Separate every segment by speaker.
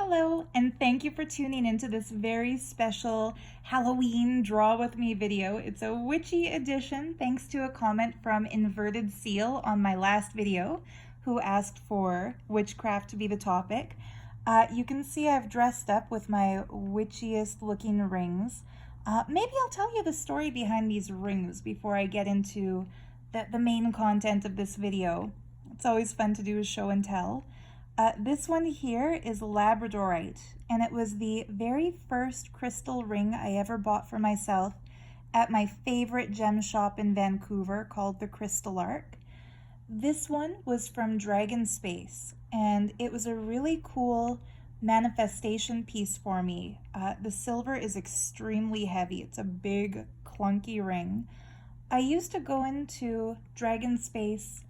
Speaker 1: Hello, and thank you for tuning into this very special Halloween Draw With Me video. It's a witchy edition thanks to a comment from Inverted Seal on my last video, who asked for witchcraft to be the topic. You can see I've dressed up with my witchiest looking rings. Maybe I'll tell you the story behind these rings before I get into the main content of this video. It's always fun to do a show and tell. This one here is Labradorite, and it was the very first crystal ring I ever bought for myself at my favorite gem shop in Vancouver called the Crystal Arc. This one was from Dragon Space, and it was a really cool manifestation piece for me. The silver is extremely heavy. It's a big, clunky ring. I used to go into Dragon Space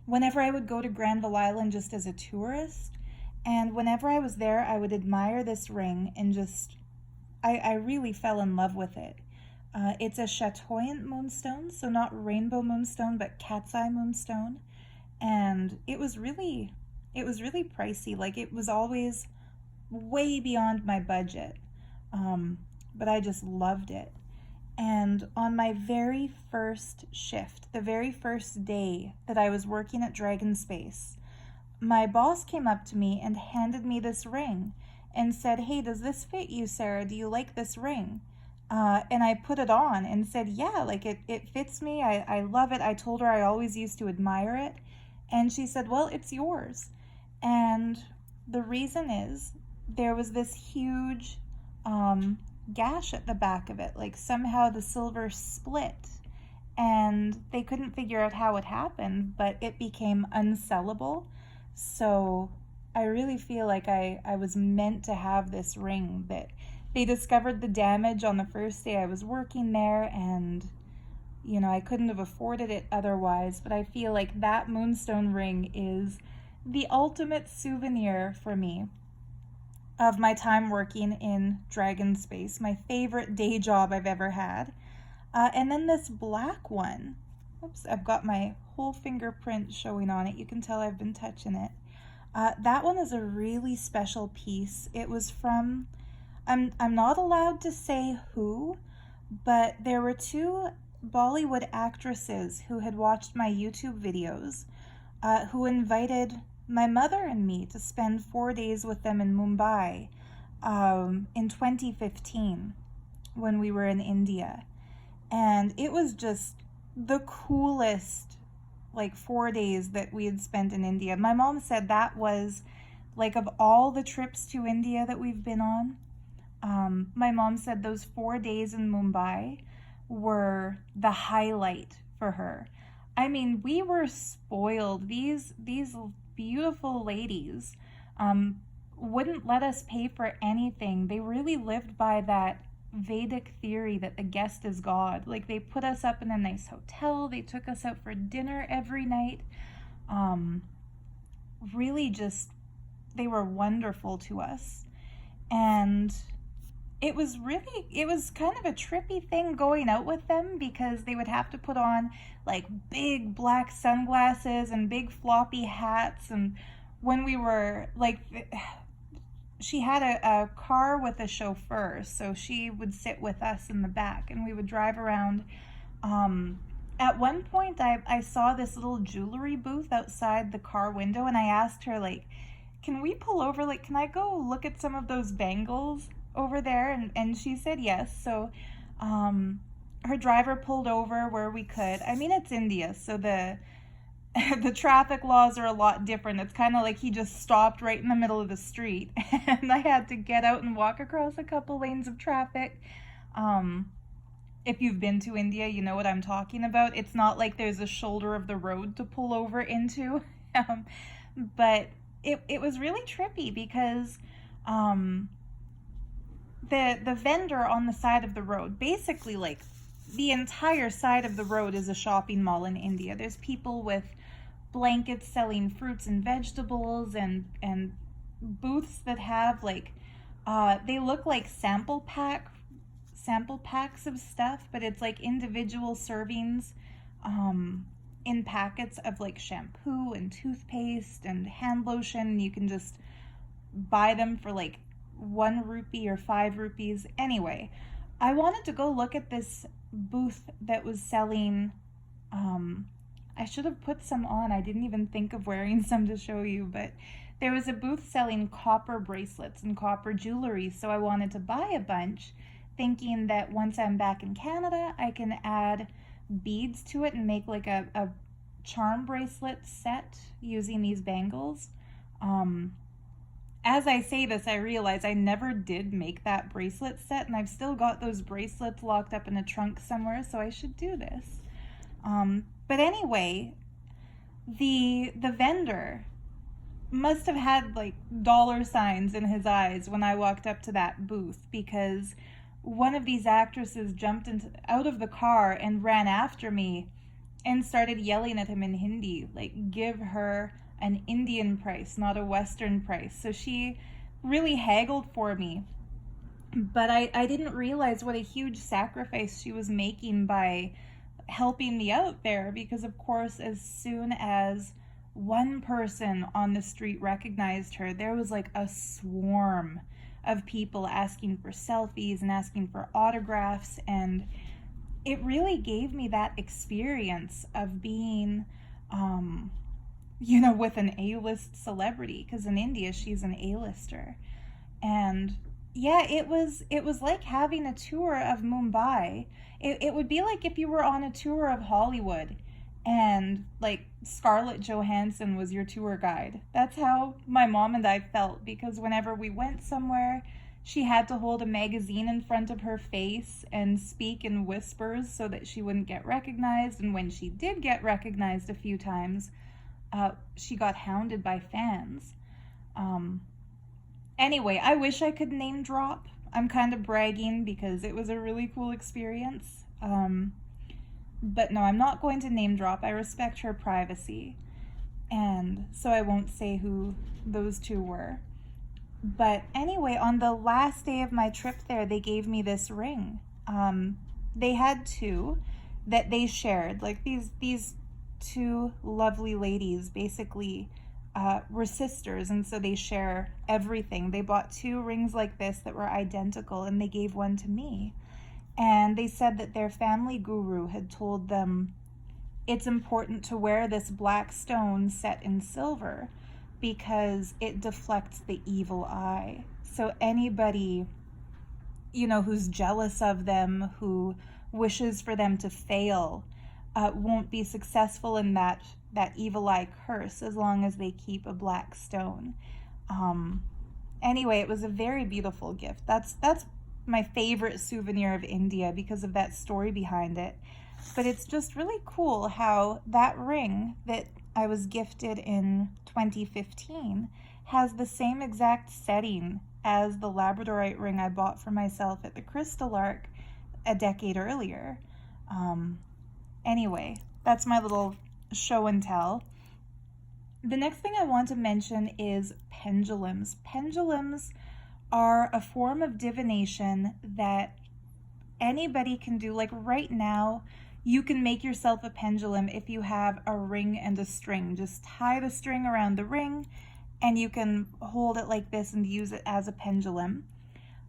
Speaker 1: whenever I would go to Granville Island just as a tourist, and whenever I was there, I would admire this ring and I really fell in love with it. It's a chatoyant moonstone, so not rainbow moonstone, but cat's eye moonstone, and it was really pricey. Like, it was always way beyond my budget, but I just loved it. And on my very first shift, the very first day that I was working at Dragon Space, my boss came up to me and handed me this ring and said, "Hey, does this fit you, Sarah? Do you like this ring?" And I put it on and said, "Yeah, like it fits me. I love it." I told her I always used to admire it. And she said, "Well, it's yours." And the reason is there was this huge gash at the back of it. Like, somehow the silver split and they couldn't figure out how it happened, but it became unsellable. So I really feel like I was meant to have this ring. That they discovered the damage on the first day I was working there, and you know, I couldn't have afforded it otherwise, but I feel like that moonstone ring is the ultimate souvenir for me of my time working in Dragon Space, my favorite day job I've ever had. And then this black one, oops, I've got my whole fingerprint showing on it. You can tell I've been touching it. That one is a really special piece. It was from, I'm not allowed to say who, but there were two Bollywood actresses who had watched my YouTube videos, who invited my mother and me to spend 4 days with them in Mumbai in 2015 when we were in India. And it was just the coolest, like, 4 days that we had spent in India. My mom said that was, like, of all the trips to India that we've been on, my mom said those 4 days in Mumbai were the highlight for her. I mean, we were spoiled. These beautiful ladies wouldn't let us pay for anything. They really lived by that Vedic theory that the guest is God. Like, they put us up in a nice hotel. They took us out for dinner every night. Really just, they were wonderful to us. And it was kind of a trippy thing going out with them, because they would have to put on like big black sunglasses and big floppy hats. And when we were like, she had a car with a chauffeur, so she would sit with us in the back and we would drive around. At one point I saw this little jewelry booth outside the car window, and I asked her, like, "Can we pull over? Like, can I go look at some of those bangles over there?" And she said yes. So her driver pulled over where we could. I mean, it's India, so the traffic laws are a lot different. It's kind of like he just stopped right in the middle of the street and I had to get out and walk across a couple lanes of traffic. If you've been to India, you know what I'm talking about. It's not like there's a shoulder of the road to pull over into. But it was really trippy, because the vendor on the side of the road, basically, like, the entire side of the road is a shopping mall in India. There's people with blankets selling fruits and vegetables, and booths that have, like, they look like sample packs of stuff, but it's like individual servings in packets of, like, shampoo and toothpaste and hand lotion. You can just buy them for like 1 rupee or 5 rupees. Anyway, I wanted to go look at this booth that was selling, I should have put some on. I didn't even think of wearing some to show you, but there was a booth selling copper bracelets and copper jewelry, so I wanted to buy a bunch, thinking that once I'm back in Canada, I can add beads to it and make like a charm bracelet set using these bangles. As I say this, I realize I never did make that bracelet set, and I've still got those bracelets locked up in a trunk somewhere, so I should do this. But anyway, the vendor must have had like dollar signs in his eyes when I walked up to that booth, because one of these actresses jumped out of the car and ran after me and started yelling at him in Hindi, like, give her an Indian price, not a Western price. So she really haggled for me. But I didn't realize what a huge sacrifice she was making by helping me out there, because of course as soon as one person on the street recognized her, there was like a swarm of people asking for selfies and asking for autographs, and it really gave me that experience of being with an A-list celebrity, because in India she's an A-lister. And yeah, it was like having a tour of Mumbai. It would be like if you were on a tour of Hollywood and like Scarlett Johansson was your tour guide. That's how my mom and I felt, because whenever we went somewhere, she had to hold a magazine in front of her face and speak in whispers so that she wouldn't get recognized. And when she did get recognized a few times, she got hounded by fans. Anyway, I wish I could name drop. I'm kind of bragging because it was a really cool experience. But no, I'm not going to name drop. I respect her privacy. And so I won't say who those two were. But anyway, on the last day of my trip there, they gave me this ring. They had two that they shared. Like these two lovely ladies basically were sisters, and so they share everything. They bought two rings like this that were identical, and they gave one to me. And they said that their family guru had told them it's important to wear this black stone set in silver because it deflects the evil eye. So anybody, who's jealous of them, who wishes for them to fail, won't be successful in that evil eye curse as long as they keep a black stone. Anyway, it was a very beautiful gift. That's my favorite souvenir of India because of that story behind it. But it's just really cool how that ring that I was gifted in 2015 has the same exact setting as the labradorite ring I bought for myself at the Crystal Arc a decade earlier. Anyway, that's my little show and tell. The next thing I want to mention is pendulums. Pendulums are a form of divination that anybody can do. Like right now, you can make yourself a pendulum if you have a ring and a string. Just tie the string around the ring and you can hold it like this and use it as a pendulum.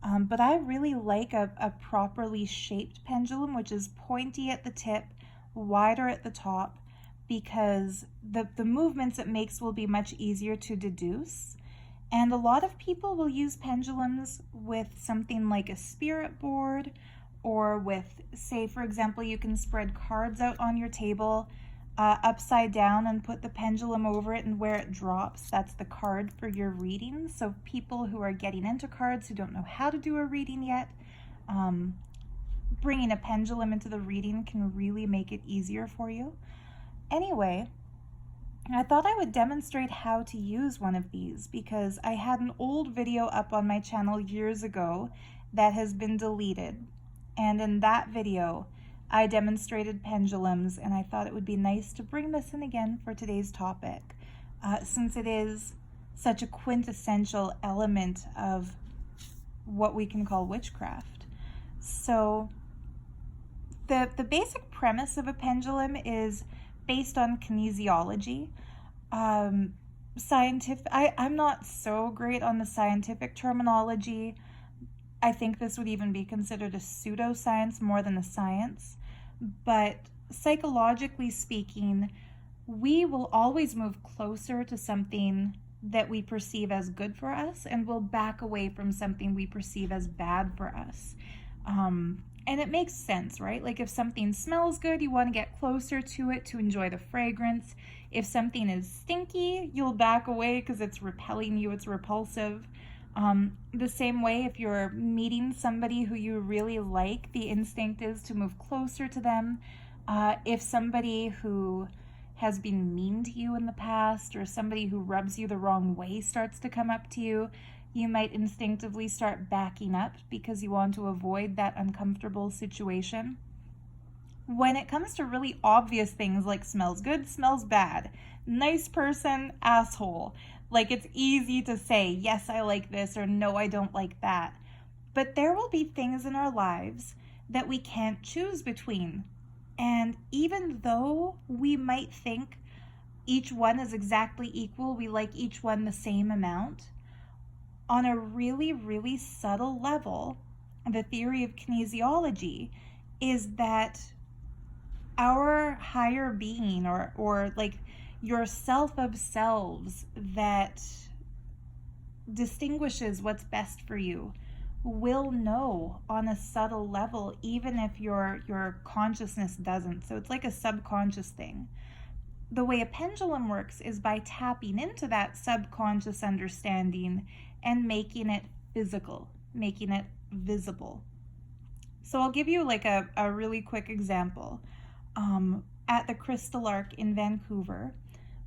Speaker 1: But I really like a properly shaped pendulum, which is pointy at the tip, wider at the top, because the movements it makes will be much easier to deduce. And a lot of people will use pendulums with something like a spirit board, or with, say, for example, you can spread cards out on your table upside down and put the pendulum over it, and where it drops, that's the card for your reading. So people who are getting into cards who don't know how to do a reading yet, bringing a pendulum into the reading can really make it easier for you. Anyway, I thought I would demonstrate how to use one of these because I had an old video up on my channel years ago that has been deleted. And in that video, I demonstrated pendulums, and I thought it would be nice to bring this in again for today's topic, since it is such a quintessential element of what we can call witchcraft. So the basic premise of a pendulum is based on kinesiology. scientific, I'm not so great on the scientific terminology. I think this would even be considered a pseudoscience more than a science. But psychologically speaking, we will always move closer to something that we perceive as good for us, and we'll back away from something we perceive as bad for us. And it makes sense, right? Like if something smells good, you want to get closer to it to enjoy the fragrance. If something is stinky, you'll back away because it's repelling you, it's repulsive. The same way, if you're meeting somebody who you really like, the instinct is to move closer to them. If somebody who has been mean to you in the past, or somebody who rubs you the wrong way starts to come up to you, you might instinctively start backing up because you want to avoid that uncomfortable situation. When it comes to really obvious things like smells good, smells bad, nice person, asshole, like it's easy to say, yes, I like this, or no, I don't like that. But there will be things in our lives that we can't choose between. And even though we might think each one is exactly equal, we like each one the same amount, on a really, really subtle level, the theory of kinesiology is that our higher being, or like your self of selves that distinguishes what's best for you, will know on a subtle level, even if your consciousness doesn't. So it's like a subconscious thing. The way a pendulum works is by tapping into that subconscious understanding and making it physical, making it visible. So I'll give you like a really quick example. At the Crystal Arc in Vancouver,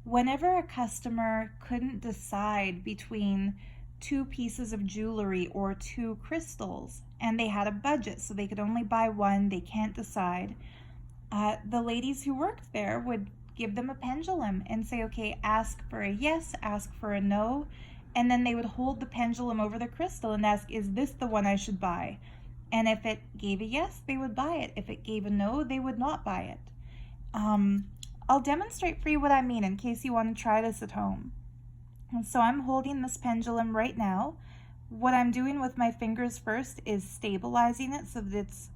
Speaker 1: whenever a customer couldn't decide between two pieces of jewelry or two crystals, and they had a budget, so they could only buy one, they can't decide, the ladies who worked there would give them a pendulum and say, okay, ask for a yes, ask for a no, and then they would hold the pendulum over the crystal and ask, is this the one I should buy? And if it gave a yes, they would buy it. If it gave a no, they would not buy it. I'll demonstrate for you what I mean in case you want to try this at home. And so I'm holding this pendulum right now. What I'm doing with my fingers first is stabilizing it so that it's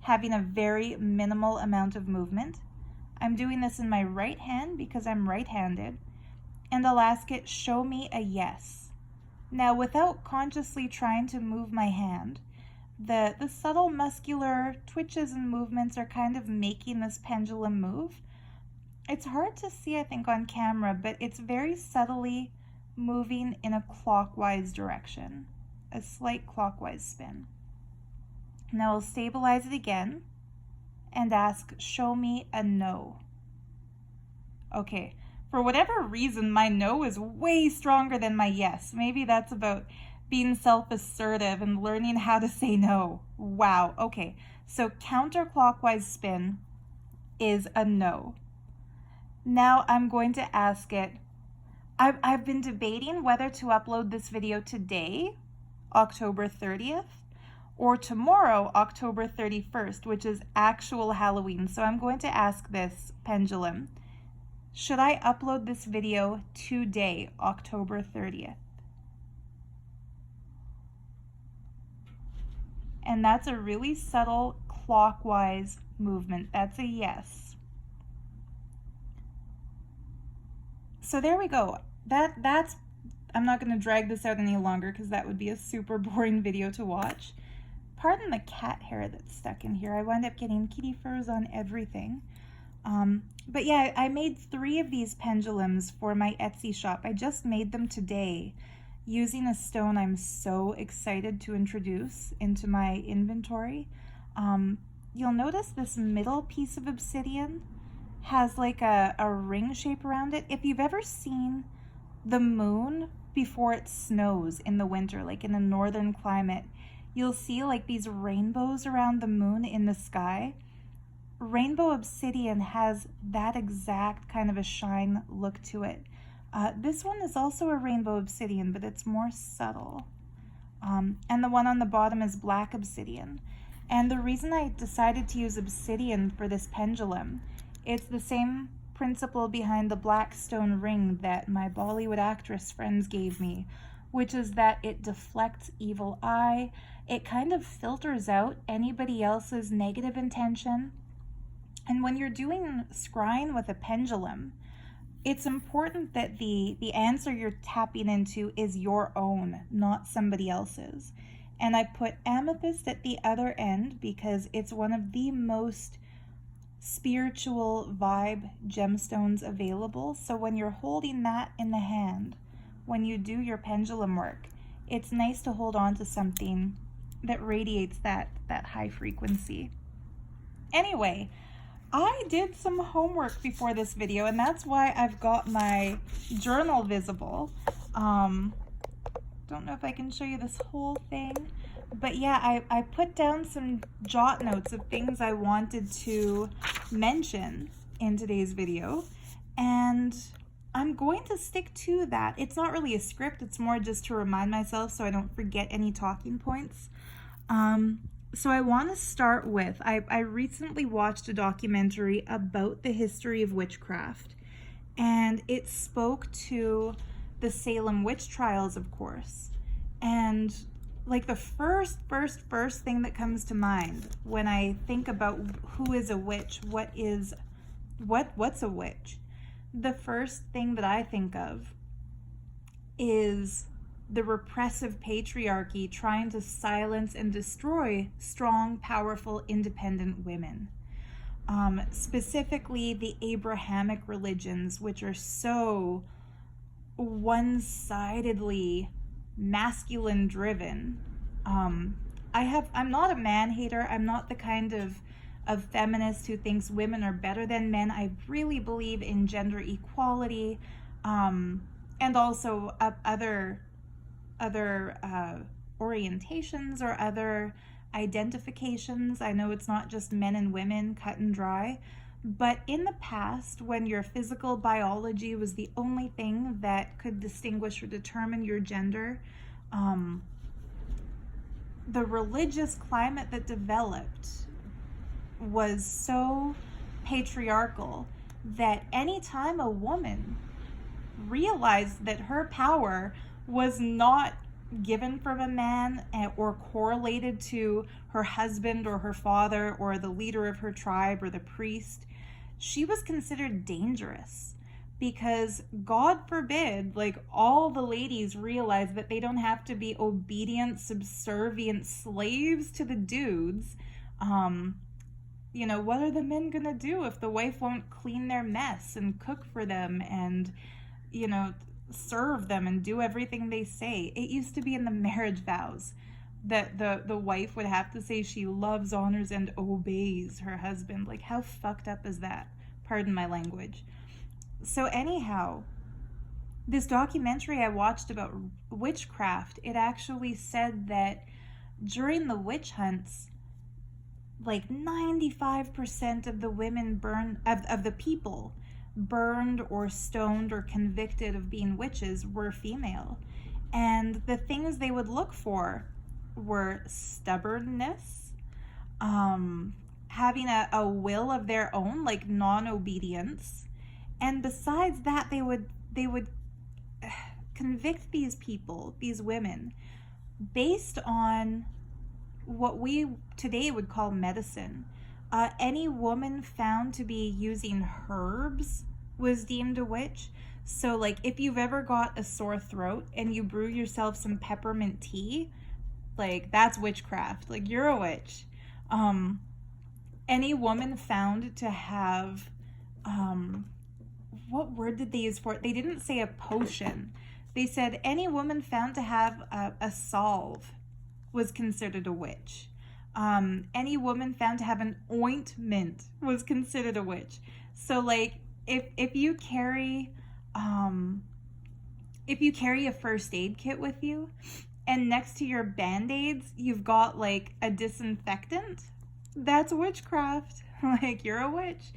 Speaker 1: having a very minimal amount of movement. I'm doing this in my right hand because I'm right-handed. And I'll ask it, show me a yes. Now, without consciously trying to move my hand, the subtle muscular twitches and movements are kind of making this pendulum move. It's hard to see, I think, on camera, but it's very subtly moving in a clockwise direction, a slight clockwise spin. Now I'll stabilize it again and ask, show me a no. Okay, for whatever reason, my no is way stronger than my yes. Maybe that's about being self-assertive and learning how to say no. Wow, okay, so counterclockwise spin is a no. Now I'm going to ask it, I've been debating whether to upload this video today, October 30th, or tomorrow, October 31st, which is actual Halloween. So I'm going to ask this pendulum, should I upload this video today, October 30th? And that's a really subtle clockwise movement. That's a yes. So there we go. That's I'm not going to drag this out any longer because that would be a super boring video to watch. Pardon the cat hair that's stuck in here. I wound up getting kitty furs on everything. But yeah, I made 3 of these pendulums for my Etsy shop. I just made them today using a stone I'm so excited to introduce into my inventory. You'll notice this middle piece of obsidian has like a ring shape around it. If you've ever seen the moon before it snows in the winter, like in a northern climate, you'll see like these rainbows around the moon in the sky. Rainbow obsidian has that exact kind of a shine look to it. This one is also a rainbow obsidian, but it's more subtle. And the one on the bottom is black obsidian. And the reason I decided to use obsidian for this pendulum, it's the same principle behind the black stone ring that my Bollywood actress friends gave me, which is that it deflects evil eye. It kind of filters out anybody else's negative intention. And when you're doing scrying with a pendulum, it's important that the answer you're tapping into is your own, not somebody else's. And I put amethyst at the other end because it's one of the most spiritual vibe gemstones available. So when you're holding that in the hand, when you do your pendulum work, it's nice to hold on to something that radiates that high frequency. Anyway, I did some homework before this video, and that's why I've got my journal visible. Don't know if I can show you this whole thing, but yeah, I put down some jot notes of things I wanted to mention in today's video, and I'm going to stick to that. It's not really a script, it's more just to remind myself so I don't forget any talking points. So I want to start with, I recently watched a documentary about the history of witchcraft, and it spoke to the Salem witch trials, of course. And like the first thing that comes to mind when I think about who is a witch, what's a witch? The first thing that I think of is the repressive patriarchy trying to silence and destroy strong, powerful, independent women. Specifically the Abrahamic religions, which are so one-sidedly masculine driven. I'm not a man hater. I'm not the kind of feminist who thinks women are better than men. I really believe in gender equality, and also other orientations or other identifications. I know it's not just men and women cut and dry, but in the past, when your physical biology was the only thing that could distinguish or determine your gender, the religious climate that developed was so patriarchal that anytime a woman realized that her power was not given from a man or correlated to her husband or her father or the leader of her tribe or the priest, she was considered dangerous, because God forbid, like, all the ladies realize that they don't have to be obedient, subservient slaves to the dudes. You know, what are the men gonna do if the wife won't clean their mess and cook for them and, you know, serve them and do everything they say? It used to be in the marriage vows that the wife would have to say she loves, honors, and obeys her husband. Like, how fucked up is that? Pardon my language. So anyhow, this documentary I watched about witchcraft, it actually said that during the witch hunts, like 95% of the women of the people burned or stoned or convicted of being witches were female. And the things they would look for were stubbornness, having a will of their own, like non-obedience. And besides that, they would convict these people, these women, based on what we today would call medicine. Any woman found to be using herbs was deemed a witch. So like if you've ever got a sore throat and you brew yourself some peppermint tea, like that's witchcraft. Like you're a witch. Any woman found to have, what word did they use for it? They didn't say a potion. They said any woman found to have a salve was considered a witch. Any woman found to have an ointment was considered a witch. So like if you carry a first aid kit with you and next to your band-aids you've got like a disinfectant, that's witchcraft. Like you're a witch.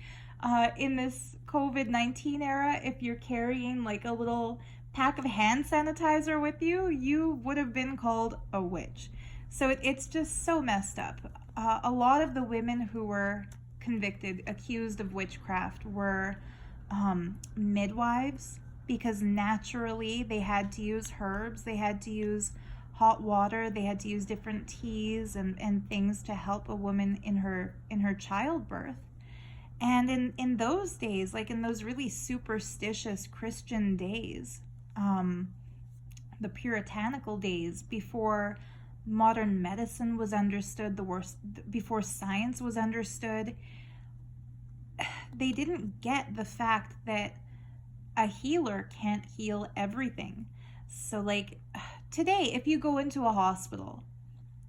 Speaker 1: In this COVID-19 era, if you're carrying like a little pack of hand sanitizer with you, you would have been called a witch. So it's just so messed up. A lot of the women who were convicted, accused of witchcraft, were midwives, because naturally they had to use herbs, they had to use hot water, they had to use different teas and things to help a woman in her childbirth. And in those days, like in those really superstitious Christian days, the puritanical days, before modern medicine was understood, before science was understood, they didn't get the fact that a healer can't heal everything. So like today, if you go into a hospital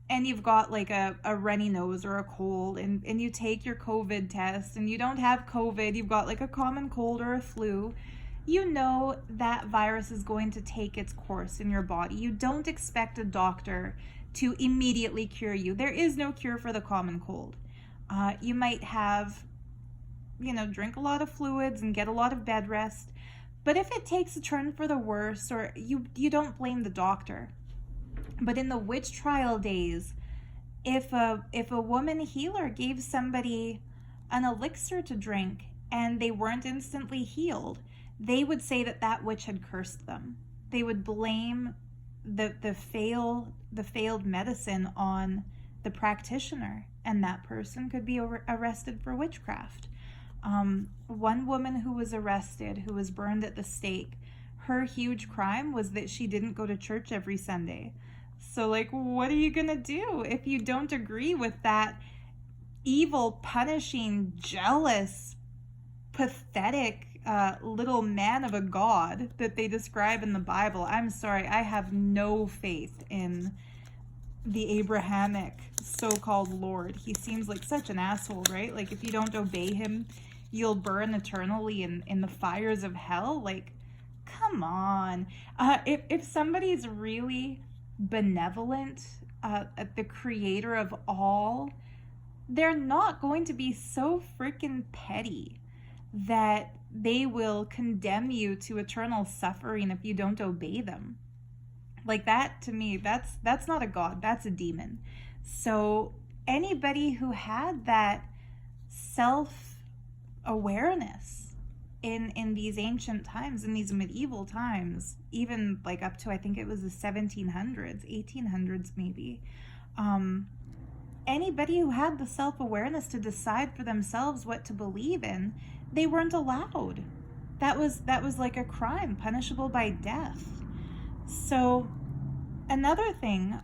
Speaker 1: and you've got like a runny nose or a cold, and you take your COVID test and you don't have COVID, you've got like a common cold or a flu, you know that virus is going to take its course in your body. You don't expect a doctor to immediately cure you. There is no cure for the common cold. You might have, drink a lot of fluids and get a lot of bed rest. But if it takes a turn for the worse, or you don't blame the doctor. But in the witch trial days, if a woman healer gave somebody an elixir to drink and they weren't instantly healed, they would say that witch had cursed them. They would blame the failed medicine on the practitioner, and that person could be arrested for witchcraft. One woman who was arrested, who was burned at the stake, her huge crime was that she didn't go to church every Sunday. So like, what are you gonna do if you don't agree with that evil, punishing, jealous, pathetic little man of a god that they describe in the Bible? I'm sorry, I have no faith in the Abrahamic so-called Lord. He seems like such an asshole, right? Like, if you don't obey him, you'll burn eternally in the fires of hell. Like, come on. If somebody's really benevolent, the creator of all, they're not going to be so freaking petty that they will condemn you to eternal suffering if you don't obey them. Like, that, to me, that's not a god, that's a demon. So anybody who had that self-awareness in these ancient times, in these medieval times, even like up to, I think it was the 1700s, 1800s maybe, anybody who had the self-awareness to decide for themselves what to believe in, they weren't allowed. That was like a crime, punishable by death. So another thing,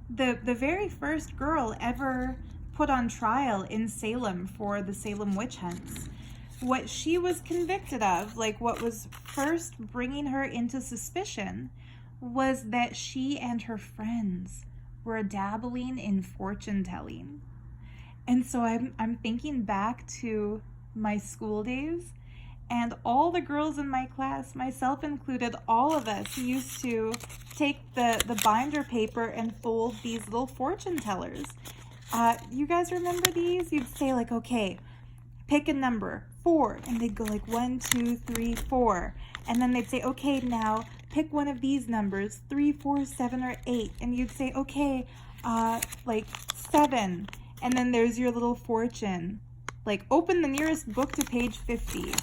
Speaker 1: the very first girl ever put on trial in Salem for the Salem witch hunts, what she was convicted of, like what was first bringing her into suspicion, was that she and her friends were dabbling in fortune telling. And so I'm thinking back to my school days, and all the girls in my class, myself included, all of us used to take the binder paper and fold these little fortune tellers. You guys remember these? You'd say like, okay, pick a number, 4, and they'd go like 1, 2, 3, 4. And then they'd say, okay, now pick one of these numbers, 3, 4, 7, or 8. And you'd say, okay, like 7. And then there's your little fortune. Like, open the nearest book to page 50.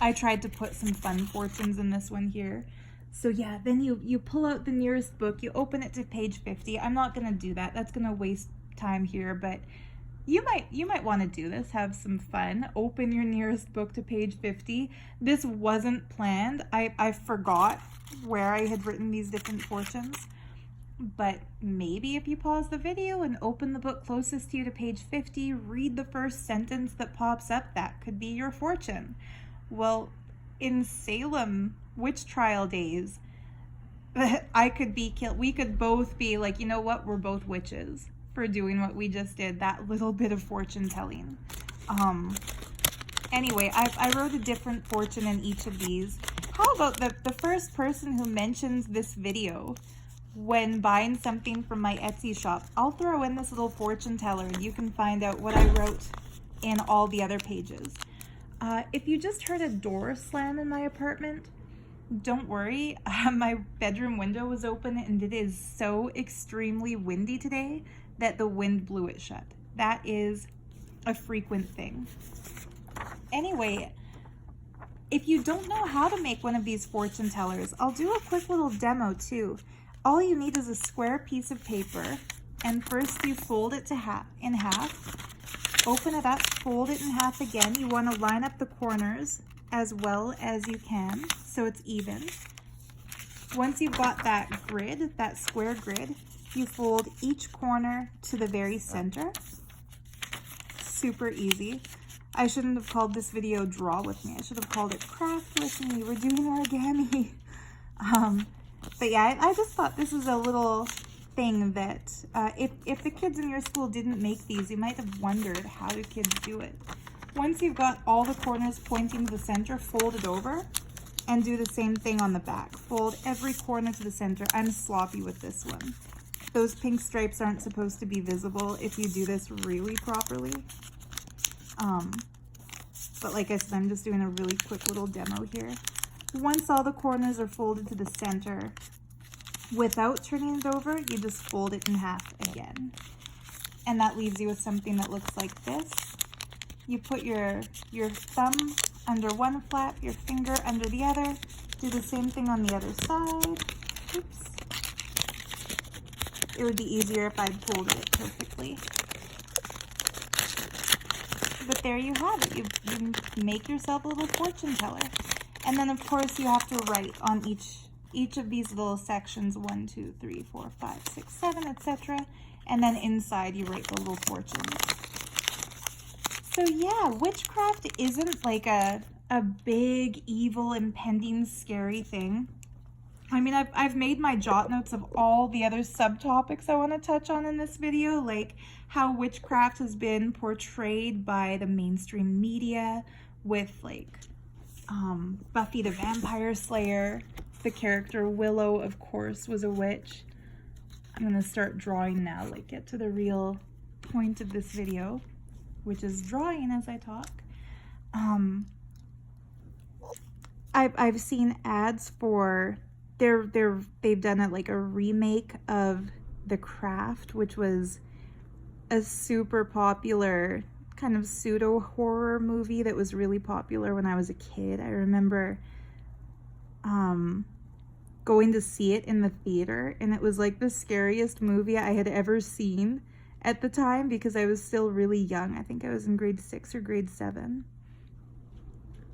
Speaker 1: I tried to put some fun fortunes in this one here. So yeah, then you pull out the nearest book, you open it to page 50. I'm not gonna do that. That's gonna waste time here, but you might want to do this, have some fun. Open your nearest book to page 50. This wasn't planned. I forgot where I had written these different fortunes. But maybe if you pause the video and open the book closest to you to page 50, read the first sentence that pops up, that could be your fortune. Well, in Salem witch trial days, I could be killed. We could both be like, you know what, we're both witches for doing what we just did, that little bit of fortune telling. Anyway, I wrote a different fortune in each of these. How about the first person who mentions this video when buying something from my Etsy shop? I'll throw in this little fortune teller and you can find out what I wrote in all the other pages. If you just heard a door slam in my apartment, don't worry. My bedroom window was open and it is so extremely windy today that the wind blew it shut. That is a frequent thing. Anyway, if you don't know how to make one of these fortune tellers, I'll do a quick little demo too. All you need is a square piece of paper, and first you fold it in half, open it up, fold it in half again. You want to line up the corners as well as you can so it's even. Once you've got that grid, that square grid, you fold each corner to the very center. Super easy. I shouldn't have called this video Draw With Me. I should have called it Craft With Me. We're doing origami. But yeah, I just thought this was a little thing that if the kids in your school didn't make these, you might have wondered, how do kids do it? Once you've got all the corners pointing to the center, fold it over and do the same thing on the back. Fold every corner to the center. I'm sloppy with this one. Those pink stripes aren't supposed to be visible if you do this really properly. But like I said, I'm just doing a really quick little demo here. Once all the corners are folded to the center, without turning it over, you just fold it in half again. And that leaves you with something that looks like this. You put your thumb under one flap, your finger under the other. Do the same thing on the other side. Oops. It would be easier if I folded it perfectly. But there you have it. You make yourself a little fortune teller. And then of course you have to write on each of these little sections, 1, 2, 3, 4, 5, 6, 7, etc. And then inside you write the little fortunes. So yeah, witchcraft isn't like a big, evil, impending, scary thing. I mean, I've made my jot notes of all the other subtopics I want to touch on in this video, like how witchcraft has been portrayed by the mainstream media with like Buffy the Vampire Slayer. The character Willow, of course, was a witch. I'm going to start drawing now, like get to the real point of this video, which is drawing as I talk. I've seen ads for they've done it like a remake of The Craft, which was a super popular kind of pseudo horror movie that was really popular when I was a kid. I remember going to see it in the theater, and it was like the scariest movie I had ever seen at the time because I was still really young. I think I was in grade 6 or grade 7.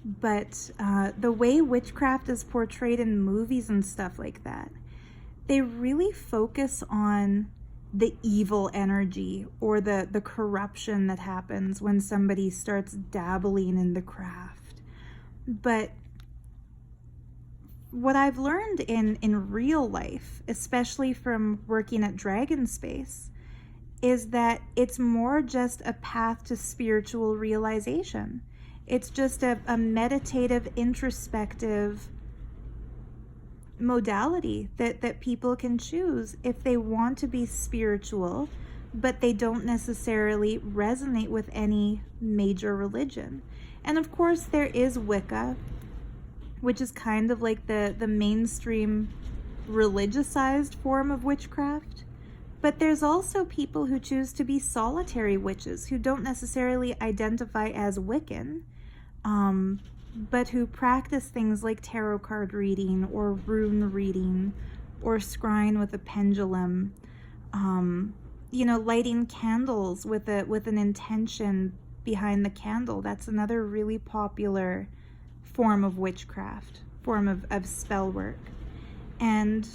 Speaker 1: But the way witchcraft is portrayed in movies and stuff like that, they really focus on the evil energy or the corruption that happens when somebody starts dabbling in the craft. But what I've learned in real life, especially from working at Dragon Space, is that it's more just a path to spiritual realization. It's just a meditative, introspective modality that people can choose if they want to be spiritual, but they don't necessarily resonate with any major religion. And of course, there is Wicca, which is kind of like the mainstream religiousized form of witchcraft. But there's also people who choose to be solitary witches who don't necessarily identify as Wiccan, but who practice things like tarot card reading or rune reading or scrying with a pendulum, lighting candles with an intention behind the candle. That's another really popular form of witchcraft, form of spell work. And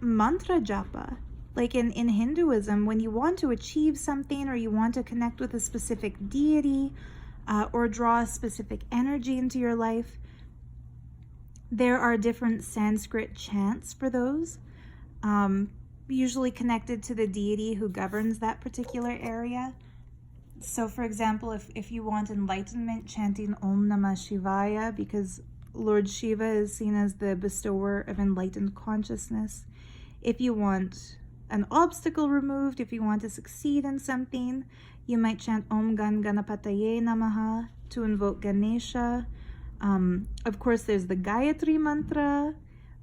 Speaker 1: mantra japa, like in Hinduism, when you want to achieve something or you want to connect with a specific deity or draw a specific energy into your life, there are different Sanskrit chants for those, usually connected to the deity who governs that particular area. So for example, if you want enlightenment, chanting Om Namah Shivaya, because Lord Shiva is seen as the bestower of enlightened consciousness. If you want an obstacle removed, if you want to succeed in something, you might chant Om Gan Ganapataye Namaha to invoke Ganesha. Of course, there's the Gayatri Mantra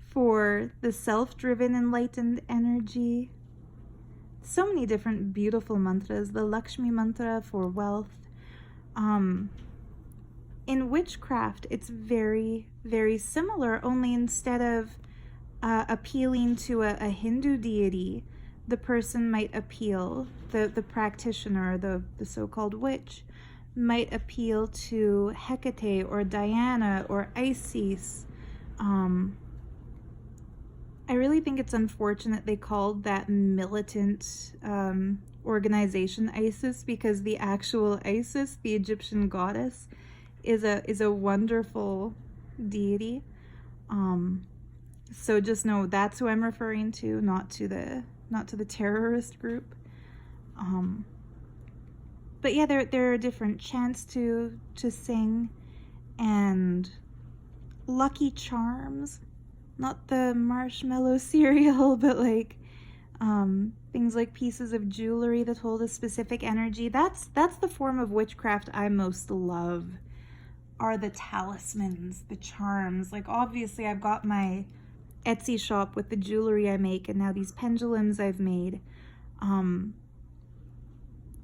Speaker 1: for the self-driven enlightened energy. So many different beautiful mantras. The Lakshmi Mantra for wealth. in witchcraft, it's very, very similar, only instead of appealing to a Hindu deity, the person might appeal, the practitioner, the so-called witch, might appeal to Hecate or Diana or Isis. I really think it's unfortunate they called that militant organization ISIS, because the actual Isis, the Egyptian goddess, is a wonderful deity. So just know that's who I'm referring to, not to the terrorist group. But yeah, there are different chants to sing, and Lucky Charms, not the marshmallow cereal, but like things like pieces of jewelry that hold a specific energy. That's the form of witchcraft I most love, are the talismans, the charms. Like, obviously I've got my Etsy shop with the jewelry I make, and now these pendulums I've made.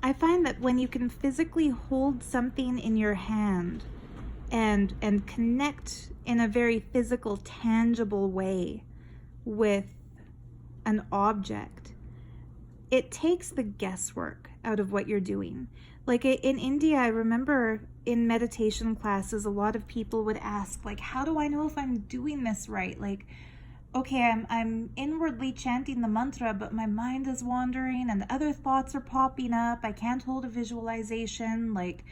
Speaker 1: I find that when you can physically hold something in your hand and connect in a very physical, tangible way with an object, it takes the guesswork out of what you're doing. Like in India, I remember in meditation classes, a lot of people would ask, like, how do I know if I'm doing this right? Like, okay, I'm inwardly chanting the mantra, but my mind is wandering and other thoughts are popping up. I can't hold a visualization. Like,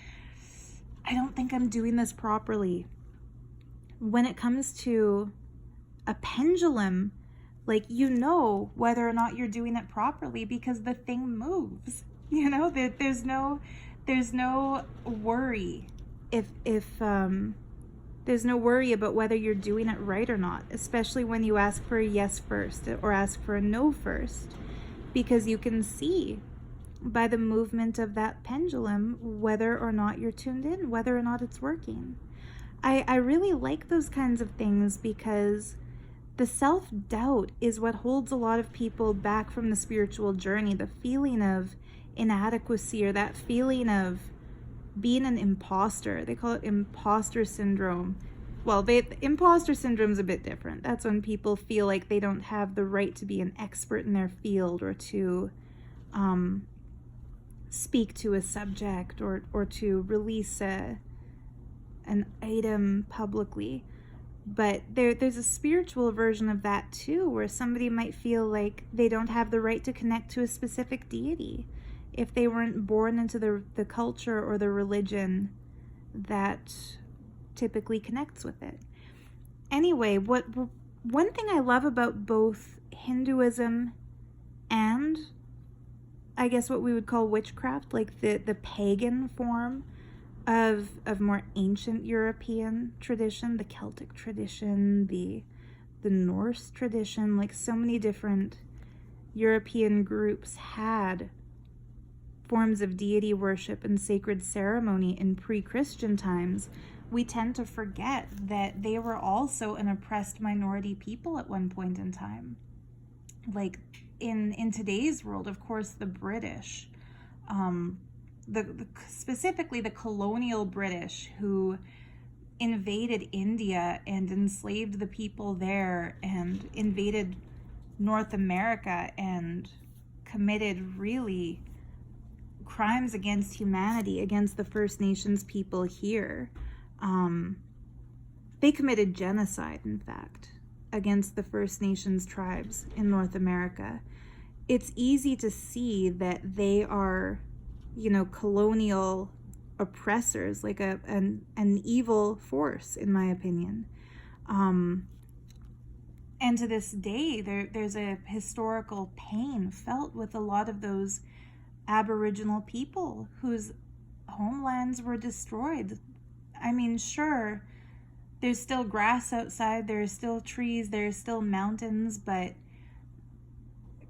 Speaker 1: I don't think I'm doing this properly. When it comes to a pendulum, like, you know whether or not you're doing it properly because the thing moves. You know, there's no worry if there's no worry about whether you're doing it right or not, especially when you ask for a yes first or ask for a no first, because you can see by the movement of that pendulum whether or not you're tuned in, whether or not it's working. I really like those kinds of things, because the self-doubt is what holds a lot of people back from the spiritual journey. The feeling of inadequacy, or that feeling of being an imposter. They call it imposter syndrome. Well, imposter syndrome is a bit different. That's when people feel like they don't have the right to be an expert in their field, or to speak to a subject, or to release an item publicly. But there's a spiritual version of that too, where somebody might feel like they don't have the right to connect to a specific deity if they weren't born into the culture or the religion that typically connects with it. Anyway, one thing I love about both Hinduism and, I guess, what we would call witchcraft, like the pagan form of more ancient European tradition, the Celtic tradition, the Norse tradition, like so many different European groups had forms of deity worship and sacred ceremony in pre-Christian times, we tend to forget that they were also an oppressed minority people at one point in time. Like in today's world, of course, the British, specifically the colonial British, who invaded India and enslaved the people there, and invaded North America and committed really crimes against humanity, against the First Nations people here. They committed genocide, in fact, against the First Nations tribes in North America. It's easy to see that they are, colonial oppressors, like an evil force, in my opinion. And to this day, there's a historical pain felt with a lot of those Aboriginal people whose homelands were destroyed. I mean, sure, there's still grass outside, there's still trees, there's still mountains, but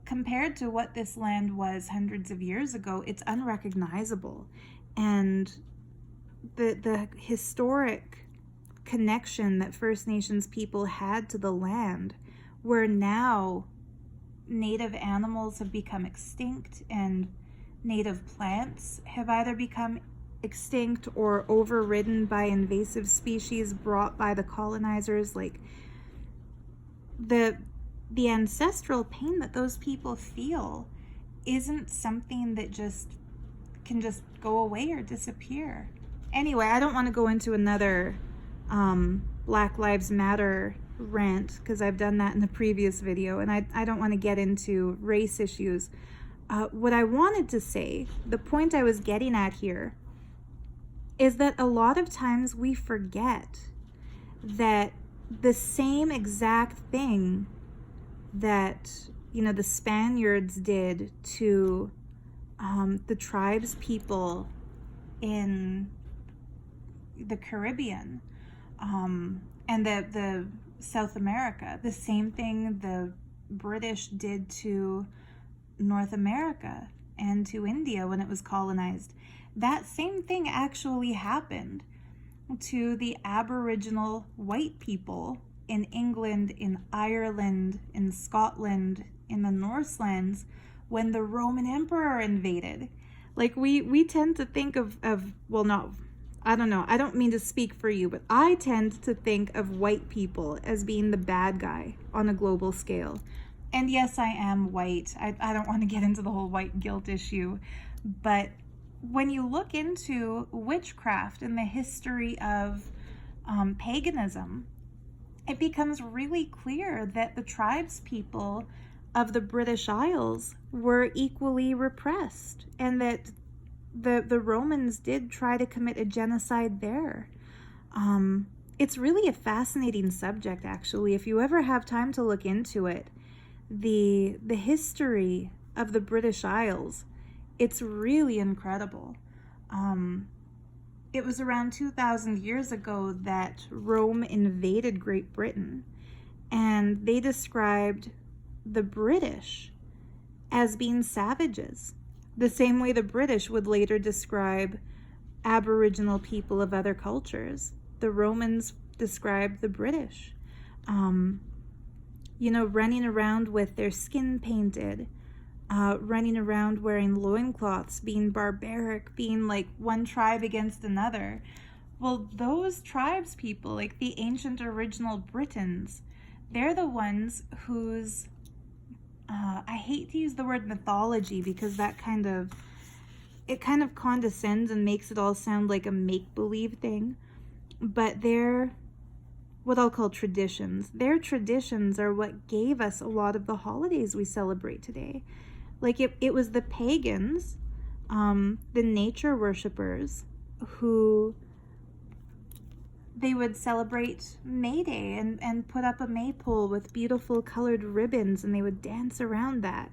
Speaker 1: compared to what this land was hundreds of years ago, it's unrecognizable. And the historic connection that First Nations people had to the land, where now native animals have become extinct and native plants have either become extinct or overridden by invasive species brought by the colonizers. Like the ancestral pain that those people feel isn't something that can just go away or disappear. Anyway, I don't want to go into another Black Lives Matter rant, because I've done that in the previous video, and I don't want to get into race issues. What I wanted to say, the point I was getting at here, is that a lot of times we forget that the same exact thing that, you know, the Spaniards did to the tribes people in the Caribbean and the South America, the same thing the British did to North America and to India when it was colonized. That same thing actually happened to the Aboriginal white people in England, in Ireland, in Scotland, in the Northlands when the Roman Emperor invaded. Like we tend to think of well, not, I don't know, I don't mean to speak for you, but I tend to think of white people as being the bad guy on a global scale. And yes, I am white. I don't want to get into the whole white guilt issue, but when you look into witchcraft and the history of paganism, it becomes really clear that the tribes people of the British Isles were equally repressed, and that the Romans did try to commit a genocide there. It's really a fascinating subject, actually. If you ever have time to look into it, the history of the British Isles, it's really incredible. It was around 2,000 years ago that Rome invaded Great Britain, and they described the British as being savages, the same way the British would later describe Aboriginal people of other cultures. The Romans described the British, you know, running around with their skin painted, running around wearing loincloths, being barbaric, being like one tribe against another. Well, those tribes people, like the ancient original Britons, they're the ones whose, I hate to use the word mythology because that kind of condescends and makes it all sound like a make-believe thing, but they're what I'll call traditions. Their traditions are what gave us a lot of the holidays we celebrate today. Like it was the pagans, the nature worshippers, who they would celebrate May Day and put up a maypole with beautiful colored ribbons, and they would dance around that.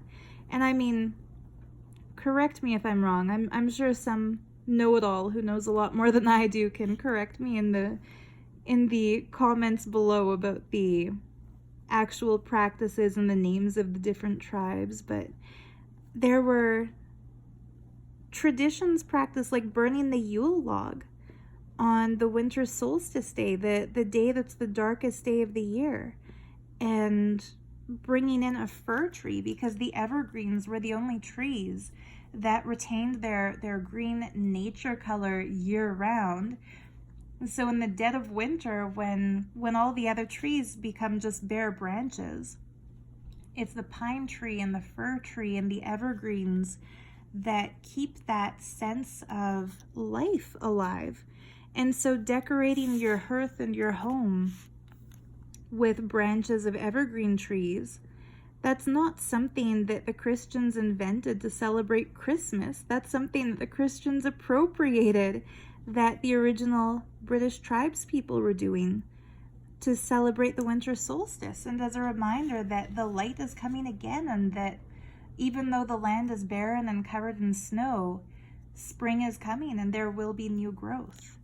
Speaker 1: And I mean, correct me if I'm wrong. I'm sure some know-it-all who knows a lot more than I do can correct me in the comments below about the actual practices and the names of the different tribes, but there were traditions practiced, like burning the Yule log on the winter solstice day, the day that's the darkest day of the year, and bringing in a fir tree, because the evergreens were the only trees that retained their green nature color year-round. So in the dead of winter, when all the other trees become just bare branches, it's the pine tree and the fir tree and the evergreens that keep that sense of life alive. And so decorating your hearth and your home with branches of evergreen trees, that's not something that the Christians invented to celebrate Christmas. That's something that the Christians appropriated, that the original British tribes people were doing to celebrate the winter solstice, and as a reminder that the light is coming again, and that even though the land is barren and covered in snow, spring is coming and there will be new growth.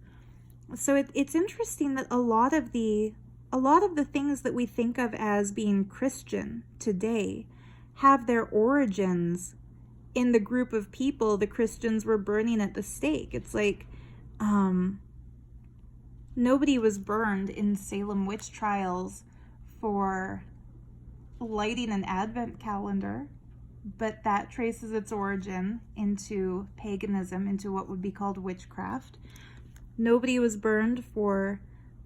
Speaker 1: So it's interesting that a lot of the things that we think of as being Christian today have their origins in the group of people the Christians were burning at the stake. It's like nobody was burned in Salem witch trials for lighting an advent calendar. but that traces its origin into paganism, into what would be called witchcraft. Nobody was burned for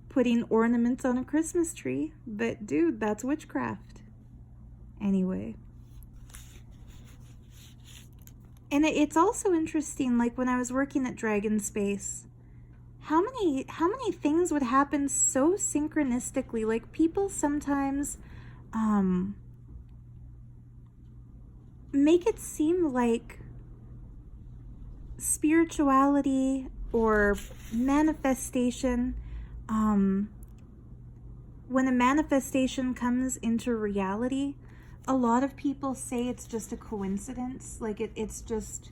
Speaker 1: putting ornaments on a Christmas tree, but dude, that's witchcraft. Anyway. And it's also interesting, like when I was working at Dragon Space, how many things would happen so synchronistically. Like people sometimes make it seem like spirituality or manifestation, when a manifestation comes into reality, a lot of people say it's just a coincidence, like it's just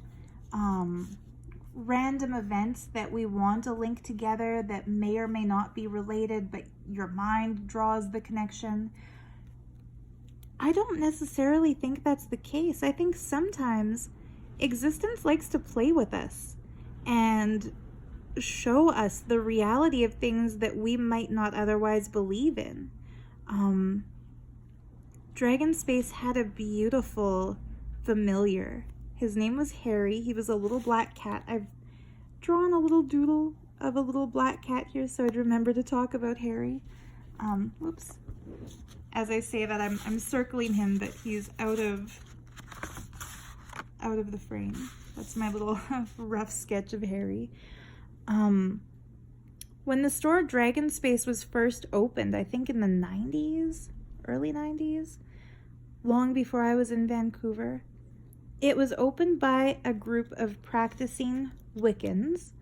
Speaker 1: random events that we want to link together that may or may not be related, but your mind draws the connection. I don't necessarily think that's the case. I think sometimes existence likes to play with us and show us the reality of things that we might not otherwise believe in. Dragon Space had a beautiful familiar. His name was Harry. He was a little black cat. I've drawn a little doodle of a little black cat here so I'd remember to talk about Harry. Whoops. As I say that, I'm circling him, but he's out of the frame. That's my little rough sketch of Harry. When the store Dragon Space was first opened, I think in the 90s, early 90s, long before I was in Vancouver, it was opened by a group of practicing Wiccans,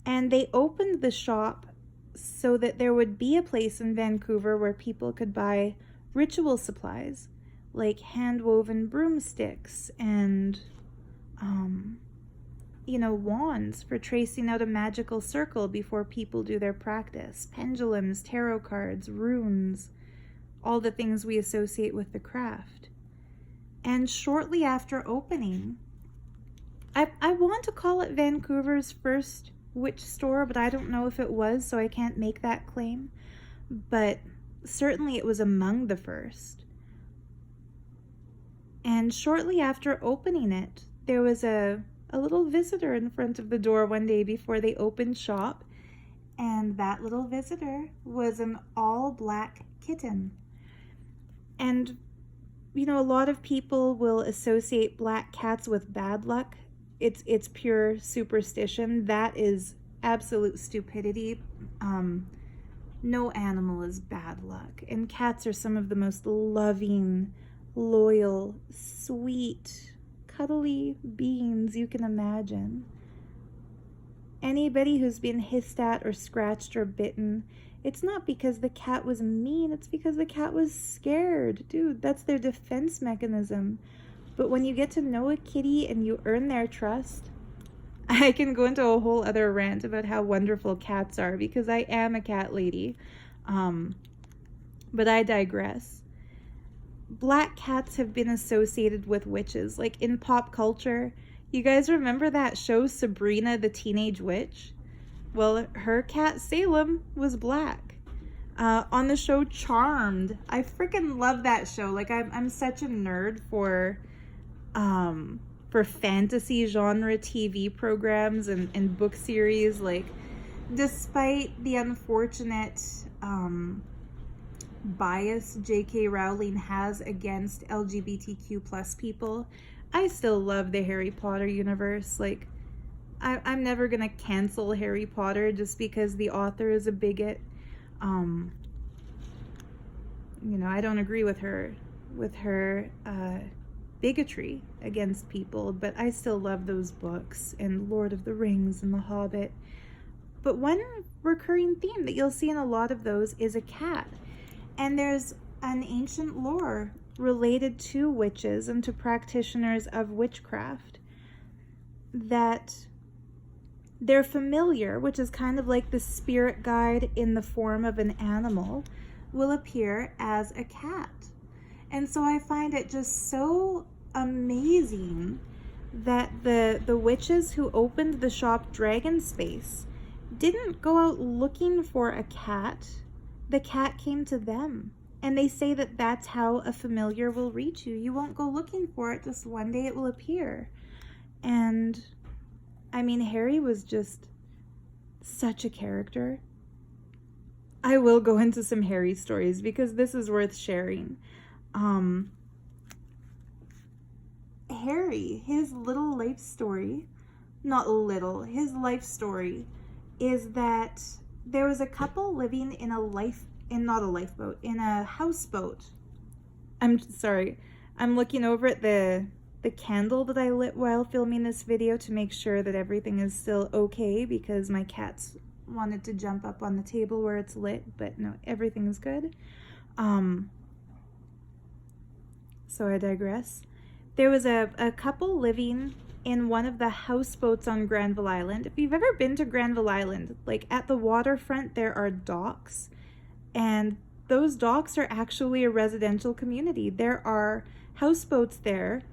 Speaker 1: and they opened the shop so that there would be a place in Vancouver where people could buy ritual supplies like hand-woven broomsticks and wands for tracing out a magical circle before people do their practice, pendulums, tarot cards, runes, all the things we associate with the craft. And shortly after opening, I want to call it Vancouver's first witch store, but I don't know if it was, so I can't make that claim. But certainly it was among the first. And shortly after opening it, there was a little visitor in front of the door one day before they opened shop, and that little visitor was an all-black kitten. And a lot of people will associate black cats with bad luck. It's pure superstition. That is absolute stupidity. No animal is bad luck. And cats are some of the most loving, loyal, sweet, cuddly beings you can imagine. Anybody who's been hissed at or scratched or bitten, it's not because the cat was mean, it's because the cat was scared. Dude, that's their defense mechanism. But when you get to know a kitty and you earn their trust, I can go into a whole other rant about how wonderful cats are because I am a cat lady. But I digress. Black cats have been associated with witches. Like in pop culture, you guys remember that show Sabrina the Teenage Witch? Well, her cat Salem was black. On the show Charmed, I freaking love that show. Like I'm such a nerd for fantasy genre TV programs and book series. Like, despite the unfortunate bias J.K. Rowling has against LGBTQ plus people, I still love the Harry Potter universe. Like, I'm never gonna cancel Harry Potter just because the author is a bigot. I don't agree with her bigotry against people, but I still love those books and Lord of the Rings and The Hobbit. But one recurring theme that you'll see in a lot of those is a cat. And there's an ancient lore related to witches and to practitioners of witchcraft that their familiar, which is kind of like the spirit guide in the form of an animal, will appear as a cat. And so I find it just so amazing that the witches who opened the shop Dragon Space didn't go out looking for a cat. The cat came to them. And they say that that's how a familiar will reach you. You won't go looking for it, just one day it will appear. And I mean, Harry was just such a character. I will go into some Harry stories because this is worth sharing. Harry, his little life story, his life story is that there was a couple living in a houseboat. I'm sorry, I'm looking over at the candle that I lit while filming this video to make sure that everything is still okay, because my cats wanted to jump up on the table where it's lit, but no, everything's good. So I digress. There was a couple living in one of the houseboats on Granville Island. If you've ever been to Granville Island, like at the waterfront, there are docks, and those docks are actually a residential community. There are houseboats there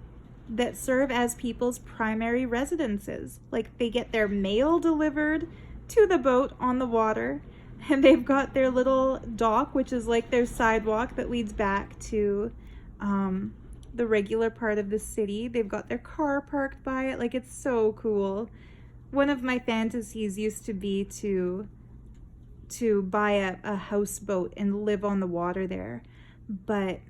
Speaker 1: that serve as people's primary residences. Like, they get their mail delivered to the boat on the water, and they've got their little dock, which is like their sidewalk that leads back to the regular part of the city. They've got their car parked by it. Like, it's so cool. One of my fantasies used to be to buy a houseboat and live on the water there, but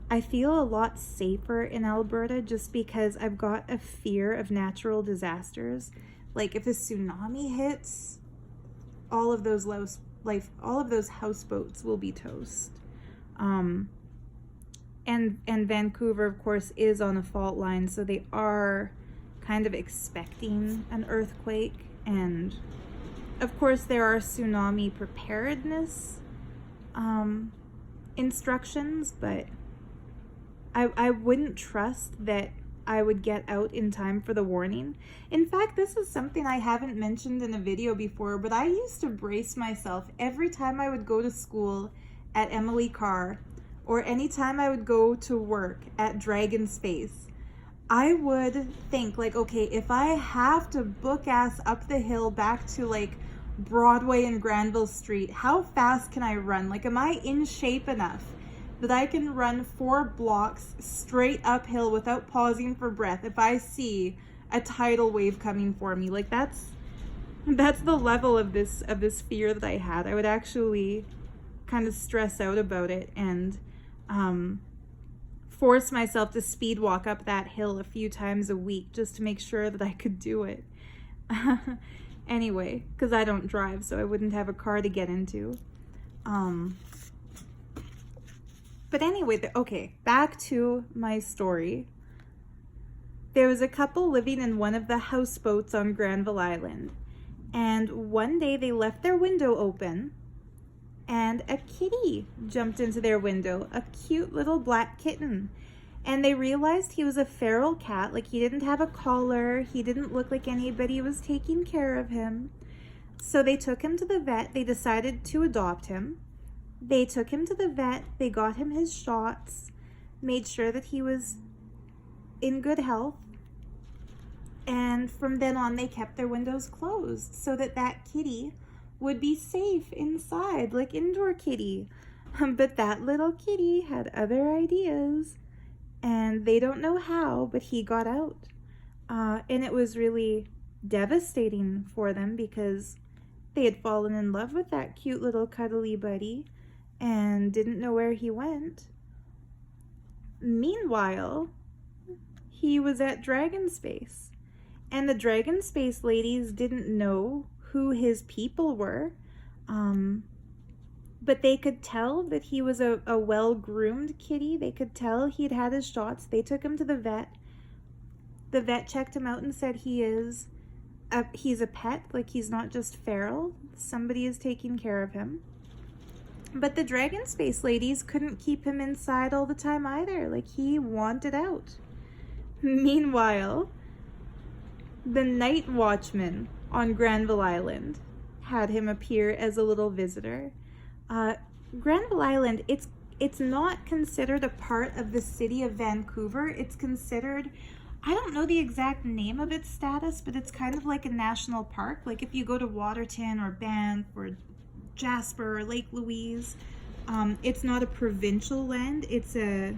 Speaker 1: I feel a lot safer in Alberta just because I've got a fear of natural disasters. Like, if a tsunami hits, all of those houseboats will be toast. And Vancouver, of course, is on a fault line, so they are kind of expecting an earthquake. And of course, there are tsunami preparedness instructions, but I wouldn't trust that I would get out in time for the warning. In fact, this is something I haven't mentioned in a video before, but I used to brace myself every time I would go to school at Emily Carr, or anytime I would go to work at Dragon's Face. I would think, like, okay, if I have to book ass up the hill back to like Broadway and Granville Street, how fast can I run? Like, am I in shape enough that I can run 4 blocks straight uphill without pausing for breath if I see a tidal wave coming for me? Like, that's the level of this fear that I had. I would actually kind of stress out about it and force myself to speed walk up that hill a few times a week just to make sure that I could do it. Anyway, because I don't drive, so I wouldn't have a car to get into. But anyway, okay, back to my story. There was a couple living in one of the houseboats on Granville Island, and one day they left their window open, and a kitty jumped into their window, a cute little black kitten. And they realized he was a feral cat. Like, he didn't have a collar, he didn't look like anybody was taking care of him. So they took him to the vet. They decided to adopt him. They took him to the vet, they got him his shots, made sure that he was in good health, and from then on they kept their windows closed so that that kitty would be safe inside, like indoor kitty. But that little kitty had other ideas, and they don't know how, but he got out. And it was really devastating for them because they had fallen in love with that cute little cuddly buddy and didn't know where he went. Meanwhile, he was at Dragon's Face, and the Dragon's Face ladies didn't know who his people were, but they could tell that he was a well-groomed kitty. They could tell he'd had his shots. They took him to the vet. The vet checked him out and said he's a pet, like he's not just feral. Somebody is taking care of him. But the Dragon's Face ladies couldn't keep him inside all the time either. Like, he wanted out. Meanwhile, the night watchman on Granville Island had him appear as a little visitor. Granville Island, it's not considered a part of the city of Vancouver. It's considered, I don't know the exact name of its status, but it's kind of like a national park. Like if you go to Waterton or Banff or Jasper or Lake Louise. It's not a provincial land. It's a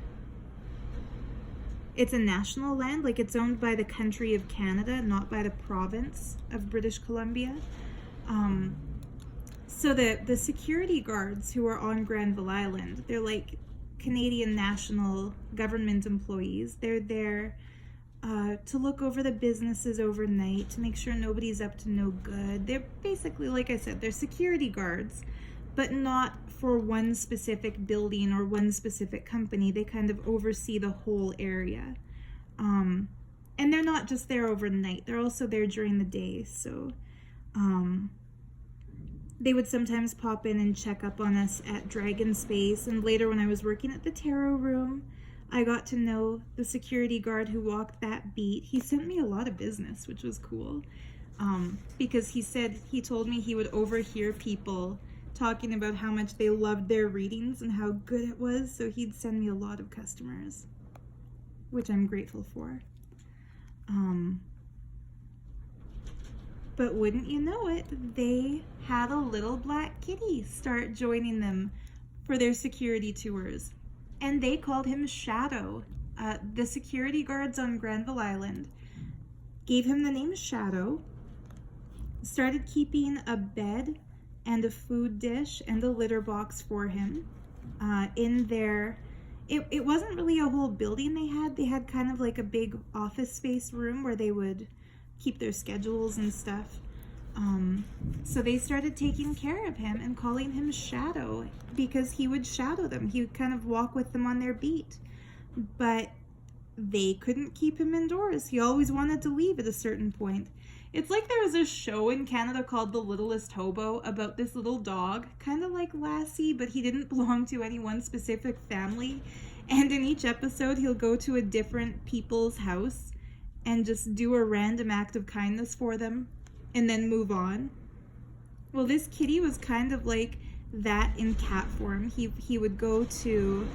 Speaker 1: national land. Like, it's owned by the country of Canada, not by the province of British Columbia. So the security guards who are on Granville Island, they're like Canadian national government employees. They're there to look over the businesses overnight, to make sure nobody's up to no good. They're basically, like I said, they're security guards, but not for one specific building or one specific company. They kind of oversee the whole area. And they're not just there overnight. They're also there during the day. So they would sometimes pop in and check up on us at Dragon Space. And later, when I was working at the tarot room, I got to know the security guard who walked that beat. He sent me a lot of business, which was cool. Because he told me he would overhear people talking about how much they loved their readings and how good it was. So he'd send me a lot of customers, which I'm grateful for. But wouldn't you know it, they had a little black kitty start joining them for their security tours. And they called him Shadow. The security guards on Granville Island gave him the name Shadow, started keeping a bed and a food dish and a litter box for him in their... It wasn't really a whole building they had. They had kind of like a big office space room where they would keep their schedules and stuff. So they started taking care of him and calling him Shadow because he would shadow them. He would kind of walk with them on their beat. But they couldn't keep him indoors. He always wanted to leave at a certain point. It's like there was a show in Canada called The Littlest Hobo about this little dog, kind of like Lassie, but he didn't belong to any one specific family. And in each episode, he'll go to a different people's house and just do a random act of kindness for them and then move on. Well, this kitty was kind of like that in cat form. He would go to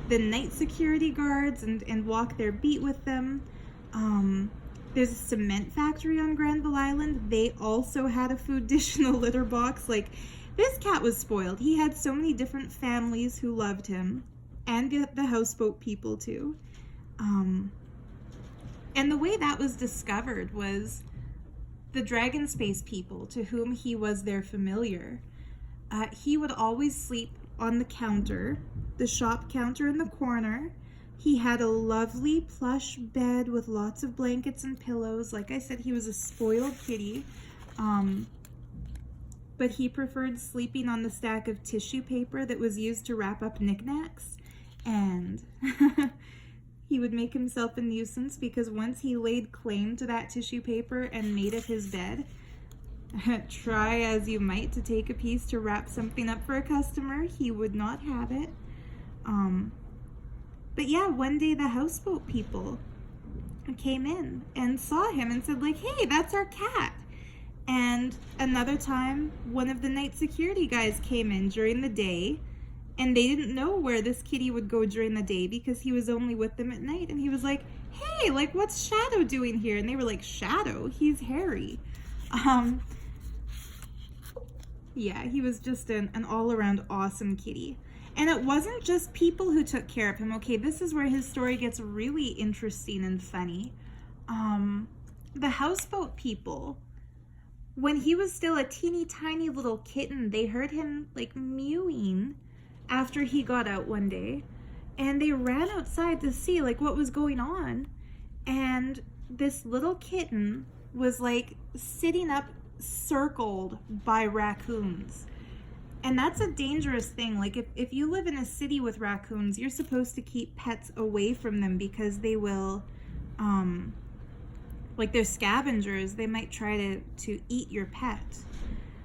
Speaker 1: the night security guards and walk their beat with them. There's a cement factory on Granville Island. They also had a food dish and a litter box. Like, this cat was spoiled. He had so many different families who loved him, and the houseboat people too. And the way that was discovered was the Dragon Space people, to whom he was their familiar. He would always sleep on the counter, the shop counter in the corner. He had a lovely plush bed with lots of blankets and pillows. Like I said, he was a spoiled kitty. But he preferred sleeping on the stack of tissue paper that was used to wrap up knickknacks. And he would make himself a nuisance because once he laid claim to that tissue paper and made it his bed, try as you might to take a piece to wrap something up for a customer, he would not have it. But yeah, one day the houseboat people came in and saw him and said, like, hey, that's our cat. And another time, one of the night security guys came in during the day, and they didn't know where this kitty would go during the day because he was only with them at night. And he was like, hey, like, what's Shadow doing here? And they were like, Shadow? He's hairy. Yeah, he was just an all-around awesome kitty. And it wasn't just people who took care of him. Okay, this is where his story gets really interesting and funny. The houseboat people, when he was still a teeny tiny little kitten, they heard him like mewing after he got out one day. And they ran outside to see like what was going on. And this little kitten was like sitting up circled by raccoons. And that's a dangerous thing. Like if you live in a city with raccoons, you're supposed to keep pets away from them because they will, like they're scavengers. They might try to eat your pet.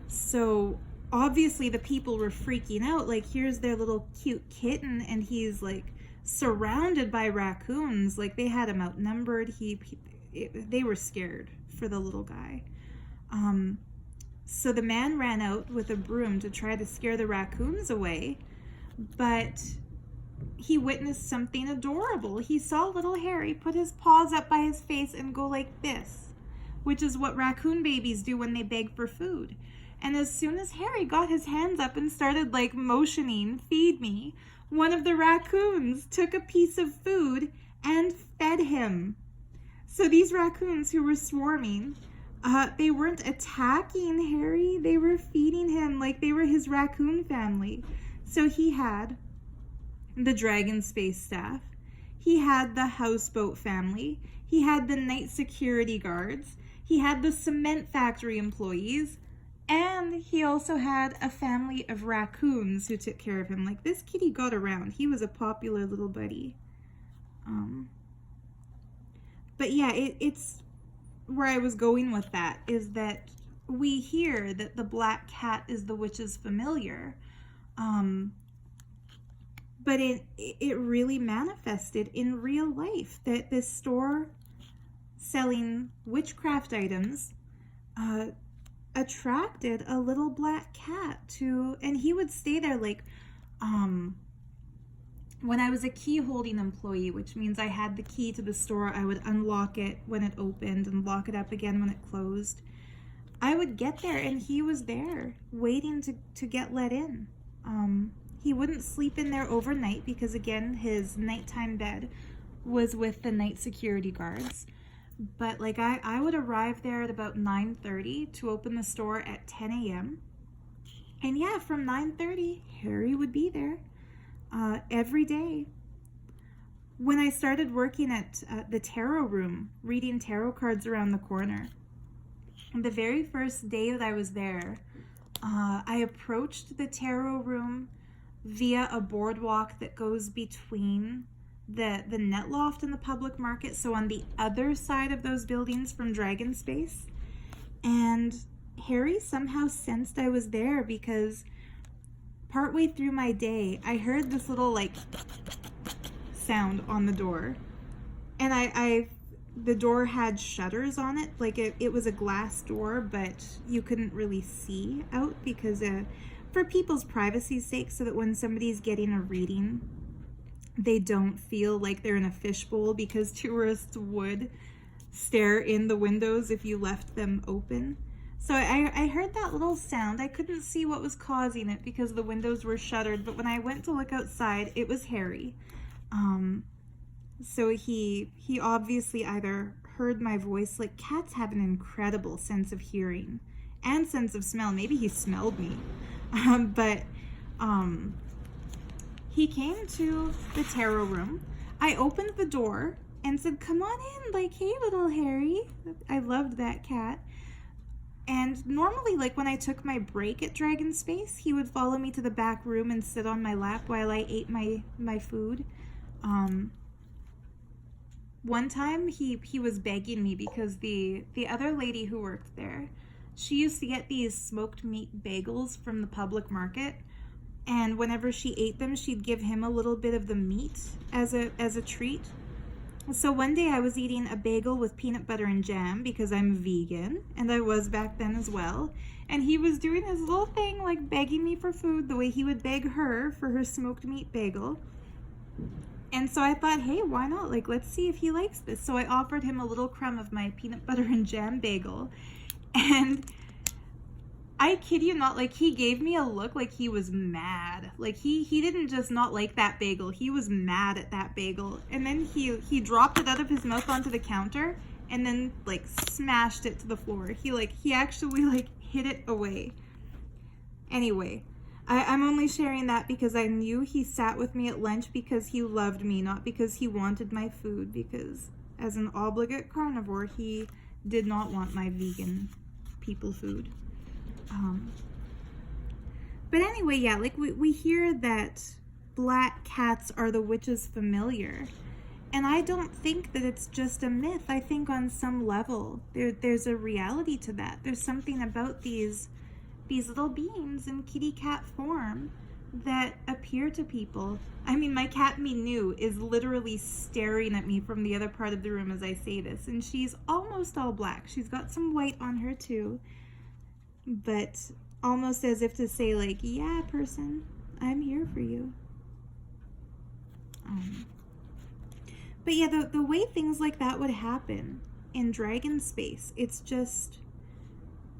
Speaker 1: So obviously the people were freaking out. Like, here's their little cute kitten and he's like surrounded by raccoons. Like, they had him outnumbered. They were scared for the little guy. So the man ran out with a broom to try to scare the raccoons away, but he witnessed something adorable. He saw little Harry put his paws up by his face and go like this, which is what raccoon babies do when they beg for food. And as soon as Harry got his hands up and started like motioning, feed me, one of the raccoons took a piece of food and fed him. So these raccoons who were swarming, they weren't attacking Harry, they were feeding him like they were his raccoon family. So he had the Dragon Space staff, he had the houseboat family, he had the night security guards, he had the cement factory employees, and he also had a family of raccoons who took care of him. Like, this kitty got around. He was a popular little buddy. But yeah, it's where I was going with that, is that we hear that the black cat is the witch's familiar. But it really manifested in real life, that this store selling witchcraft items attracted a little black cat to, and he would stay there like, when I was a key holding employee, which means I had the key to the store, I would unlock it when it opened and lock it up again when it closed. I would get there and he was there waiting to get let in. He wouldn't sleep in there overnight because, again, his nighttime bed was with the night security guards. But like I would arrive there at about 9:30 to open the store at 10 a.m. And yeah, from 9:30, Harry would be there every day. When I started working at the tarot room, reading tarot cards around the corner, the very first day that I was there, I approached the tarot room via a boardwalk that goes between the net loft and the public market, so on the other side of those buildings from Dragon Space. And Harry somehow sensed I was there because partway through my day, I heard this little like sound on the door, and the door had shutters on it, like it was a glass door, but you couldn't really see out because for people's privacy's sake, so that when somebody's getting a reading, they don't feel like they're in a fishbowl, because tourists would stare in the windows if you left them open. So I heard that little sound. I couldn't see what was causing it because the windows were shuttered, but when I went to look outside, it was Harry. So he obviously either heard my voice, like cats have an incredible sense of hearing and sense of smell. Maybe he smelled me. But he came to the tarot room. I opened the door and said, "Come on in," like, "Hey, little Harry." I loved that cat. And normally, like, when I took my break at Dragon Space, he would follow me to the back room and sit on my lap while I ate my food. One time, he was begging me because the other lady who worked there, she used to get these smoked meat bagels from the public market, and whenever she ate them, she'd give him a little bit of the meat as a treat. So one day I was eating a bagel with peanut butter and jam because I'm vegan, and I was back then as well, and he was doing his little thing, like begging me for food the way he would beg her for her smoked meat bagel. And so I thought, hey, why not? Like, let's see if he likes this. So I offered him a little crumb of my peanut butter and jam bagel, and I kid you not, like, he gave me a look like he was mad. Like, he didn't just not like that bagel. He was mad at that bagel. And then he dropped it out of his mouth onto the counter and then, like, smashed it to the floor. He actually, like, hid it away. Anyway, I'm only sharing that because I knew he sat with me at lunch because he loved me, not because he wanted my food, because as an obligate carnivore, he did not want my vegan people food. But anyway, yeah, like we hear that black cats are the witch's familiar, and I don't think that it's just a myth. I think on some level there's a reality to that. There's something about these little beings in kitty cat form that appear to people. I mean, my cat Minu is literally staring at me from the other part of the room as I say this, and she's almost all black. She's got some white on her too, but almost as if to say, like, yeah, person, I'm here for you. But yeah, the way things like that would happen in Dragon Space, it's just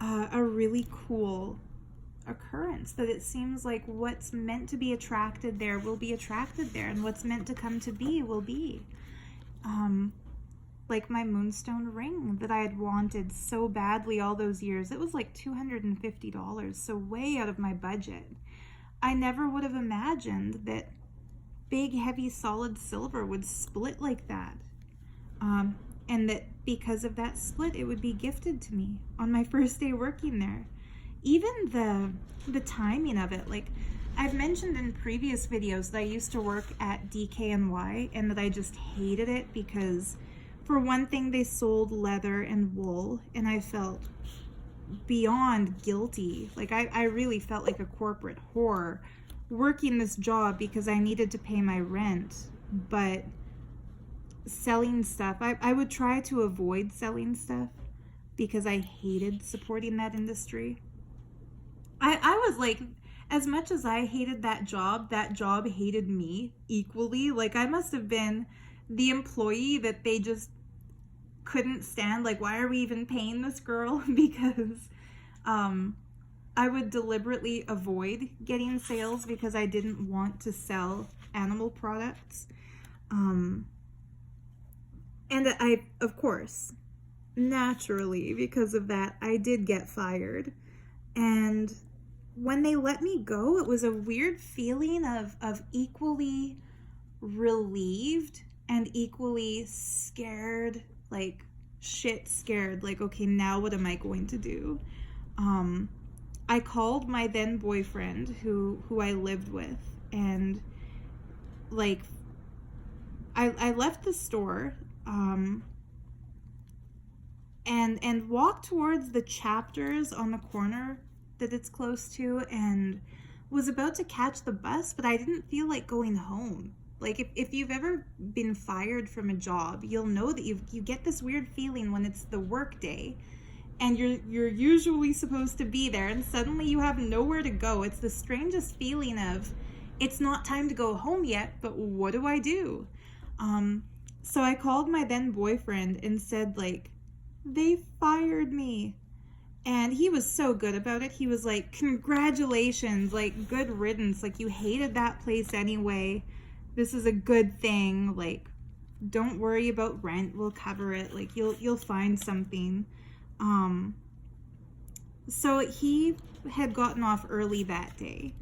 Speaker 1: a really cool occurrence, that it seems like what's meant to be attracted there will be attracted there, and what's meant to come to be will be. Like my moonstone ring that I had wanted so badly all those years. It was like $250, so way out of my budget. I never would have imagined that big, heavy, solid silver would split like that. And that because of that split, it would be gifted to me on my first day working there. Even the timing of it, like I've mentioned in previous videos that I used to work at DKNY and that I just hated it because, for one thing, they sold leather and wool, and I felt beyond guilty. Like I really felt like a corporate whore working this job because I needed to pay my rent. But selling stuff, I would try to avoid selling stuff because I hated supporting that industry. I was like, as much as I hated that job hated me equally. Like I must have been the employee that they just couldn't stand. Like, why are we even paying this girl? Because I would deliberately avoid getting sales because I didn't want to sell animal products. And I, of course, naturally, because of that, I did get fired. And when they let me go, it was a weird feeling of equally relieved and equally scared, like shit scared. Like, okay, now what am I going to do? I called my then boyfriend who I lived with, and like I left the store and walked towards the Chapters on the corner that it's close to, and was about to catch the bus, but I didn't feel like going home. Like if you've ever been fired from a job, you'll know that you get this weird feeling when it's the work day and you're usually supposed to be there and suddenly you have nowhere to go. It's the strangest feeling of, it's not time to go home yet, but what do I do? So I called my then boyfriend and said, like, they fired me. And he was so good about it. He was like, congratulations, like, good riddance. Like, you hated that place anyway. This is a good thing. Like, don't worry about rent. We'll cover it. Like, you'll find something. So he had gotten off early that day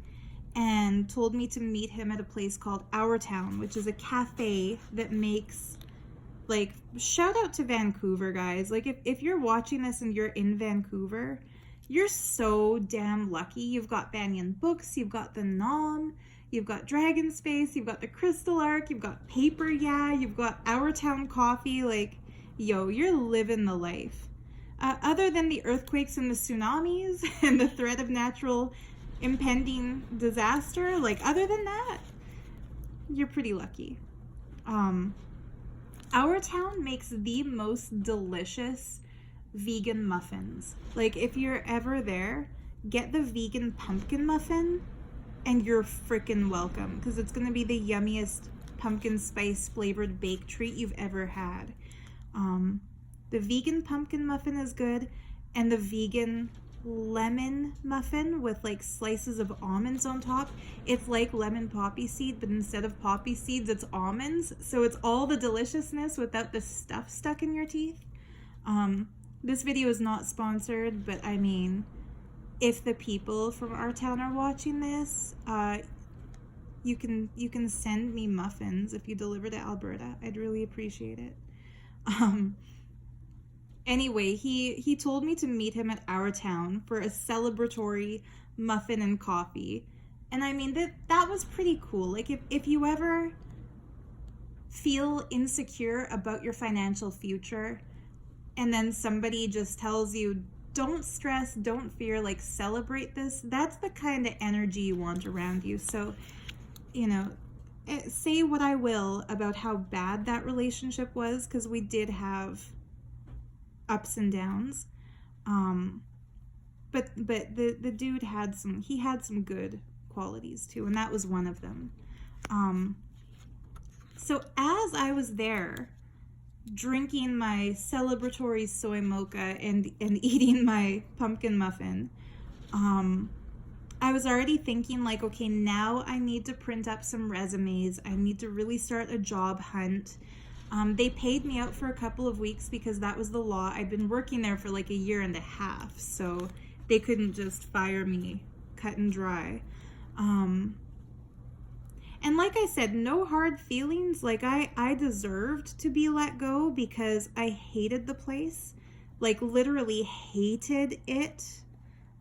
Speaker 1: and told me to meet him at a place called Our Town, which is a cafe that makes, like, shout out to Vancouver, guys. Like, if you're watching this and you're in Vancouver, you're so damn lucky. You've got Banyan Books, you've got the Nom, you've got Dragon Space, you've got the Crystal Arc, you've got Paper, yeah, you've got Our Town Coffee. Like, yo, you're living the life. Other than the earthquakes and the tsunamis and the threat of natural impending disaster, like, other than that, you're pretty lucky. Our Town makes the most delicious vegan muffins. Like, if you're ever there, get the vegan pumpkin muffin and you're freaking welcome, because it's gonna be the yummiest pumpkin spice flavored baked treat you've ever had. The vegan pumpkin muffin is good, and the vegan lemon muffin with like slices of almonds on top. It's like lemon poppy seed, but instead of poppy seeds, it's almonds. So it's all the deliciousness without the stuff stuck in your teeth. This video is not sponsored, but I mean, if the people from Our Town are watching this, you can send me muffins if you deliver to Alberta. I'd really appreciate it. Anyway, he told me to meet him at Our Town for a celebratory muffin and coffee. And I mean, that was pretty cool. Like, if you ever feel insecure about your financial future, and then somebody just tells you, don't stress, don't fear, like, celebrate this, that's the kind of energy you want around you. So, you know, say what I will about how bad that relationship was, because we did have ups and downs, but the dude had some good qualities too, and that was one of them. So as I was there drinking my celebratory soy mocha and eating my pumpkin muffin, I was already thinking like, okay, now I need to print up some resumes. I need to really start a job hunt. They paid me out for a couple of weeks because that was the law. I'd been working there for like a year and a half, so they couldn't just fire me cut and dry. And like I said, no hard feelings. Like I deserved to be let go because I hated the place. Like literally hated it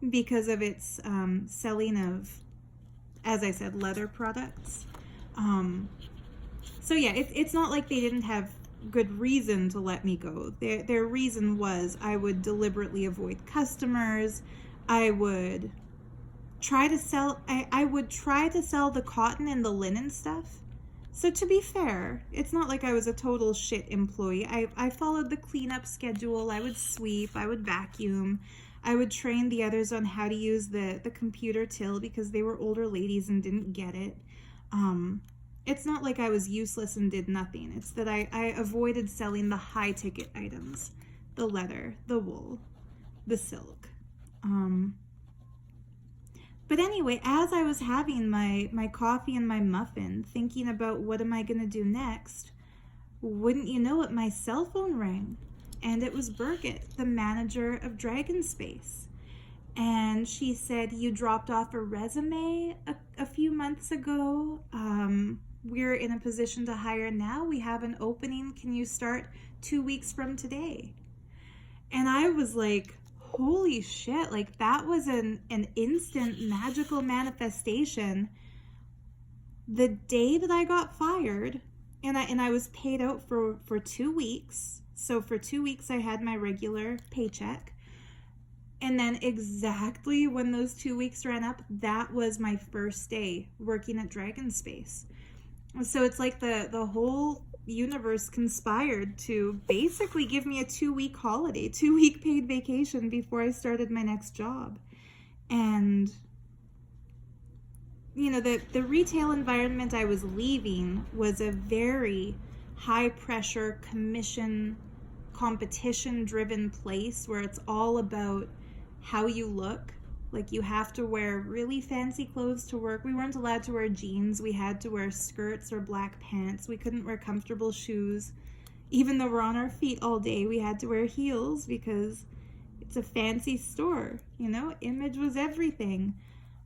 Speaker 1: because of its selling of, as I said, leather products. So yeah, it's not like they didn't have good reason to let me go. Their reason was I would deliberately avoid customers. I would try to sell the cotton and the linen stuff. So to be fair, it's not like I was a total shit employee. I followed the cleanup schedule. I would sweep, I would vacuum, I would train the others on how to use the computer till because they were older ladies and didn't get it. It's not like I was useless and did nothing. It's that I avoided selling the high ticket items, the leather, the wool, the silk. But anyway, as I was having my coffee and my muffin, thinking about what am I going to do next, wouldn't you know it, my cell phone rang. And it was Birgit, the manager of Dragon Space. And she said, you dropped off a resume a few months ago. We're in a position to hire now. We have an opening. Can you start 2 weeks from today? And I was like, holy shit, like that was an instant magical manifestation. The day that I got fired, and I was paid out for 2 weeks. So for 2 weeks I had my regular paycheck. And then exactly when those 2 weeks ran up, that was my first day working at Dragon Space. So it's like the whole universe conspired to basically give me a 2-week holiday, 2-week paid vacation before I started my next job. And you know, the retail environment I was leaving was a very high pressure, commission, competition driven place where it's all about how you look. Like you have to wear really fancy clothes to work. We weren't allowed to wear jeans. We had to wear skirts or black pants. We couldn't wear comfortable shoes. Even though we're on our feet all day, we had to wear heels because it's a fancy store. You know, image was everything.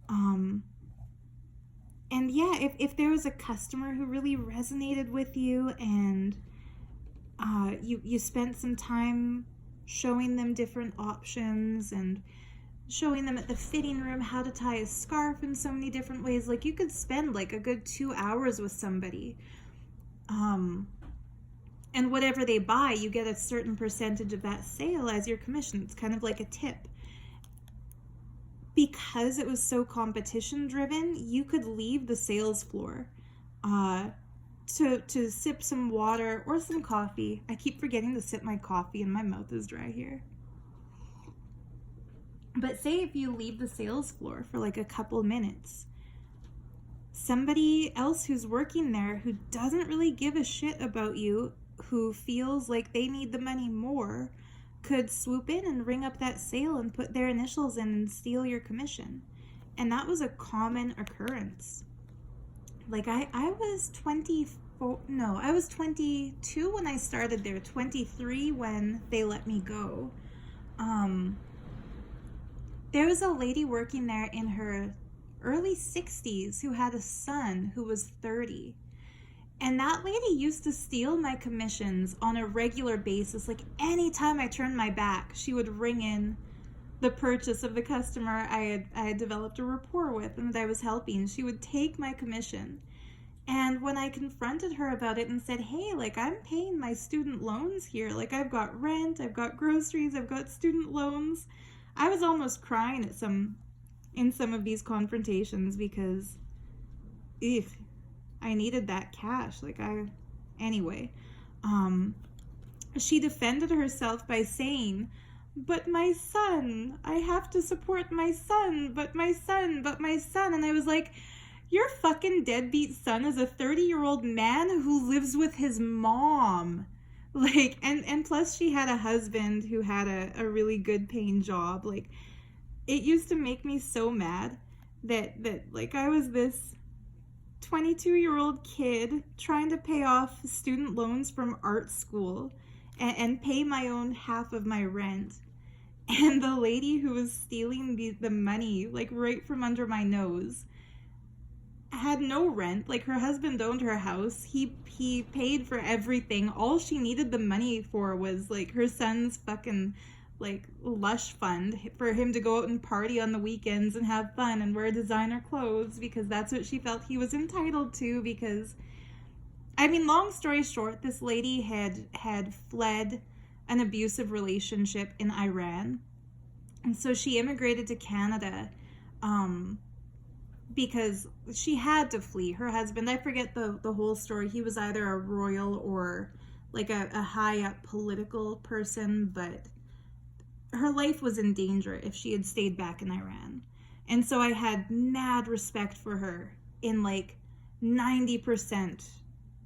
Speaker 1: And yeah, if there was a customer who really resonated with you and you spent some time showing them different options and showing them at the fitting room how to tie a scarf in so many different ways. Like you could spend like a good 2 hours with somebody. And whatever they buy, you get a certain percentage of that sale as your commission. It's kind of like a tip. Because it was so competition driven, you could leave the sales floor to sip some water or some coffee. I keep forgetting to sip my coffee and my mouth is dry here. But say if you leave the sales floor for like a couple minutes, somebody else who's working there who doesn't really give a shit about you, who feels like they need the money more, could swoop in and ring up that sale and put their initials in and steal your commission. And that was a common occurrence. Like I was 22 when I started there, 23 when they let me go. There was a lady working there in her early 60s who had a son who was 30. And that lady used to steal my commissions on a regular basis. Like anytime I turned my back, she would ring in the purchase of the customer I had developed a rapport with and that I was helping. She would take my commission. And when I confronted her about it and said, hey, like I'm paying my student loans here. Like I've got rent, I've got groceries, I've got student loans. I was almost crying in some of these confrontations because I needed that cash. Anyway, she defended herself by saying, but my son, I have to support my son, but my son. And I was like, your fucking deadbeat son is a 30-year-old man who lives with his mom. Like, and plus she had a husband who had a really good paying job. Like, it used to make me so mad that like I was this 22-year-old kid trying to pay off student loans from art school and pay my own half of my rent. And the lady who was stealing the money, like right from under my nose, had no rent. Like, her husband owned her house. He paid for everything. All she needed the money for was like her son's fucking like lush fund for him to go out and party on the weekends and have fun and wear designer clothes, because that's what she felt he was entitled to. Because, I mean, long story short, this lady had fled an abusive relationship in Iran, and so she immigrated to Canada because she had to flee. Her husband, I forget the whole story, he was either a royal or like a high up political person, but her life was in danger if she had stayed back in Iran. And so I had mad respect for her in like 90%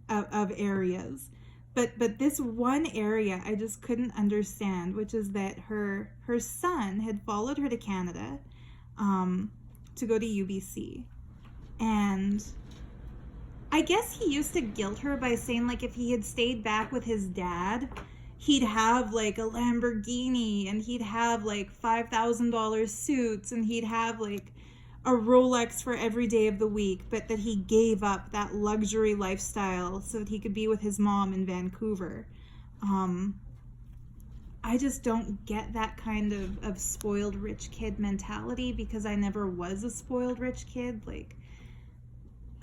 Speaker 1: of areas. But this one area I just couldn't understand, which is that her son had followed her to Canada to go to UBC. And I guess he used to guilt her by saying, like, if he had stayed back with his dad, he'd have like a Lamborghini, and he'd have like $5,000 suits, and he'd have like a Rolex for every day of the week, but that he gave up that luxury lifestyle so that he could be with his mom in Vancouver. I just don't get that kind of spoiled rich kid mentality, because I never was a spoiled rich kid. Like,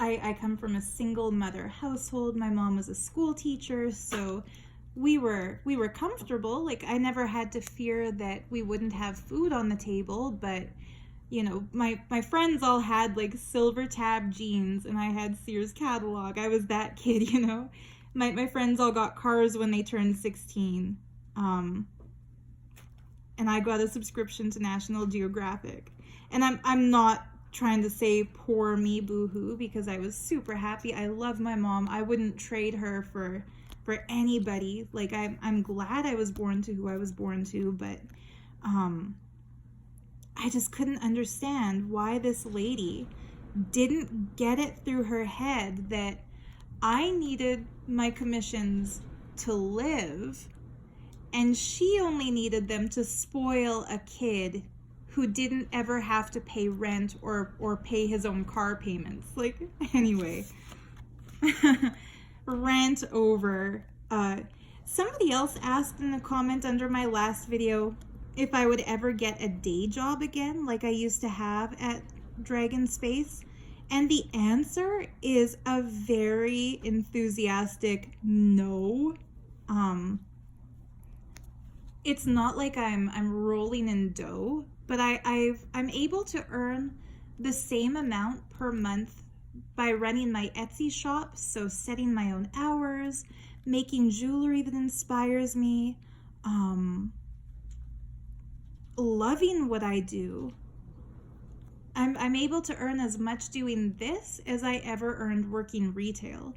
Speaker 1: I come from a single mother household. My mom was a school teacher, so we were comfortable. Like, I never had to fear that we wouldn't have food on the table. But you know, my friends all had like silver tab jeans, and I had Sears catalog. I was that kid, you know. My friends all got cars when they turned 16. And I got a subscription to National Geographic. And I'm not trying to say poor me, boo-hoo, because I was super happy. I love my mom. I wouldn't trade her for anybody. Like, I'm glad I was born to who I was born to, but I just couldn't understand why this lady didn't get it through her head that I needed my commissions to live, and she only needed them to spoil a kid who didn't ever have to pay rent or pay his own car payments. Like, anyway, rant over. Somebody else asked in a comment under my last video if I would ever get a day job again like I used to have at Dragon Space. And the answer is a very enthusiastic no. It's not like I'm rolling in dough, but I'm able to earn the same amount per month by running my Etsy shop, so setting my own hours, making jewelry that inspires me, loving what I do. I'm able to earn as much doing this as I ever earned working retail.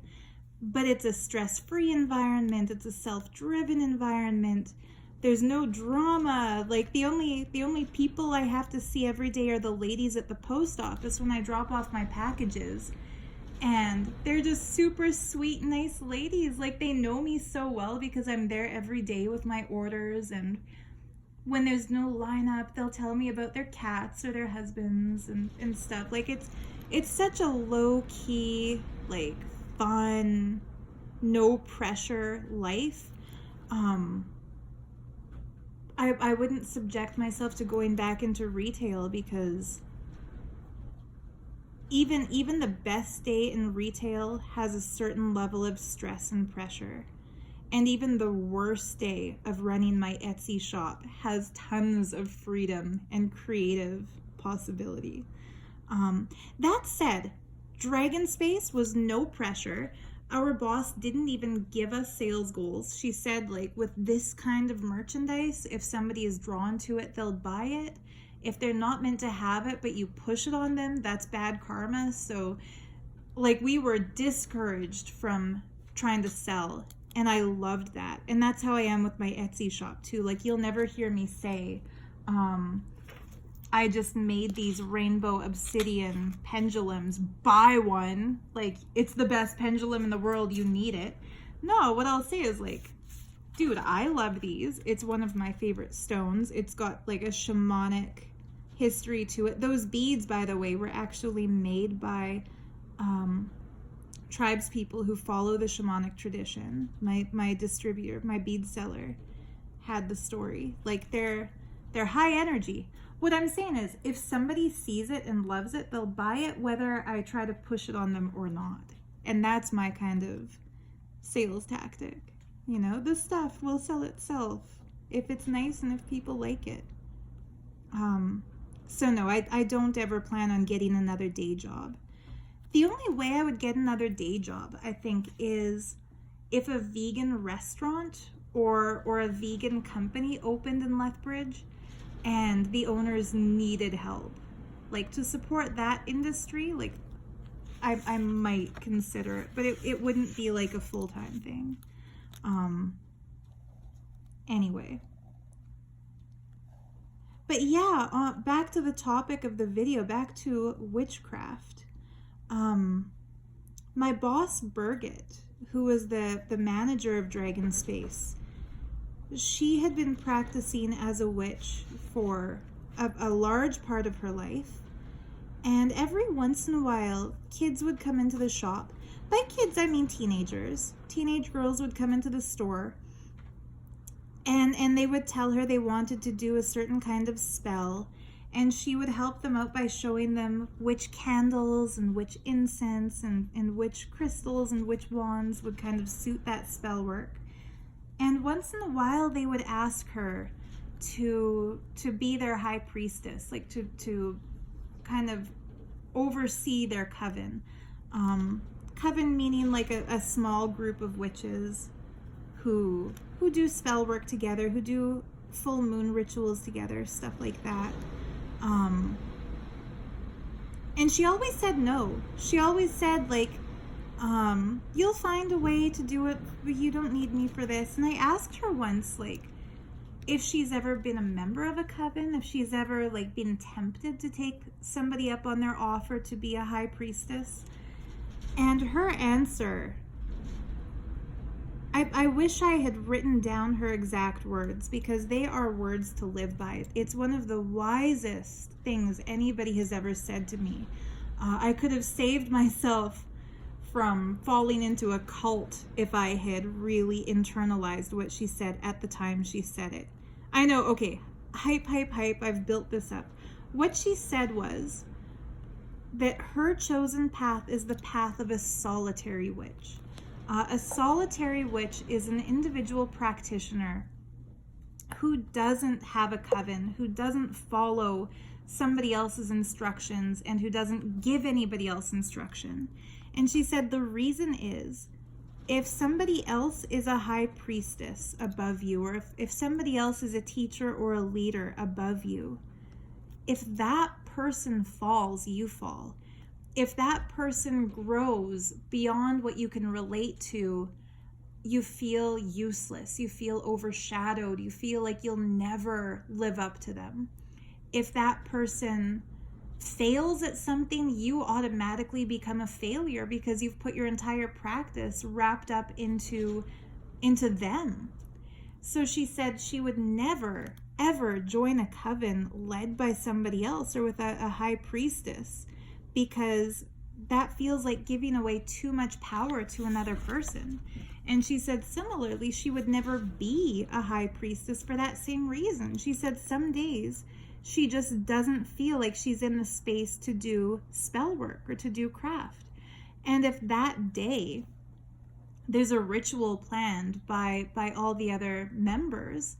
Speaker 1: But it's a stress-free environment, it's a self-driven environment. There's no drama. Like, the only people I have to see every day are the ladies at the post office when I drop off my packages. And they're just super sweet, nice ladies. Like, they know me so well because I'm there every day with my orders, and when there's no lineup, they'll tell me about their cats or their husbands and stuff. Like, it's such a low-key, like, fun, no pressure life. I wouldn't subject myself to going back into retail, because even the best day in retail has a certain level of stress and pressure. And even the worst day of running my Etsy shop has tons of freedom and creative possibility. That said, Dragon Space was no pressure. Our boss didn't even give us sales goals. She said, like, with this kind of merchandise, if somebody is drawn to it, they'll buy it. If they're not meant to have it, but you push it on them, that's bad karma. So, like, we were discouraged from trying to sell. And I loved that. And that's how I am with my Etsy shop too. Like, you'll never hear me say, I just made these rainbow obsidian pendulums. Buy one. Like, it's the best pendulum in the world. You need it. No, what I'll say is like, dude, I love these. It's one of my favorite stones. It's got like a shamanic history to it. Those beads, by the way, were actually made by tribes people who follow the shamanic tradition. My distributor, my bead seller, had the story. Like, they're high energy. What I'm saying is, if somebody sees it and loves it, they'll buy it whether I try to push it on them or not. And that's my kind of sales tactic. You know, the stuff will sell itself if it's nice and if people like it. So no, I don't ever plan on getting another day job. The only way I would get another day job, I think, is if a vegan restaurant or a vegan company opened in Lethbridge and the owners needed help. Like, to support that industry, like, I might consider it, but it wouldn't be like a full-time thing. Anyway. But yeah, back to the topic of the video, back to witchcraft. My boss, Birgit, who was the manager of Dragon Space, she had been practicing as a witch for a large part of her life. And every once in a while, kids would come into the shop. By kids, I mean teenagers. Teenage girls would come into the store, and they would tell her they wanted to do a certain kind of spell, and she would help them out by showing them which candles and which incense and which crystals and which wands would kind of suit that spell work. And once in a while, they would ask her to be their high priestess, like to kind of oversee their coven. Coven meaning like a small group of witches who do spell work together, who do full moon rituals together, stuff like that. And she always said no. She always said, like, you'll find a way to do it, but you don't need me for this. And I asked her once, like, if she's ever been a member of a coven, if she's ever, like, been tempted to take somebody up on their offer to be a high priestess. And her answer, I wish I had written down her exact words, because they are words to live by. It's one of the wisest things anybody has ever said to me. I could have saved myself from falling into a cult if I had really internalized what she said at the time she said it. I know, okay, hype, I've built this up. What she said was that her chosen path is the path of a solitary witch. A solitary witch is an individual practitioner who doesn't have a coven, who doesn't follow somebody else's instructions, and who doesn't give anybody else instruction. And she said the reason is, if somebody else is a high priestess above you, or if somebody else is a teacher or a leader above you, if that person falls, you fall. If that person grows beyond what you can relate to, you feel useless, you feel overshadowed, you feel like you'll never live up to them. If that person fails at something, you automatically become a failure because you've put your entire practice wrapped up into them. So she said she would never, ever join a coven led by somebody else or with a high priestess, because that feels like giving away too much power to another person. And she said similarly, she would never be a high priestess for that same reason. She said some days she just doesn't feel like she's in the space to do spell work or to do craft. And if that day there's a ritual planned by all the other members,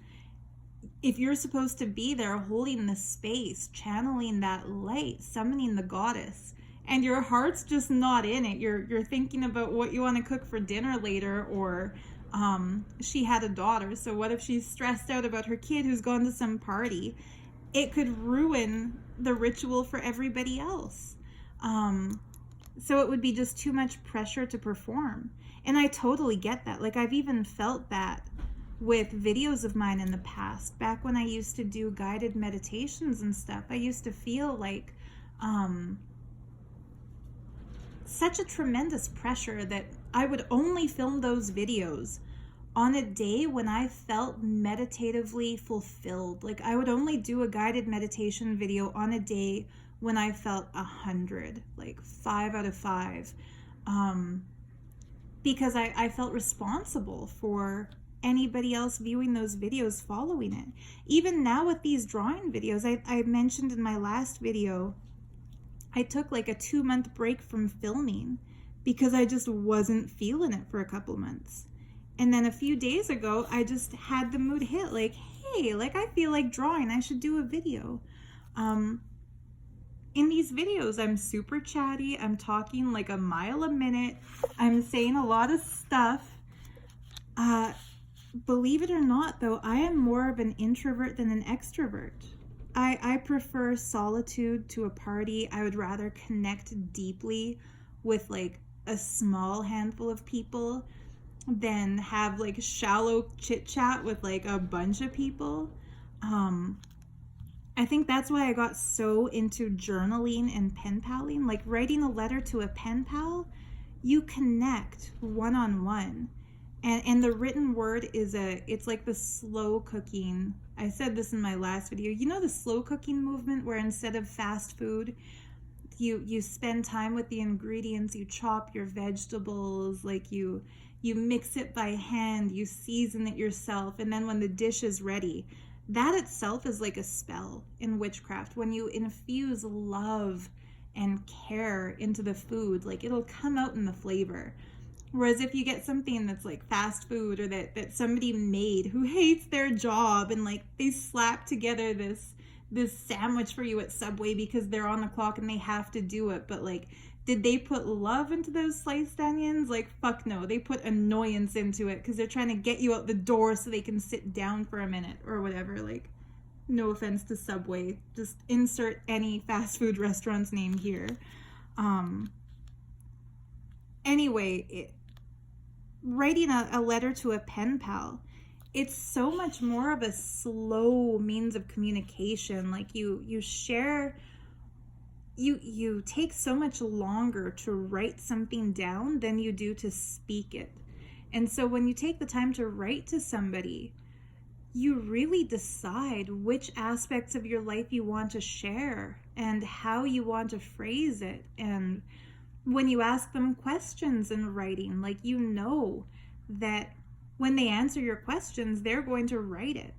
Speaker 1: if you're supposed to be there holding the space, channeling that light, summoning the goddess, and your heart's just not in it, you're thinking about what you want to cook for dinner later, or she had a daughter, so what if she's stressed out about her kid who's gone to some party? It could ruin the ritual for everybody else. So it would be just too much pressure to perform. And I totally get that. Like, I've even felt that with videos of mine in the past. Back when I used to do guided meditations and stuff, I used to feel like such a tremendous pressure that I would only film those videos on a day when I felt meditatively fulfilled. Like I would only do a guided meditation video on a day when I felt 100, like 5 out of 5. Because I felt responsible for anybody else viewing those videos following it. Even now with these drawing videos, I mentioned in my last video, I took like a 2-month break from filming because I just wasn't feeling it for a couple months. And then a few days ago, I just had the mood hit, like, hey, like I feel like drawing, I should do a video. In these videos, I'm super chatty, I'm talking like a mile a minute, I'm saying a lot of stuff. Believe it or not though, I am more of an introvert than an extrovert. I prefer solitude to a party. I would rather connect deeply with like a small handful of people than have like shallow chit chat with like a bunch of people. I think that's why I got so into journaling and pen paling. Like writing a letter to a pen pal, you connect one-on-one. And the written word it's like the slow cooking. I said this in my last video. You know the slow cooking movement where instead of fast food, you spend time with the ingredients, you chop your vegetables, like you mix it by hand, you season it yourself, and then when the dish is ready, that itself is like a spell in witchcraft. When you infuse love and care into the food, like it'll come out in the flavor. Whereas if you get something that's like fast food or that somebody made who hates their job and like they slap together this sandwich for you at Subway because they're on the clock and they have to do it, but like, did they put love into those sliced onions? Like, fuck no. They put annoyance into it because they're trying to get you out the door so they can sit down for a minute or whatever. Like, no offense to Subway. Just insert any fast food restaurant's name here. Anyway, writing a letter to a pen pal, it's so much more of a slow means of communication. Like you share, you take so much longer to write something down than you do to speak it. And so when you take the time to write to somebody, you really decide which aspects of your life you want to share and how you want to phrase it. And when you ask them questions in writing, like you know that when they answer your questions, they're going to write it.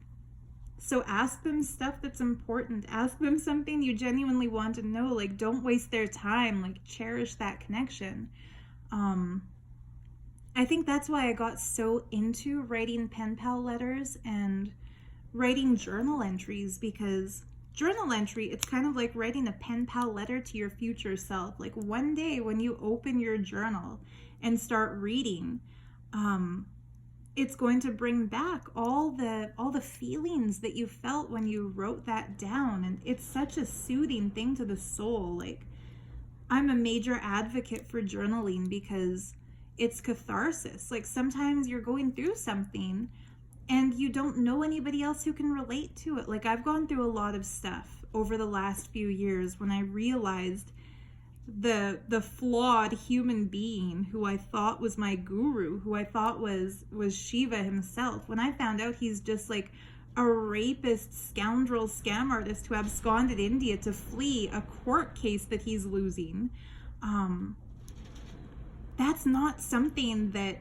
Speaker 1: So ask them stuff that's important. Ask them something you genuinely want to know. Like, don't waste their time. Like, cherish that connection. I think that's why I got so into writing pen pal letters and writing journal entries, because journal entry, it's kind of like writing a pen pal letter to your future self. Like one day when you open your journal and start reading, it's going to bring back all the feelings that you felt when you wrote that down. And it's such a soothing thing to the soul. Like, I'm a major advocate for journaling because it's catharsis. Like sometimes you're going through something and you don't know anybody else who can relate to it. Like I've gone through a lot of stuff over the last few years when I realized the flawed human being who I thought was my guru, who I thought was Shiva himself. When I found out he's just like a rapist, scoundrel, scam artist who absconded India to flee a court case that he's losing, that's not something that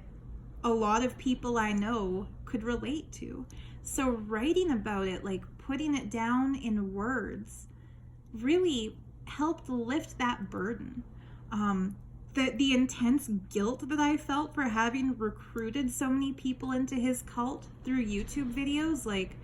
Speaker 1: a lot of people I know could relate to. So writing about it, like putting it down in words, really helped lift that burden. The intense guilt that I felt for having recruited so many people into his cult through YouTube videos, like,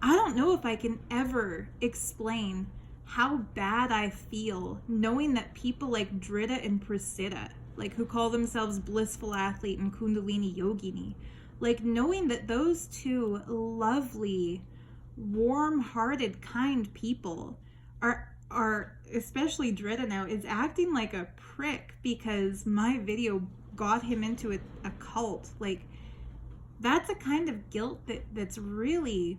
Speaker 1: I don't know if I can ever explain how bad I feel knowing that people like Drita and Prasida, like who call themselves Blissful Athlete and Kundalini Yogini, like knowing that those two lovely, warm-hearted, kind people are especially Drita now, is acting like a prick because my video got him into a cult. Like, that's a kind of guilt that's really,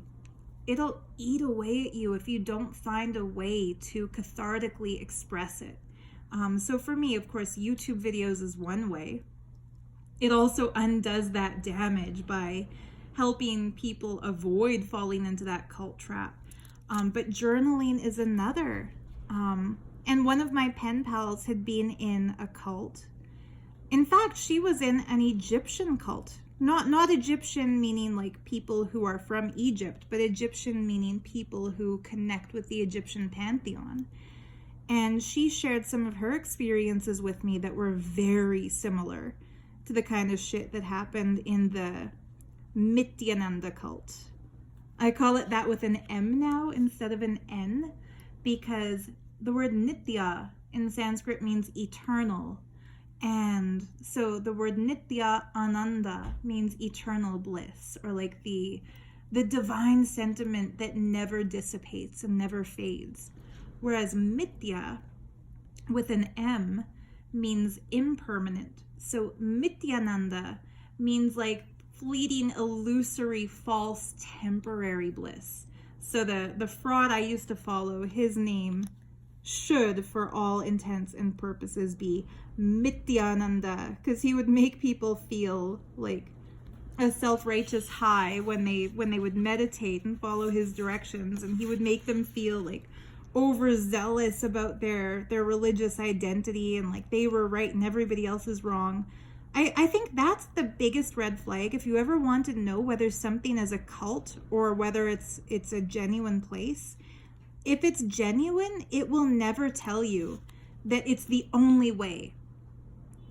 Speaker 1: it'll eat away at you if you don't find a way to cathartically express it. So for me, of course, YouTube videos is one way. It also undoes that damage by helping people avoid falling into that cult trap. But journaling is another. And one of my pen pals had been in a cult. In fact, she was in an Egyptian cult. Not Egyptian meaning like people who are from Egypt, but Egyptian meaning people who connect with the Egyptian pantheon. And she shared some of her experiences with me that were very similar to the kind of shit that happened in the Nityananda cult. I call it that with an M now instead of an N, because the word Nitya in Sanskrit means eternal. And so the word Nitya Ananda means eternal bliss, or like the divine sentiment that never dissipates and never fades. Whereas Mitya with an M means impermanent. So Mityananda means like fleeting, illusory, false, temporary bliss. So the fraud I used to follow, his name should, for all intents and purposes, be Mityananda, because he would make people feel like a self-righteous high when they would meditate and follow his directions, and he would make them feel like overzealous about their religious identity and like they were right and everybody else is wrong. I think that's the biggest red flag. If you ever want to know whether something is a cult or whether it's a genuine place, if it's genuine, it will never tell you that it's the only way.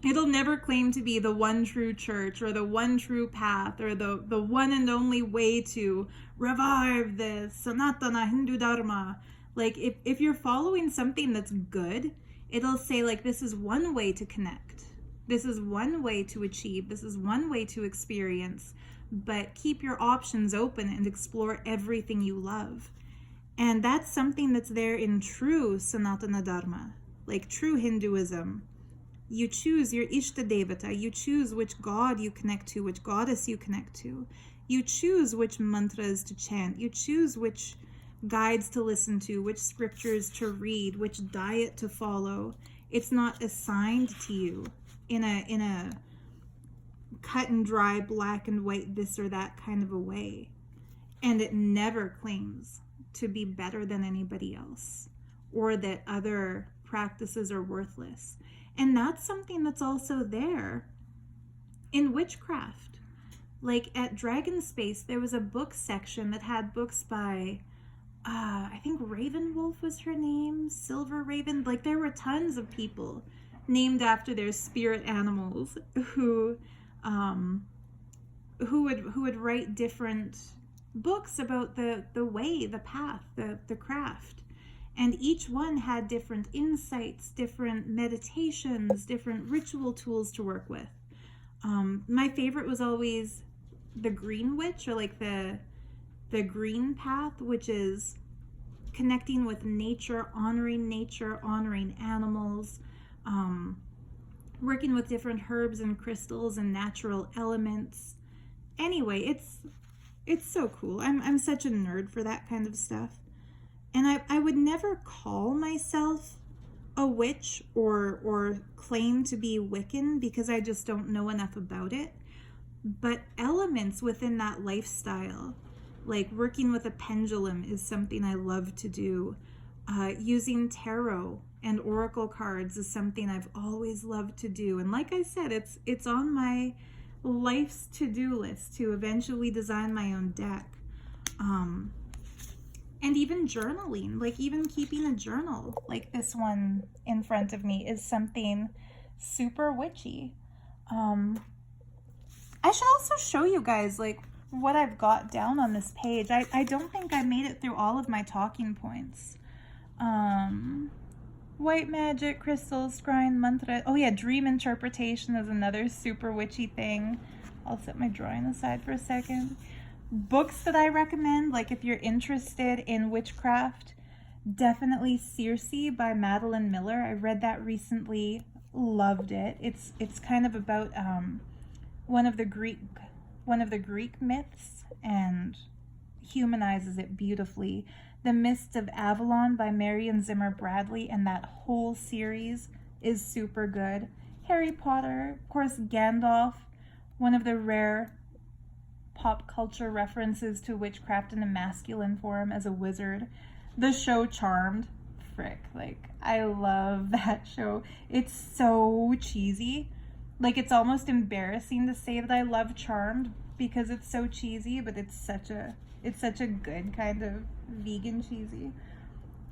Speaker 1: It'll never claim to be the one true church or the one true path or the one and only way to revive the Sanatana Hindu Dharma. Like, if you're following something that's good, it'll say, like, this is one way to connect. This is one way to achieve. This is one way to experience. But keep your options open and explore everything you love. And that's something that's there in true Sanatana Dharma, like true Hinduism. You choose your Ishta Devata. You choose which god you connect to, which goddess you connect to. You choose which mantras to chant. You choose which guides to listen to, which scriptures to read, which diet to follow. It's not assigned to you in a cut and dry, black and white, this or that kind of a way. And it never claims to be better than anybody else or that other practices are worthless. And that's something that's also there in witchcraft. Like at Dragon Space, there was a book section that had books by I think Ravenwolf was her name, Silver Raven. Like there were tons of people named after their spirit animals who would write different books about the way, the path, the craft. And each one had different insights, different meditations, different ritual tools to work with. My favorite was always the Green Witch, or like the green path, which is connecting with nature, honoring animals, working with different herbs and crystals and natural elements. Anyway, it's so cool. I'm such a nerd for that kind of stuff. And I would never call myself a witch or claim to be Wiccan because I just don't know enough about it. But elements within that lifestyle, like working with a pendulum, is something I love to do. Using tarot and oracle cards is something I've always loved to do. And like I said, it's on my life's to-do list to eventually design my own deck. And even journaling, like even keeping a journal, like this one in front of me, is something super witchy. I should also show you guys like what I've got down on this page. I don't think I made it through all of my talking points. White magic, crystals, scrying, mantra. Oh yeah, dream interpretation is another super witchy thing. I'll set my drawing aside for a second. Books that I recommend, like if you're interested in witchcraft, definitely Circe by Madeline Miller. I read that recently, loved it. It's kind of about one of the Greek one of the Greek myths and humanizes it beautifully. The Mists of Avalon by Marion Zimmer Bradley, and that whole series is super good. Harry Potter, of course, Gandalf, one of the rare pop culture references to witchcraft in a masculine form as a wizard. The show Charmed, frick, like, I love that show. It's so cheesy. Like, it's almost embarrassing to say that I love Charmed because it's so cheesy, but it's such a good kind of vegan cheesy.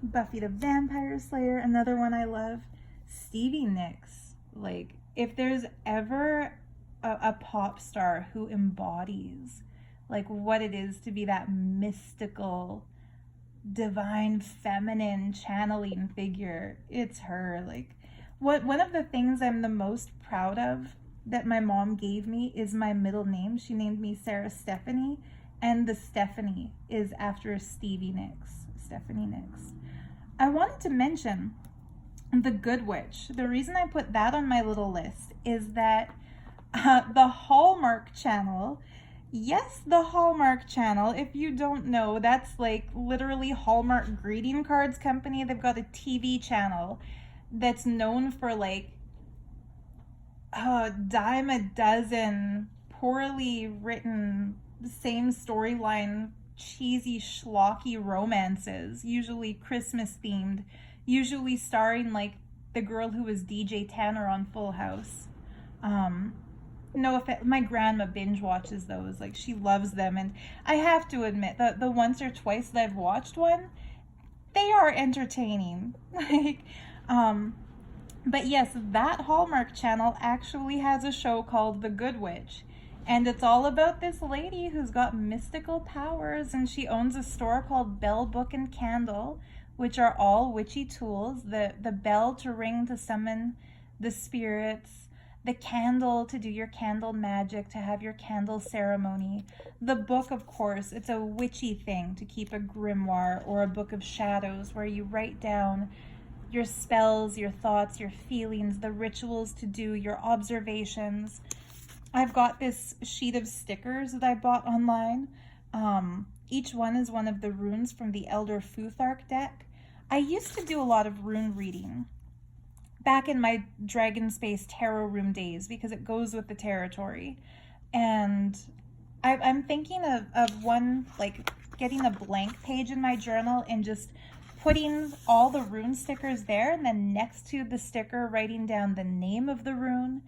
Speaker 1: Buffy the Vampire Slayer, another one I love. Stevie Nicks. Like, if there's ever a pop star who embodies like what it is to be that mystical, divine, feminine channeling figure, it's her. Like, one of the things I'm the most proud of that my mom gave me is my middle name. She named me Sarah Stephanie, and the Stephanie is after Stevie Nicks, Stephanie Nicks. I wanted to mention The Good Witch. The reason I put that on my little list is that the Hallmark Channel, yes, the Hallmark Channel, if you don't know, that's like literally Hallmark greeting cards company. They've got a TV channel that's known for like a dime a dozen poorly written, same storyline, cheesy, schlocky romances, usually Christmas themed, usually starring like the girl who was DJ Tanner on Full House. No offense, my grandma binge watches those, like she loves them, and I have to admit that the once or twice that I've watched one, they are entertaining. Like, but yes, that Hallmark Channel actually has a show called The Good Witch, and it's all about this lady who's got mystical powers, and she owns a store called Bell, Book, and Candle, which are all witchy tools. The bell to ring to summon the spirits, the candle to do your candle magic, to have your candle ceremony. The book, of course, it's a witchy thing to keep a grimoire or a book of shadows where you write down your spells, your thoughts, your feelings, the rituals to do, your observations. I've got this sheet of stickers that I bought online. Each one is one of the runes from the Elder Futhark deck. I used to do a lot of rune reading back in my Dragon Space Tarot Room days because it goes with the territory. And I'm thinking of one, like getting a blank page in my journal and just putting all the rune stickers there, and then next to the sticker writing down the name of the rune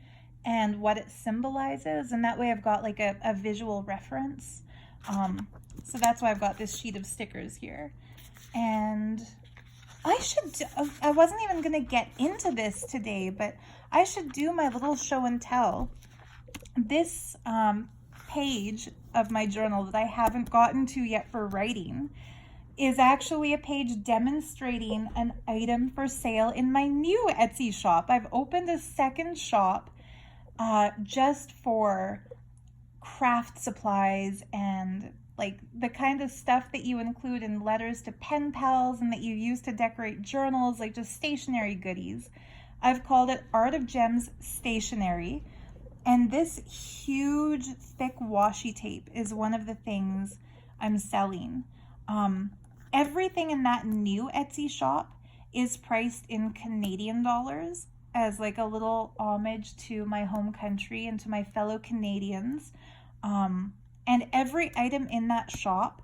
Speaker 1: and what it symbolizes, and that way I've got like a visual reference. So that's why I've got this sheet of stickers here. And I wasn't even going to get into this today, but I should do my little show and tell. This page of my journal that I haven't gotten to yet for writing is actually a page demonstrating an item for sale in my new Etsy shop. I've opened a second shop just for craft supplies and like the kind of stuff that you include in letters to pen pals and that you use to decorate journals, like just stationery goodies. I've called it Art of Gems Stationery. And this huge, thick washi tape is one of the things I'm selling. Everything in that new Etsy shop is priced in Canadian dollars as like a little homage to my home country and to my fellow Canadians. And every item in that shop,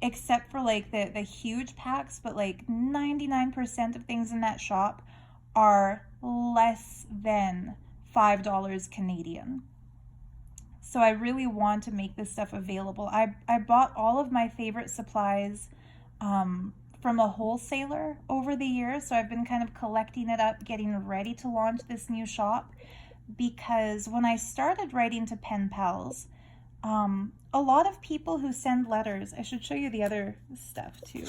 Speaker 1: except for like the huge packs, but like 99% of things in that shop are less than $5 Canadian. So I really want to make this stuff available. I bought all of my favorite supplies from a wholesaler over the years. So I've been kind of collecting it up, getting ready to launch this new shop. Because when I started writing to pen pals, a lot of people who send letters, I should show you the other stuff too.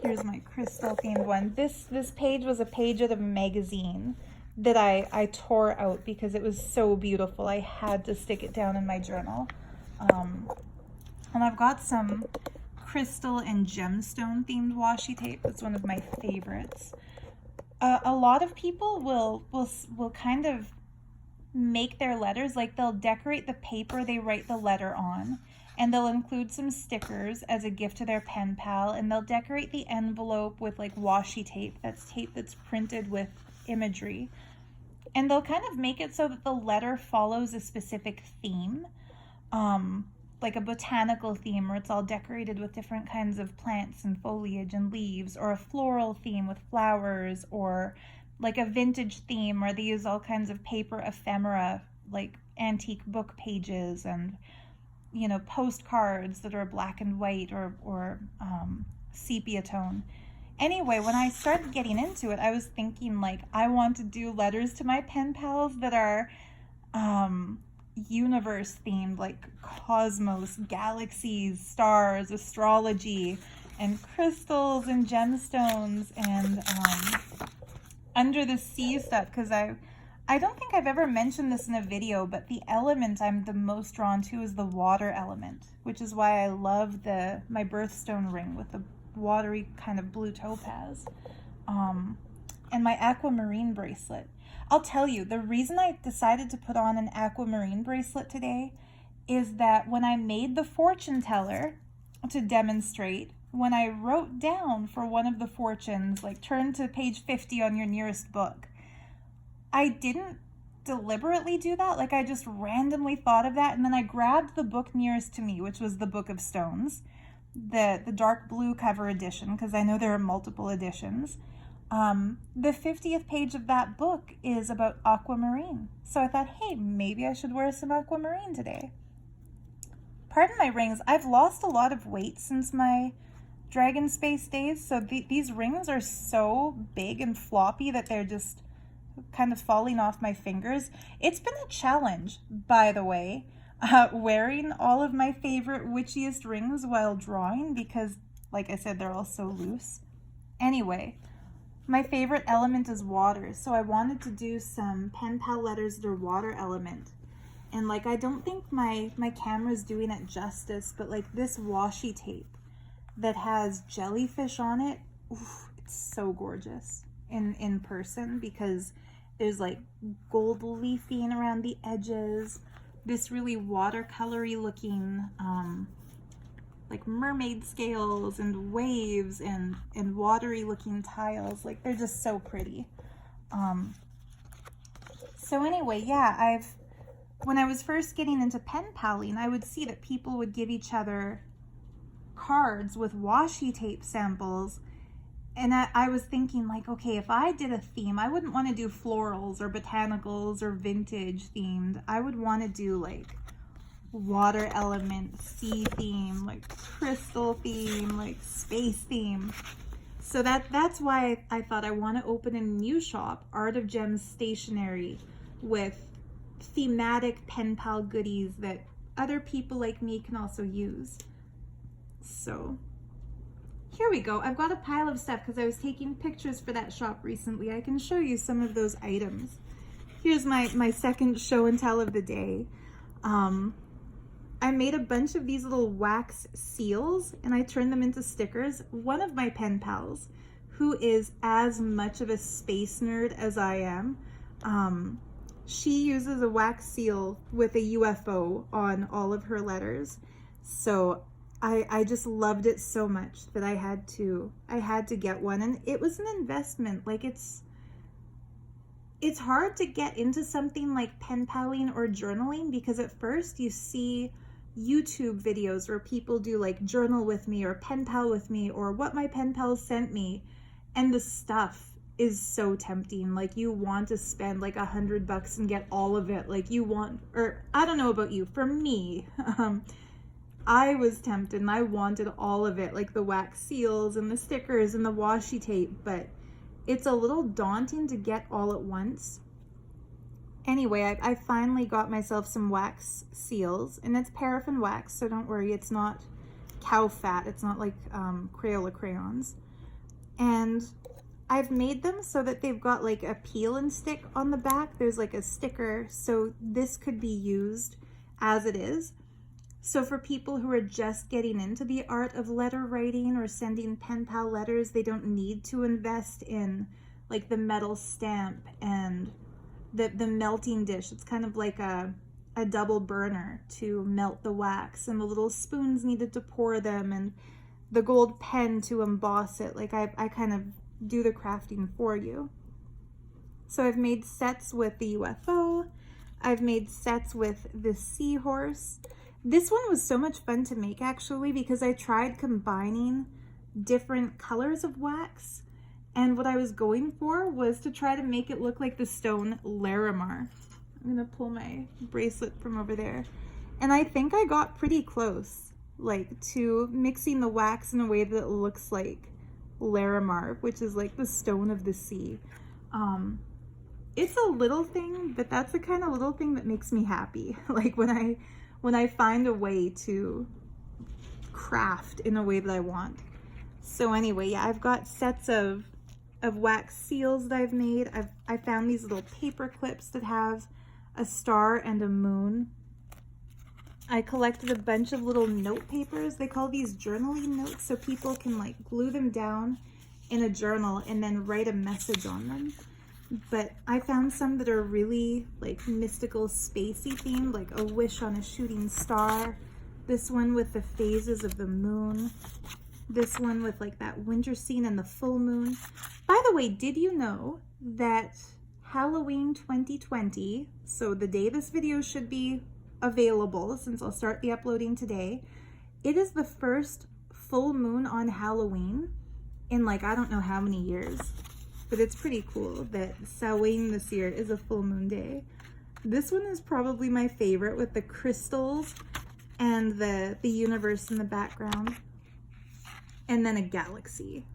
Speaker 1: Here's my crystal themed one. This page was a page out of a magazine that I tore out because it was so beautiful. I had to stick it down in my journal. And I've got some crystal and gemstone themed washi tape. That's one of my favorites. A lot of people will kind of make their letters. Like, they'll decorate the paper they write the letter on, and they'll include some stickers as a gift to their pen pal, and they'll decorate the envelope with like washi tape. That's tape that's printed with imagery. And they'll kind of make it so that the letter follows a specific theme, like a botanical theme where it's all decorated with different kinds of plants and foliage and leaves, or a floral theme with flowers, or like a vintage theme where they use all kinds of paper ephemera, like antique book pages and, you know, postcards that are black and white or sepia tone. Anyway, when I started getting into it, I was thinking, like, I want to do letters to my pen pals that are universe themed, like cosmos, galaxies, stars, astrology, and crystals and gemstones, and under the sea stuff, because I don't think I've ever mentioned this in a video, but the element I'm the most drawn to is the water element, which is why I love my birthstone ring with the watery kind of blue topaz, and my aquamarine bracelet. I'll tell you, the reason I decided to put on an aquamarine bracelet today is that when I made the fortune teller to demonstrate, when I wrote down for one of the fortunes, like turn to page 50 on your nearest book, I didn't deliberately do that. Like, I just randomly thought of that, and then I grabbed the book nearest to me, which was the Book of Stones, the dark blue cover edition, because I know there are multiple editions. The 50th page of that book is about aquamarine. So I thought, hey, maybe I should wear some aquamarine today. Pardon my rings, I've lost a lot of weight since my Dragon Space days, so these rings are so big and floppy that they're just kind of falling off my fingers. It's been a challenge, by the way, wearing all of my favorite witchiest rings while drawing, because, like I said, they're all so loose. Anyway, my favorite element is water, so I wanted to do some pen pal letters that are water element. And like, I don't think my camera's doing it justice, but like this washi tape that has jellyfish on it, oof, it's so gorgeous in person, because there's like gold leafing around the edges, this really watercolory looking like mermaid scales and waves and watery looking tiles. Like, they're just so pretty. So anyway, yeah, when I was first getting into pen paling, I would see that people would give each other cards with washi tape samples, and I was thinking, like, okay, if I did a theme, I wouldn't want to do florals or botanicals or vintage themed. I would want to do like water element, sea theme, like crystal theme, like space theme. So that's why I thought I want to open a new shop, Art of Gems Stationery, with thematic pen pal goodies that other people like me can also use. So here we go. I've got a pile of stuff because I was taking pictures for that shop recently. I can show you some of those items. Here's my second show and tell of the day. I made a bunch of these little wax seals and I turned them into stickers. One of my pen pals, who is as much of a space nerd as I am, she uses a wax seal with a UFO on all of her letters. So I just loved it so much that I had to get one, and it was an investment. Like, it's hard to get into something like pen paling or journaling, because at first you see YouTube videos where people do like journal with me or pen pal with me or what my pen pals sent me, and the stuff is so tempting. Like, you want to spend like $100 and get all of it. Like, you want, or I don't know about you, for me, I was tempted and I wanted all of it, like the wax seals and the stickers and the washi tape, but it's a little daunting to get all at once. Anyway, I finally got myself some wax seals, and it's paraffin wax, so don't worry, it's not cow fat, it's not like Crayola crayons. And I've made them so that they've got like a peel and stick on the back. There's like a sticker, so this could be used as it is. So for people who are just getting into the art of letter writing or sending pen pal letters, they don't need to invest in like the metal stamp and the melting dish. It's kind of like a double burner to melt the wax, and the little spoons needed to pour them, and the gold pen to emboss it. Like I kind of do the crafting for you. So I've made sets with the UFO. I've made sets with the seahorse. This one was so much fun to make actually, because I tried combining different colors of wax, and what I was going for was to try to make it look like the stone Larimar. I'm gonna pull my bracelet from over there, and I think I got pretty close, like to mixing the wax in a way that it looks like Larimar, which is like the stone of the sea. It's a little thing, but that's the kind of little thing that makes me happy. Like when I find a way to craft in a way that I want. So anyway, yeah, I've got sets of wax seals that I've made. I found these little paper clips that have a star and a moon. I collected a bunch of little note papers. They call these journaling notes, so people can like glue them down in a journal and then write a message on them. But I found some that are really like mystical, spacey themed, like a wish on a shooting star. This one with the phases of the moon. This one with like that winter scene and the full moon. By the way, did you know that Halloween 2020, so the day this video should be available, since I'll start the uploading today, it is the first full moon on Halloween in like I don't know how many years. But it's pretty cool that Samhain this year is a full moon day. This one is probably my favorite, with the crystals and the universe in the background, and then a galaxy.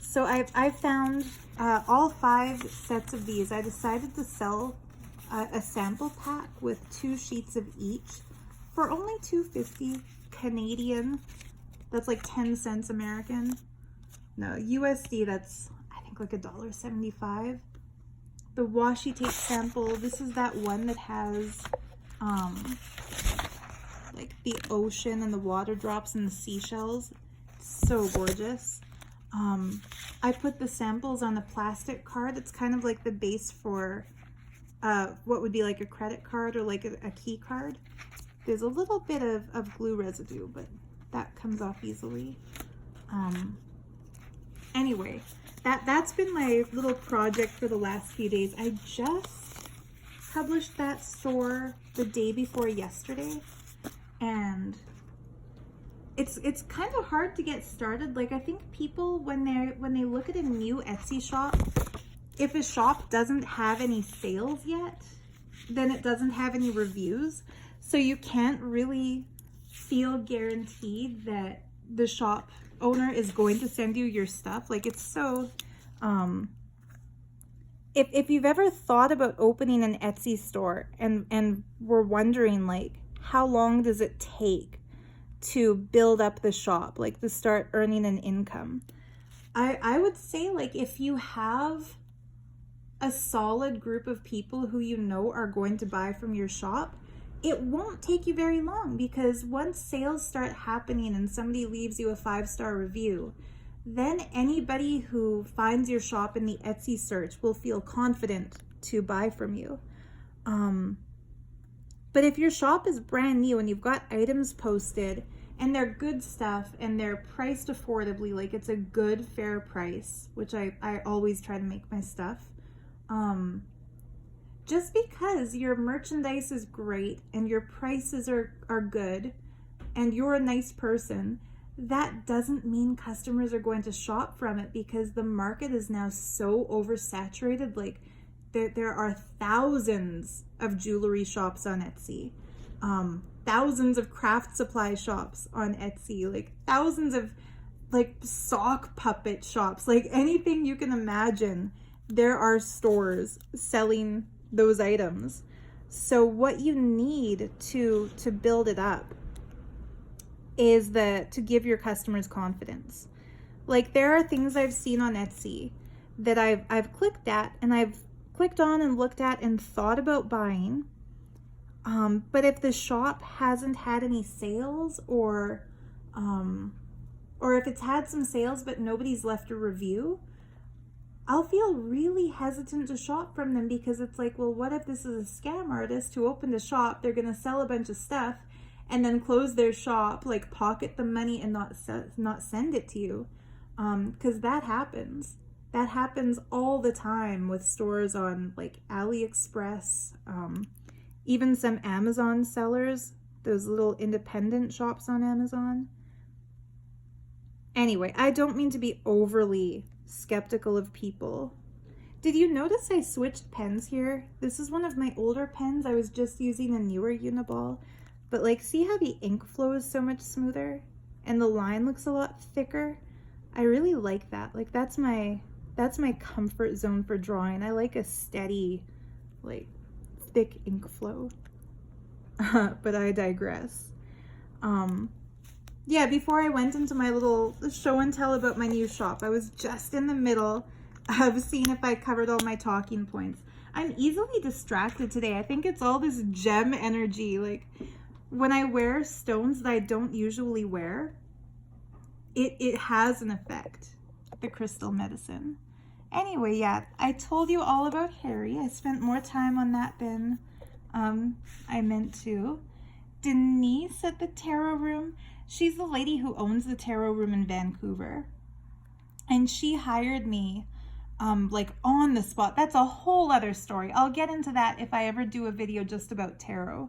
Speaker 1: So I've found all 5 sets of these. I decided to sell a sample pack with 2 sheets of each for only $2.50 Canadian. That's like 10 cents American. No, USD, that's like $1.75. The washi tape sample, this is that one that has like the ocean and the water drops and the seashells. It's so gorgeous. I put the samples on a plastic card. It's kind of like the base for what would be like a credit card or like a key card. There's a little bit of glue residue, but that comes off easily. Anyway, that's been my little project for the last few days. I just published that store the day before yesterday, and it's kind of hard to get started. Like I think people when they look at a new Etsy shop, if a shop doesn't have any sales yet, then it doesn't have any reviews. So you can't really feel guaranteed that the shop owner is going to send you your stuff. Like it's so if you've ever thought about opening an Etsy store and were wondering like how long does it take to build up the shop, like to start earning an income, I would say like if you have a solid group of people who you know are going to buy from your shop, it won't take you very long, because once sales start happening and somebody leaves you a 5-star review, then anybody who finds your shop in the Etsy search will feel confident to buy from you. But if your shop is brand new and you've got items posted and they're good stuff and they're priced affordably, like it's a good fair price, which I always try to make my stuff, just because your merchandise is great and your prices are good and you're a nice person, that doesn't mean customers are going to shop from it, because the market is now so oversaturated. Like there are thousands of jewelry shops on Etsy, thousands of craft supply shops on Etsy, like thousands of like sock puppet shops, like anything you can imagine. There are stores selling those items. So what you need to build it up is to give your customers confidence. Like there are things I've seen on Etsy that I've clicked at and I've clicked on and looked at and thought about buying, but if the shop hasn't had any sales, or if it's had some sales but nobody's left a review, I'll feel really hesitant to shop from them because it's like, well, what if this is a scam artist who opened a shop, they're going to sell a bunch of stuff and then close their shop, like pocket the money and not send it to you. Because that happens. That happens all the time with stores on like AliExpress, even some Amazon sellers, those little independent shops on Amazon. Anyway, I don't mean to be overly skeptical of people. Did you notice I switched pens here? This is one of my older pens. I was just using a newer Uniball. But like, see how the ink flow is so much smoother? And the line looks a lot thicker? I really like that. Like, that's my comfort zone for drawing. I like a steady, like, thick ink flow. But I digress. Yeah, before I went into my little show and tell about my new shop, I was just in the middle of seeing if I covered all my talking points. I'm easily distracted today. I think it's all this gem energy. Like, when I wear stones that I don't usually wear, it has an effect, the crystal medicine. Anyway, yeah, I told you all about Harry. I spent more time on that than I meant to. Denise at the tarot room. She's the lady who owns the tarot room in Vancouver. And she hired me like on the spot. That's a whole other story. I'll get into that if I ever do a video just about tarot.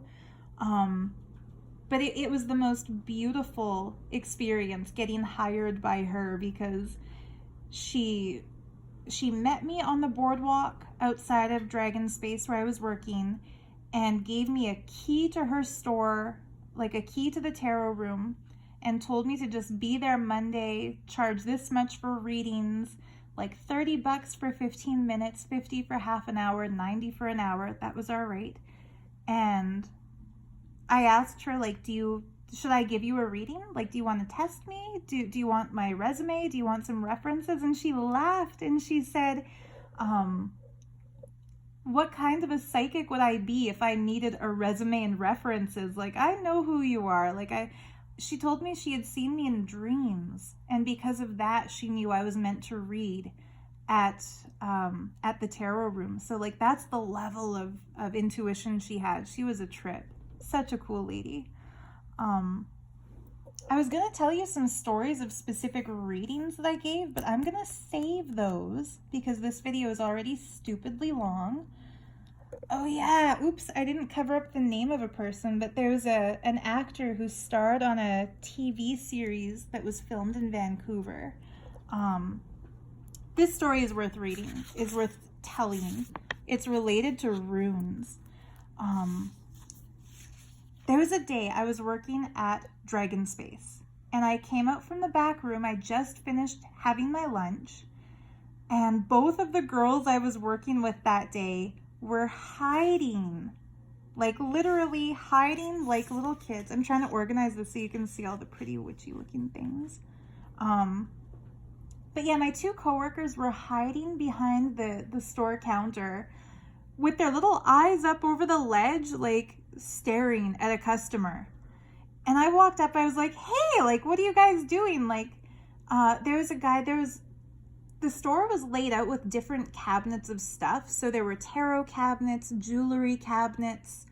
Speaker 1: But it was the most beautiful experience getting hired by her because she met me on the boardwalk outside of Dragon Space where I was working and gave me a key to her store, like a key to the tarot room, and told me to just be there Monday, charge this much for readings, like $30 for 15 minutes, 50 for half an hour, 90 for an hour. That was our rate. And I asked her, like, should I give you a reading? Like, do you want to test me? Do you want my resume? Do you want some references? And she laughed and she said, what kind of a psychic would I be if I needed a resume and references? Like, I know who you are. Like, she told me she had seen me in dreams, and because of that, she knew I was meant to read at the tarot room. So, like, that's the level of intuition she had. She was a trip. Such a cool lady. I was going to tell you some stories of specific readings that I gave, but I'm going to save those because this video is already stupidly long. Oh yeah, oops, I didn't cover up the name of a person, but there's an actor who starred on a TV series that was filmed in Vancouver. This story is worth reading, is worth telling. It's related to runes. There was a day I was working at Dragon Space, and I came out from the back room. I just finished having my lunch, and both of the girls I was working with that day were hiding, like literally hiding like little kids. I'm trying to organize this so you can see all the pretty witchy looking things. But yeah, my two coworkers were hiding behind the store counter with their little eyes up over the ledge, like staring at a customer. And I walked up, I was like, hey, like, what are you guys doing? Like, the store was laid out with different cabinets of stuff. So there were tarot cabinets, jewelry cabinets,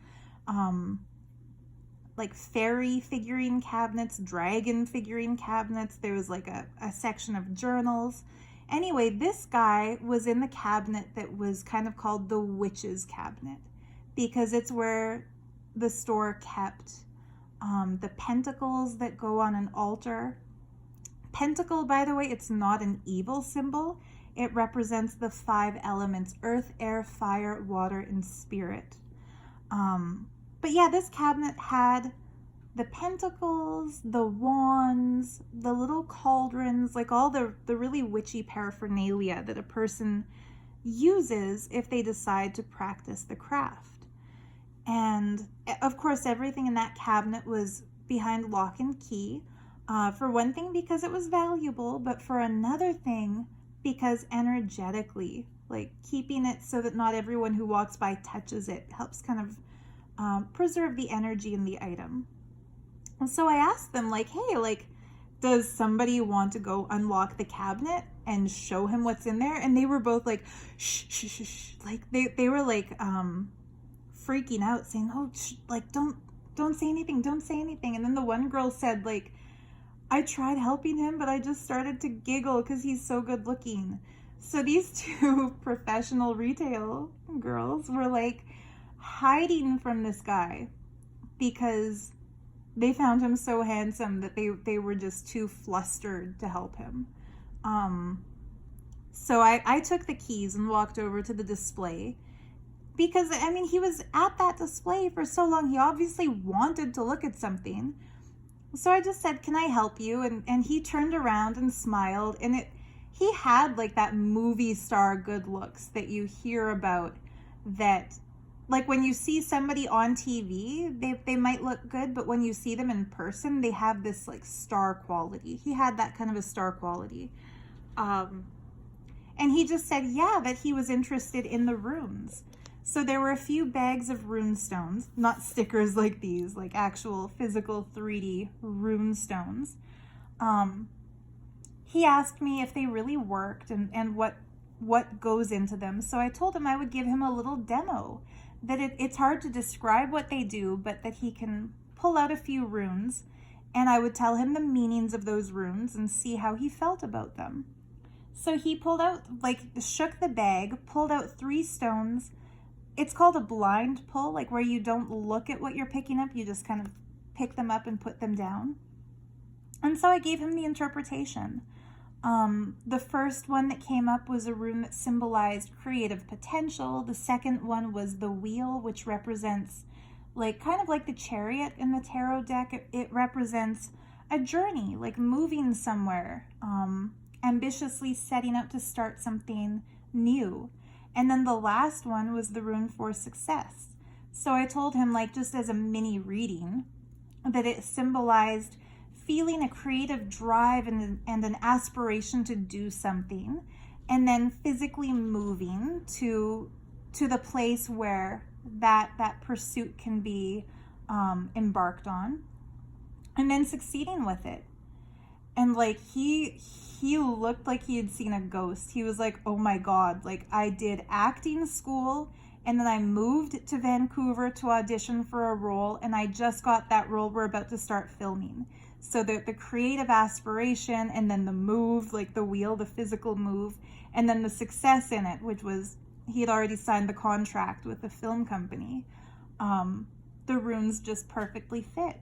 Speaker 1: like fairy figurine cabinets, dragon figurine cabinets. There was like a section of journals. Anyway, this guy was in the cabinet that was kind of called the witch's cabinet because it's where the store kept the pentacles that go on an altar. Pentacle, by the way, it's not an evil symbol. It represents the 5 elements: earth, air, fire, water, and spirit. But yeah, this cabinet had the pentacles, the wands, the little cauldrons, like all the really witchy paraphernalia that a person uses if they decide to practice the craft. And of course, everything in that cabinet was behind lock and key. For one thing, because it was valuable, but for another thing, because energetically, like keeping it so that not everyone who walks by touches it helps kind of preserve the energy in the item. And so I asked them, like, hey, like, does somebody want to go unlock the cabinet and show him what's in there? And they were both like, shh, shh, shh, shh. Like they were like freaking out, saying, oh, shh, like don't say anything, don't say anything. And then the one girl said, like, I tried helping him, but I just started to giggle because he's so good looking. So these two professional retail girls were like hiding from this guy because they found him so handsome that they were just too flustered to help him. So I took the keys and walked over to the display because, I mean, he was at that display for so long. He obviously wanted to look at something. So I just said, can I help you? And he turned around and smiled, and he had like that movie star good looks that you hear about, that like when you see somebody on TV, they might look good, but when you see them in person, they have this like star quality. He had that kind of a star quality. And he just said, yeah, that he was interested in the runes. So there were a few bags of rune stones, not stickers like these, like actual physical 3D rune stones. He asked me if they really worked and what goes into them. So I told him I would give him a little demo, that it's hard to describe what they do, but that he can pull out a few runes, and I would tell him the meanings of those runes and see how he felt about them. So he pulled out, like, shook the bag, pulled out 3 stones. It's called a blind pull, like where you don't look at what you're picking up, you just kind of pick them up and put them down. And so I gave him the interpretation. The first one that came up was a rune that symbolized creative potential. The second one was the wheel, which represents, like, kind of like the chariot in the tarot deck. It represents a journey, like moving somewhere, ambitiously setting out to start something new. And then the last one was the rune for success. So I told him, like, just as a mini reading, that it symbolized feeling a creative drive and an aspiration to do something, and then physically moving to the place where that pursuit can be embarked on, and then succeeding with it. And like he looked like he had seen a ghost. He was like, oh my God, like, I did acting school, and then I moved to Vancouver to audition for a role, and I just got that role. We're about to start filming. So the creative aspiration, and then the move, like the wheel, the physical move, and then the success in it, which was he had already signed the contract with the film company. The runes just perfectly fit.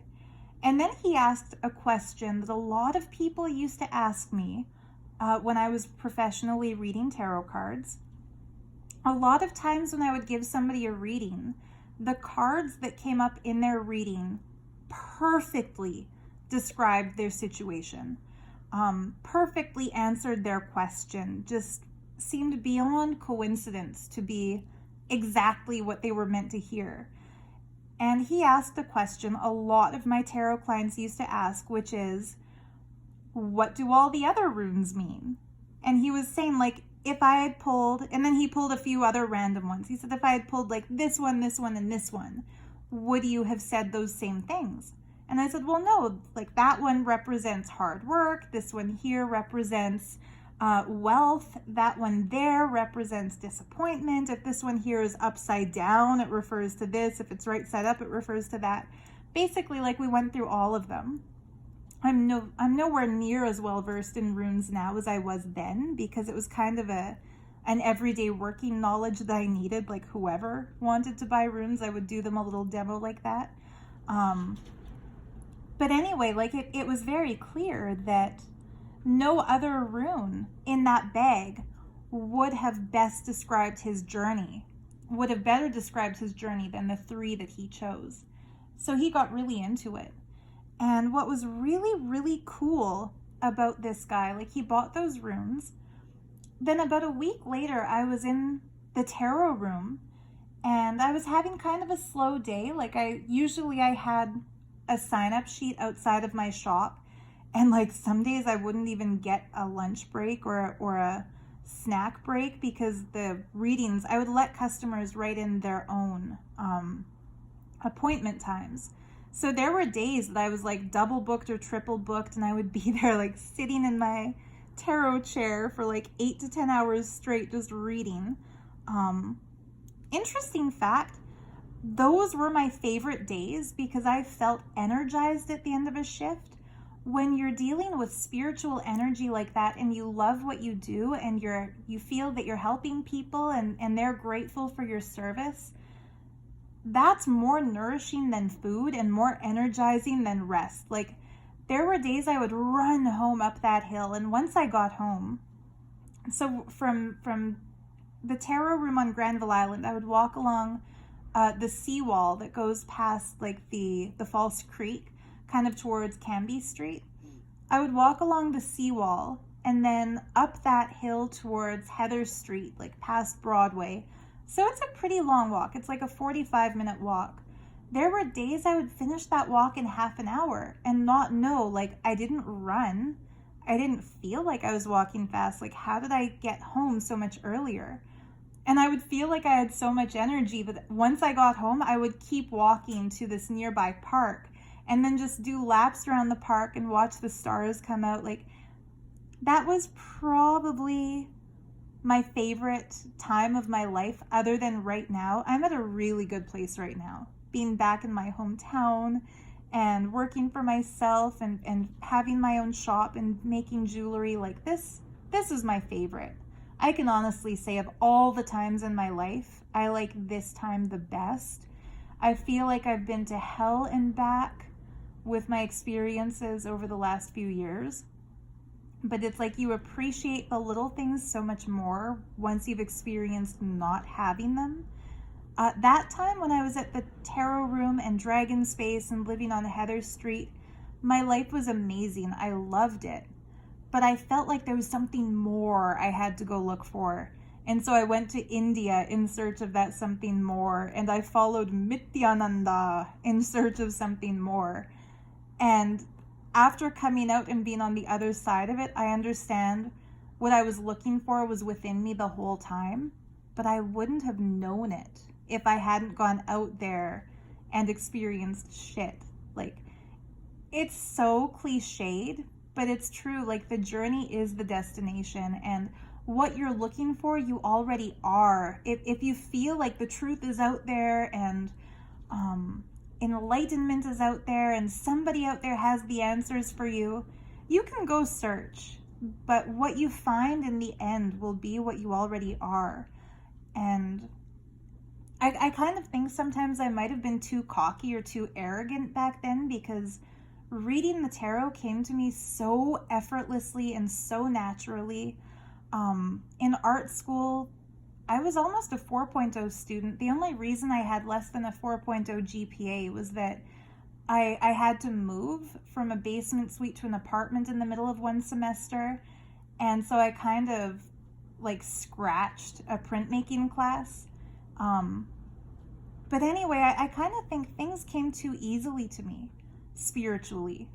Speaker 1: And then he asked a question that a lot of people used to ask me when I was professionally reading tarot cards. A lot of times when I would give somebody a reading, the cards that came up in their reading perfectly described their situation, perfectly answered their question, just seemed beyond coincidence to be exactly what they were meant to hear. And he asked a question a lot of my tarot clients used to ask, which is, what do all the other runes mean? And he was saying, like, if I had pulled, and then he pulled a few other random ones. He said, if I had pulled like this one, and this one, would you have said those same things? And I said, well, no, like that one represents hard work. This one here represents wealth. That one there represents disappointment. If this one here is upside down, it refers to this. If it's right side up, it refers to that. Basically, like, we went through all of them. I'm nowhere near as well versed in runes now as I was then, because it was kind of an everyday working knowledge that I needed. Like, whoever wanted to buy runes, I would do them a little demo like that. But anyway, like, it was very clear that no other rune in that bag would have best described his journey, would have better described his journey than the 3 that he chose. So he got really into it. And what was really, really cool about this guy, like, he bought those runes. Then about a week later, I was in the tarot room, and I was having kind of a slow day. Like, I had a sign-up sheet outside of my shop, and like some days I wouldn't even get a lunch break or a snack break, because the readings, I would let customers write in their own appointment times. So there were days that I was like double booked or triple booked, and I would be there like sitting in my tarot chair for like 8 to 10 hours straight just reading. Interesting fact, those were my favorite days because I felt energized at the end of a shift. When you're dealing with spiritual energy like that and you love what you do and you feel that you're helping people and they're grateful for your service, that's more nourishing than food and more energizing than rest. Like, there were days I would run home up that hill, and once I got home, so from the tarot room on Granville Island, I would walk along the seawall that goes past like the False Creek, kind of towards Cambie Street. I would walk along the seawall and then up that hill towards Heather Street, like past Broadway. So it's a pretty long walk. It's like a 45-minute walk. There were days I would finish that walk in half an hour and not know, like, I didn't run. I didn't feel like I was walking fast. Like, how did I get home so much earlier? And I would feel like I had so much energy, but once I got home, I would keep walking to this nearby park and then just do laps around the park and watch the stars come out. Like, that was probably my favorite time of my life other than right now. I'm at a really good place right now, being back in my hometown and working for myself and having my own shop and making jewelry. Like, this is my favorite. I can honestly say of all the times in my life, I like this time the best. I feel like I've been to hell and back with my experiences over the last few years. But it's like you appreciate the little things so much more once you've experienced not having them. That time when I was at the tarot room and Dragon Space and living on Heather Street, my life was amazing. I loved it. But I felt like there was something more I had to go look for. And so I went to India in search of that something more. And I followed Nityananda in search of something more. And after coming out and being on the other side of it, I understand what I was looking for was within me the whole time. But I wouldn't have known it if I hadn't gone out there and experienced shit. Like, it's so cliched, but it's true. Like, the journey is the destination, and what you're looking for, you already are. If you feel like the truth is out there and enlightenment is out there and somebody out there has the answers for you, you can go search. But what you find in the end will be what you already are. And I kind of think sometimes I might have been too cocky or too arrogant back then, because reading the tarot came to me so effortlessly and so naturally. In art school, I was almost a 4.0 student. The only reason I had less than a 4.0 GPA was that I had to move from a basement suite to an apartment in the middle of one semester. And so I kind of like scratched a printmaking class. But anyway, I kind of think things came too easily to me spiritually.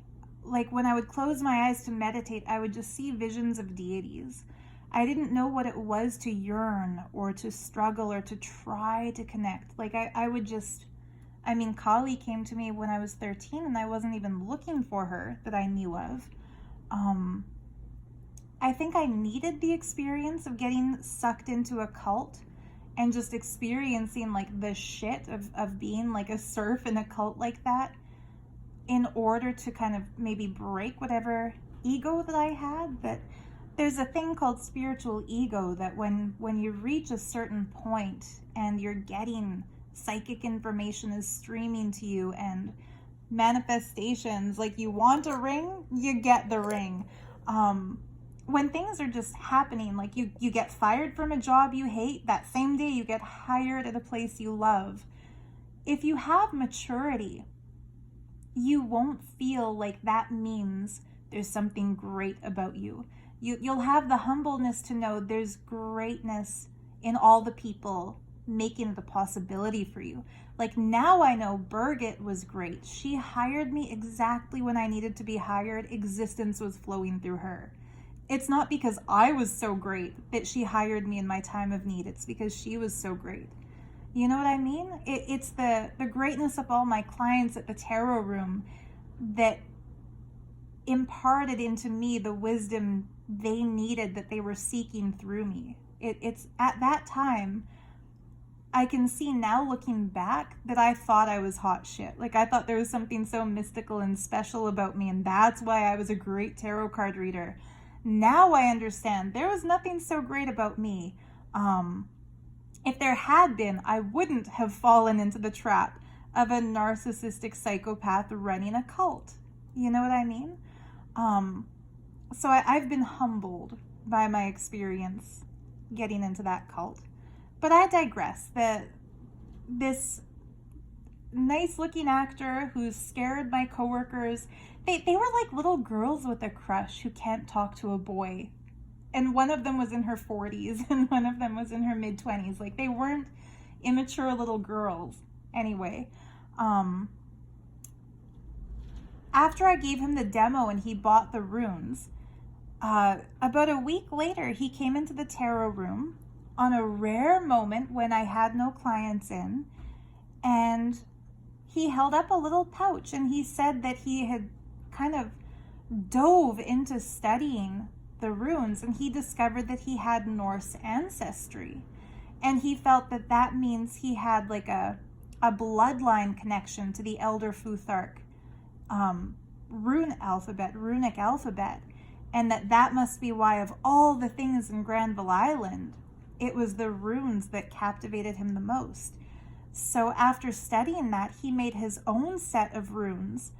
Speaker 1: Like, when I would close my eyes to meditate, I would just see visions of deities. I didn't know what it was to yearn or to struggle or to try to connect. Like, I would just, Kali came to me when I was 13 and I wasn't even looking for her that I knew of. I think I needed the experience of getting sucked into a cult and just experiencing like the shit of being like a serf in a cult like that, in order to kind of maybe break whatever ego that I had. But there's a thing called spiritual ego that when you reach a certain point and you're getting psychic information is streaming to you and manifestations, like you want a ring, you get the ring. When things are just happening, like you get fired from a job you hate, that same day you get hired at a place you love. If you have maturity, you won't feel like that means there's something great about you. You'll have the humbleness to know there's greatness in all the people making the possibility for you. Like, now I know Birgit was great. She hired me exactly when I needed to be hired. Existence was flowing through her. It's not because I was so great that she hired me in my time of need. It's because she was so great. You know what I mean? It's the greatness of all my clients at the tarot room that imparted into me the wisdom they needed, that they were seeking through me. It's at that time, I can see now looking back that I thought I was hot shit. Like, I thought there was something so mystical and special about me, and that's why I was a great tarot card reader. Now I understand there was nothing so great about me. If there had been, I wouldn't have fallen into the trap of a narcissistic psychopath running a cult. You know what I mean? So I've been humbled by my experience getting into that cult. But I digress. This nice looking actor who scared my coworkers, they were like little girls with a crush who can't talk to a boy. And one of them was in her 40s and one of them was in her mid 20s. Like, they weren't immature little girls. Anyway, after I gave him the demo and he bought the runes, about a week later, he came into the tarot room on a rare moment when I had no clients in, and he held up a little pouch and he said that he had kind of dove into studying the runes, and he discovered that he had Norse ancestry, and he felt that that means he had like a bloodline connection to the Elder Futhark runic alphabet, and that must be why, of all the things in Granville Island, it was the runes that captivated him the most. So after studying that, he made his own set of runes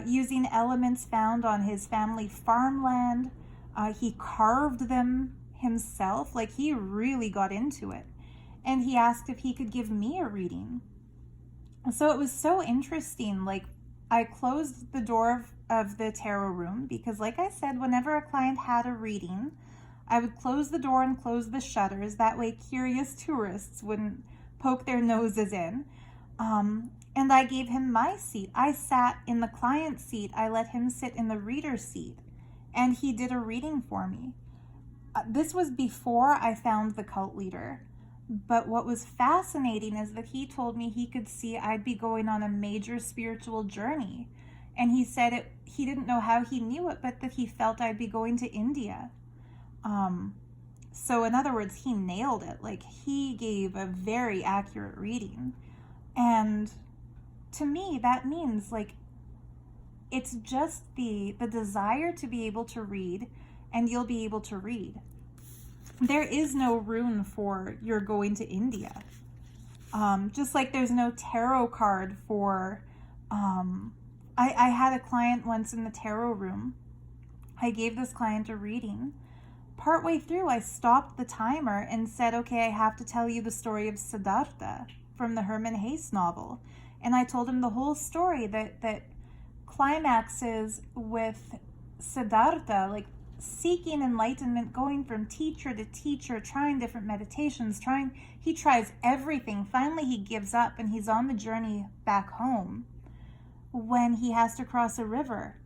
Speaker 1: using elements found on his family farmland. He carved them himself. Like, he really got into it. And he asked if he could give me a reading. So it was so interesting. Like, I closed the door of the tarot room because, like I said, whenever a client had a reading, I would close the door and close the shutters. That way curious tourists wouldn't poke their noses in. And I gave him my seat. I sat in the client seat. I let him sit in the reader seat. And he did a reading for me. This was before I found the cult leader. But what was fascinating is that he told me he could see I'd be going on a major spiritual journey. And he said he didn't know how he knew it, but that he felt I'd be going to India. So in other words, he nailed it. Like, he gave a very accurate reading. And to me, that means, like, it's just the desire to be able to read, and you'll be able to read. There is no rune for you're going to India. Just like there's no tarot card for, I had a client once in the tarot room. I gave this client a reading. Partway through, I stopped the timer and said, okay, I have to tell you the story of Siddhartha from the Herman Hesse novel. And I told him the whole story that climaxes with Siddhartha, like seeking enlightenment, going from teacher to teacher, trying different meditations, he tries everything. Finally, he gives up and he's on the journey back home when he has to cross a river.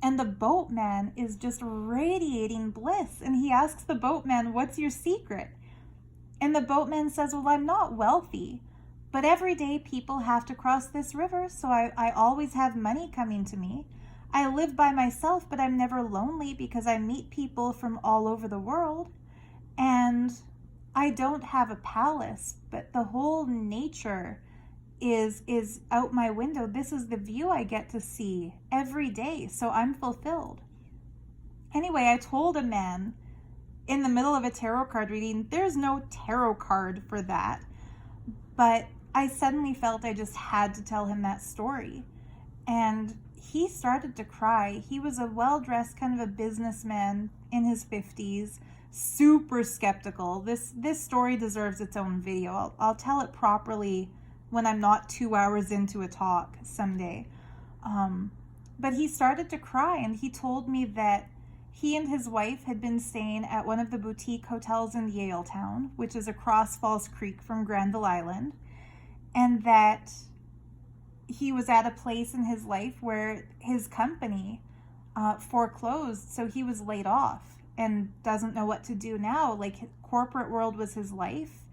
Speaker 1: And the boatman is just radiating bliss. And he asks the boatman, what's your secret? And the boatman says, well, I'm not wealthy, but every day people have to cross this river, so I always have money coming to me. I live by myself, but I'm never lonely because I meet people from all over the world. And I don't have a palace, but the whole nature is out my window. This is the view I get to see every day, so I'm fulfilled. Anyway, I told a man in the middle of a tarot card reading, there's no tarot card for that. But I suddenly felt I just had to tell him that story. And he started to cry. He was a well-dressed kind of a businessman in his 50s, super skeptical. This story deserves its own video. I'll tell it properly when I'm not 2 hours into a talk someday. But he started to cry, and he told me that he and his wife had been staying at one of the boutique hotels in Yaletown, which is across Falls Creek from Granville Island, and that he was at a place in his life where his company foreclosed, so he was laid off and doesn't know what to do now. Like, corporate world was his life.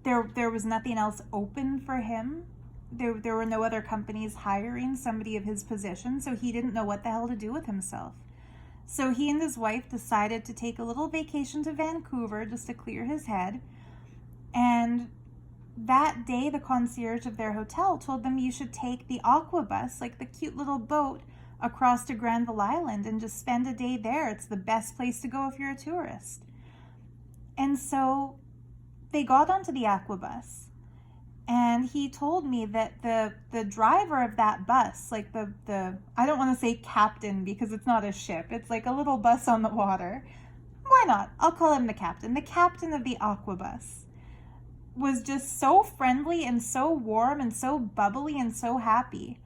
Speaker 1: there was nothing else open for him. There were no other companies hiring somebody of his position, so he didn't know what the hell to do with himself. So he and his wife decided to take a little vacation to Vancouver just to clear his head. And that day, the concierge of their hotel told them you should take the aqua bus, like the cute little boat, across to Granville Island and just spend a day there. It's the best place to go if you're a tourist. And so they got onto the aqua bus. And he told me that the driver of that bus, like the I don't want to say captain because it's not a ship. It's like a little bus on the water. Why not? I'll call him the captain. The captain of the aqua bus was just so friendly and so warm and so bubbly and so happy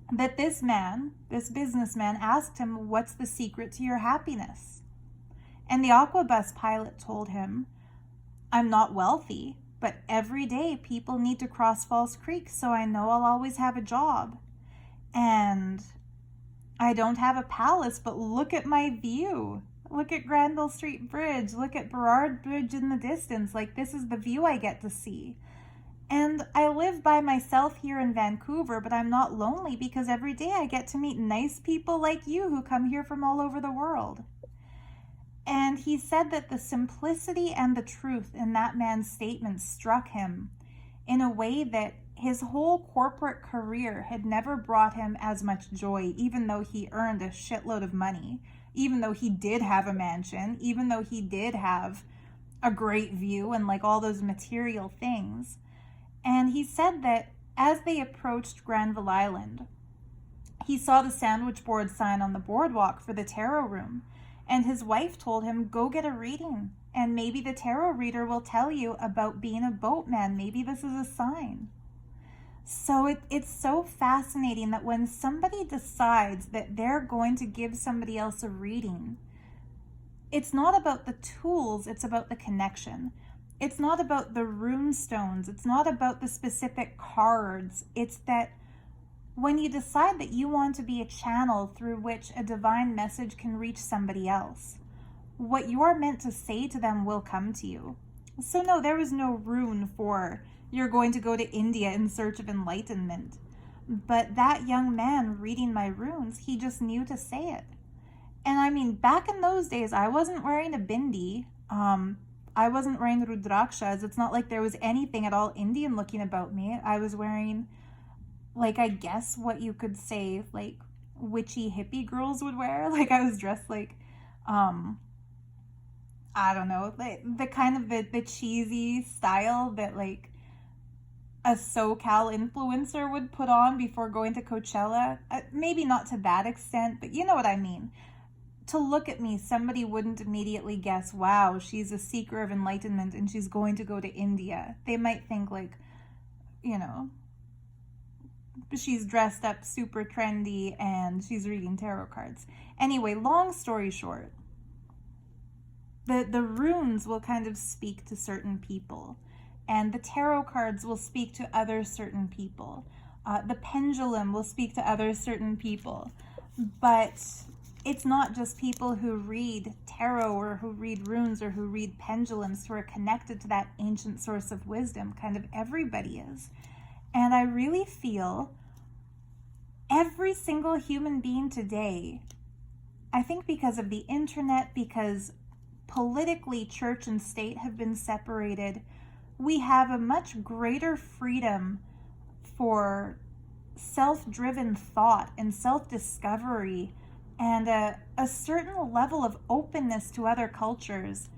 Speaker 1: that this businessman asked him, "What's the secret to your happiness?" And the aqua bus pilot told him, "I'm not wealthy, but every day people need to cross Falls Creek, so I know I'll always have a job. And I don't have a palace, but look at my view. Look at Granville Street Bridge. Look at Burrard Bridge in the distance. Like, this is the view I get to see. And I live by myself here in Vancouver, but I'm not lonely because every day I get to meet nice people like you who come here from all over the world." And he said that the simplicity and the truth in that man's statement struck him in a way that his whole corporate career had never brought him as much joy, even though he earned a shitload of money, even though he did have a mansion, even though he did have a great view and like all those material things. And he said that as they approached Granville Island, he saw the sandwich board sign on the boardwalk for the tarot room. And his wife told him, "Go get a reading, and maybe the tarot reader will tell you about being a boatman. Maybe this is a sign." So it's so fascinating that when somebody decides that they're going to give somebody else a reading, it's not about the tools, it's about the connection. It's not about the rune stones. It's not about the specific cards. It's that when you decide that you want to be a channel through which a divine message can reach somebody else, what you're meant to say to them will come to you. So no, there was no rune for you're going to go to India in search of enlightenment. But that young man reading my runes, he just knew to say it. And I mean, back in those days, I wasn't wearing a bindi. I wasn't wearing rudrakshas. It's not like there was anything at all Indian looking about me. I was wearing, like, I guess what you could say, like, witchy hippie girls would wear. Like, I was dressed like, I don't know, the kind of the cheesy style that, like, a SoCal influencer would put on before going to Coachella. Maybe not to that extent, but you know what I mean. To look at me, somebody wouldn't immediately guess, wow, she's a seeker of enlightenment and she's going to go to India. They might think, like, you know, she's dressed up super trendy and she's reading tarot cards. Anyway, long story short, the runes will kind of speak to certain people, and the tarot cards will speak to other certain people. The pendulum will speak to other certain people. But it's not just people who read tarot or who read runes or who read pendulums who are connected to that ancient source of wisdom. Kind of everybody is. And I really feel every single human being today, I think because of the internet, because politically church and state have been separated, we have a much greater freedom for self-driven thought and self-discovery and a certain level of openness to other cultures,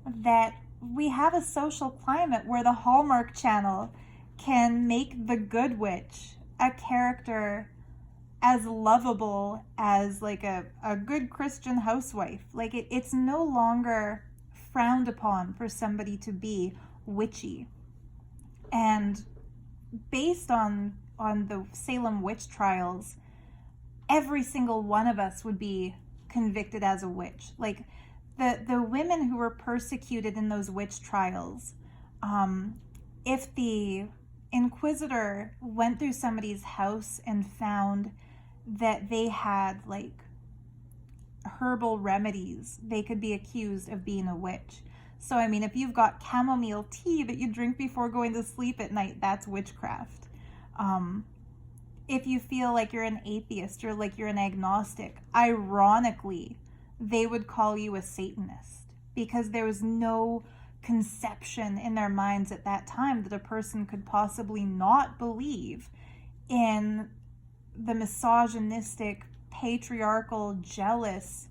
Speaker 1: that we have a social climate where the Hallmark Channel can make the good witch a character as lovable as like a good Christian housewife. Like it's no longer frowned upon for somebody to be witchy. And based on the Salem witch trials, every single one of us would be convicted as a witch. Like the women who were persecuted in those witch trials, if the inquisitor went through somebody's house and found that they had like herbal remedies, they could be accused of being a witch. So, I mean, if you've got chamomile tea that you drink before going to sleep at night, that's witchcraft. If you feel like you're an atheist or like you're an agnostic, ironically, they would call you a Satanist, because there was no conception in their minds at that time that a person could possibly not believe in the misogynistic, patriarchal, jealous,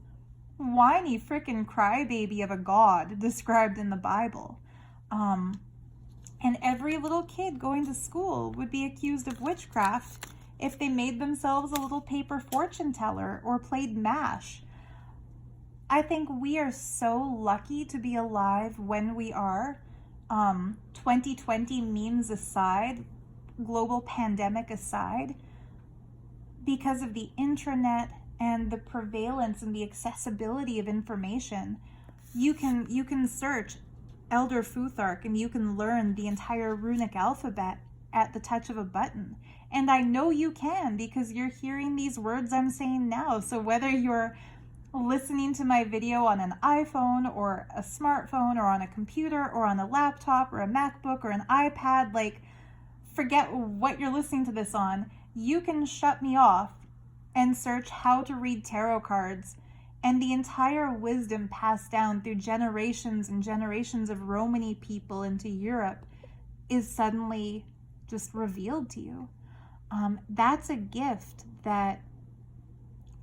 Speaker 1: whiny frickin' crybaby of a god described in the Bible. And every little kid going to school would be accused of witchcraft if they made themselves a little paper fortune teller or played MASH. I think we are so lucky to be alive when we are. 2020 memes aside, global pandemic aside, because of the internet and the prevalence and the accessibility of information. You can search Elder Futhark and you can learn the entire runic alphabet at the touch of a button. And I know you can, because you're hearing these words I'm saying now. So whether you're listening to my video on an iPhone or a smartphone or on a computer or on a laptop or a MacBook or an iPad, like, forget what you're listening to this on, you can shut me off and search how to read tarot cards, and the entire wisdom passed down through generations and generations of Romany people into Europe is suddenly just revealed to you. That's a gift that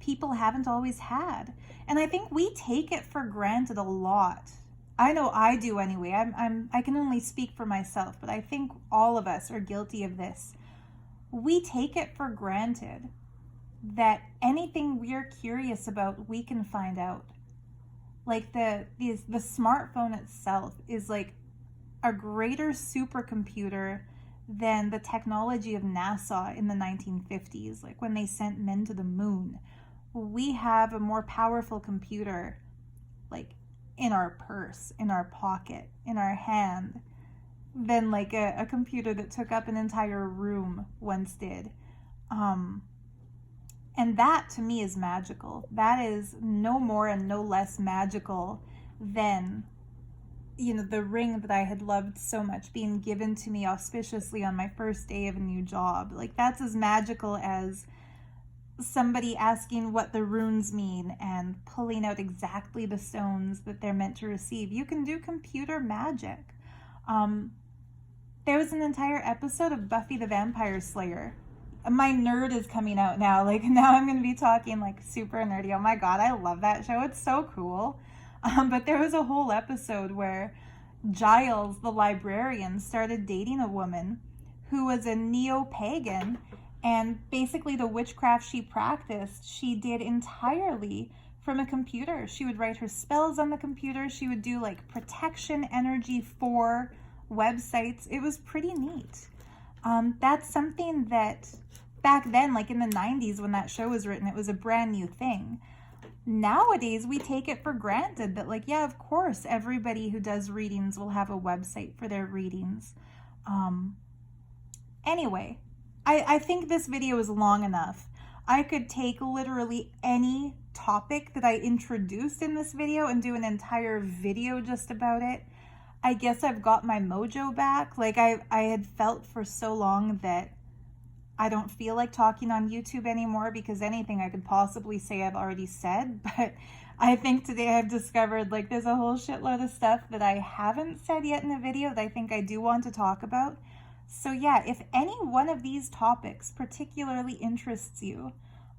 Speaker 1: people haven't always had. And I think we take it for granted a lot. I know I do anyway. I can only speak for myself, but I think all of us are guilty of this. We take it for granted that anything we're curious about, we can find out. Like the smartphone itself is like a greater supercomputer than the technology of NASA in the 1950s, like when they sent men to the moon. We have a more powerful computer, like in our purse, in our pocket, in our hand, than like a computer that took up an entire room once did. And that to me is magical. That is no more and no less magical than, the ring that I had loved so much being given to me auspiciously on my first day of a new job. Like, that's as magical as somebody asking what the runes mean and pulling out exactly the stones that they're meant to receive. You can do computer magic. There was an entire episode of Buffy the Vampire Slayer. My nerd is coming out now. Like, now I'm going to be talking like super nerdy. Oh my God, I love that show. It's so cool. But there was a whole episode where Giles, the librarian, started dating a woman who was a neo-pagan, and basically the witchcraft she practiced, she did entirely from a computer. She would write her spells on the computer. She would do like protection energy for websites. It was pretty neat. That's something that back then, like in the 90s when that show was written, it was a brand new thing. Nowadays, we take it for granted that, like, yeah, of course, everybody who does readings will have a website for their readings. Anyway, I think this video is long enough. I could take literally any topic that I introduced in this video and do an entire video just about it. I guess I've got my mojo back. Like, I had felt for so long that I don't feel like talking on YouTube anymore, because anything I could possibly say I've already said. But I think today I've discovered, like, there's a whole shitload of stuff that I haven't said yet in a video that I think I do want to talk about. So yeah, if any one of these topics particularly interests you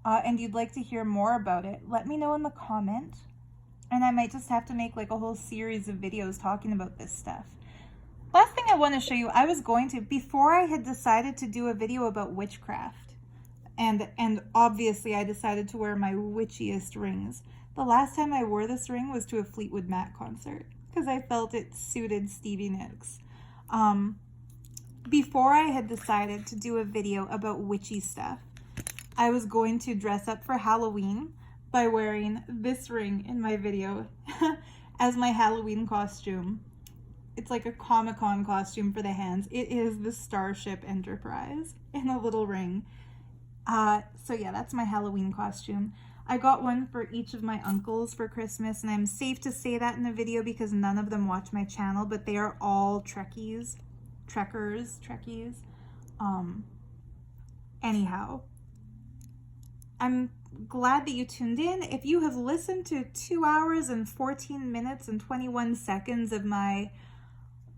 Speaker 1: and you'd like to hear more about it, let me know in the comment. And I might just have to make like a whole series of videos talking about this stuff. Last thing I want to show you, before I had decided to do a video about witchcraft, and obviously I decided to wear my witchiest rings. The last time I wore this ring was to a Fleetwood Mac concert, because I felt it suited Stevie Nicks. Before I had decided to do a video about witchy stuff, I was going to dress up for Halloween by wearing this ring in my video as my Halloween costume. It's like a Comic-Con costume for the hands. It is the Starship Enterprise in a little ring. So yeah, that's my Halloween costume. I got one for each of my uncles for Christmas, and I'm safe to say that in the video because none of them watch my channel, but they are all Trekkies. Anyhow, I'm glad that you tuned in. If you have listened to 2 hours and 14 minutes and 21 seconds of my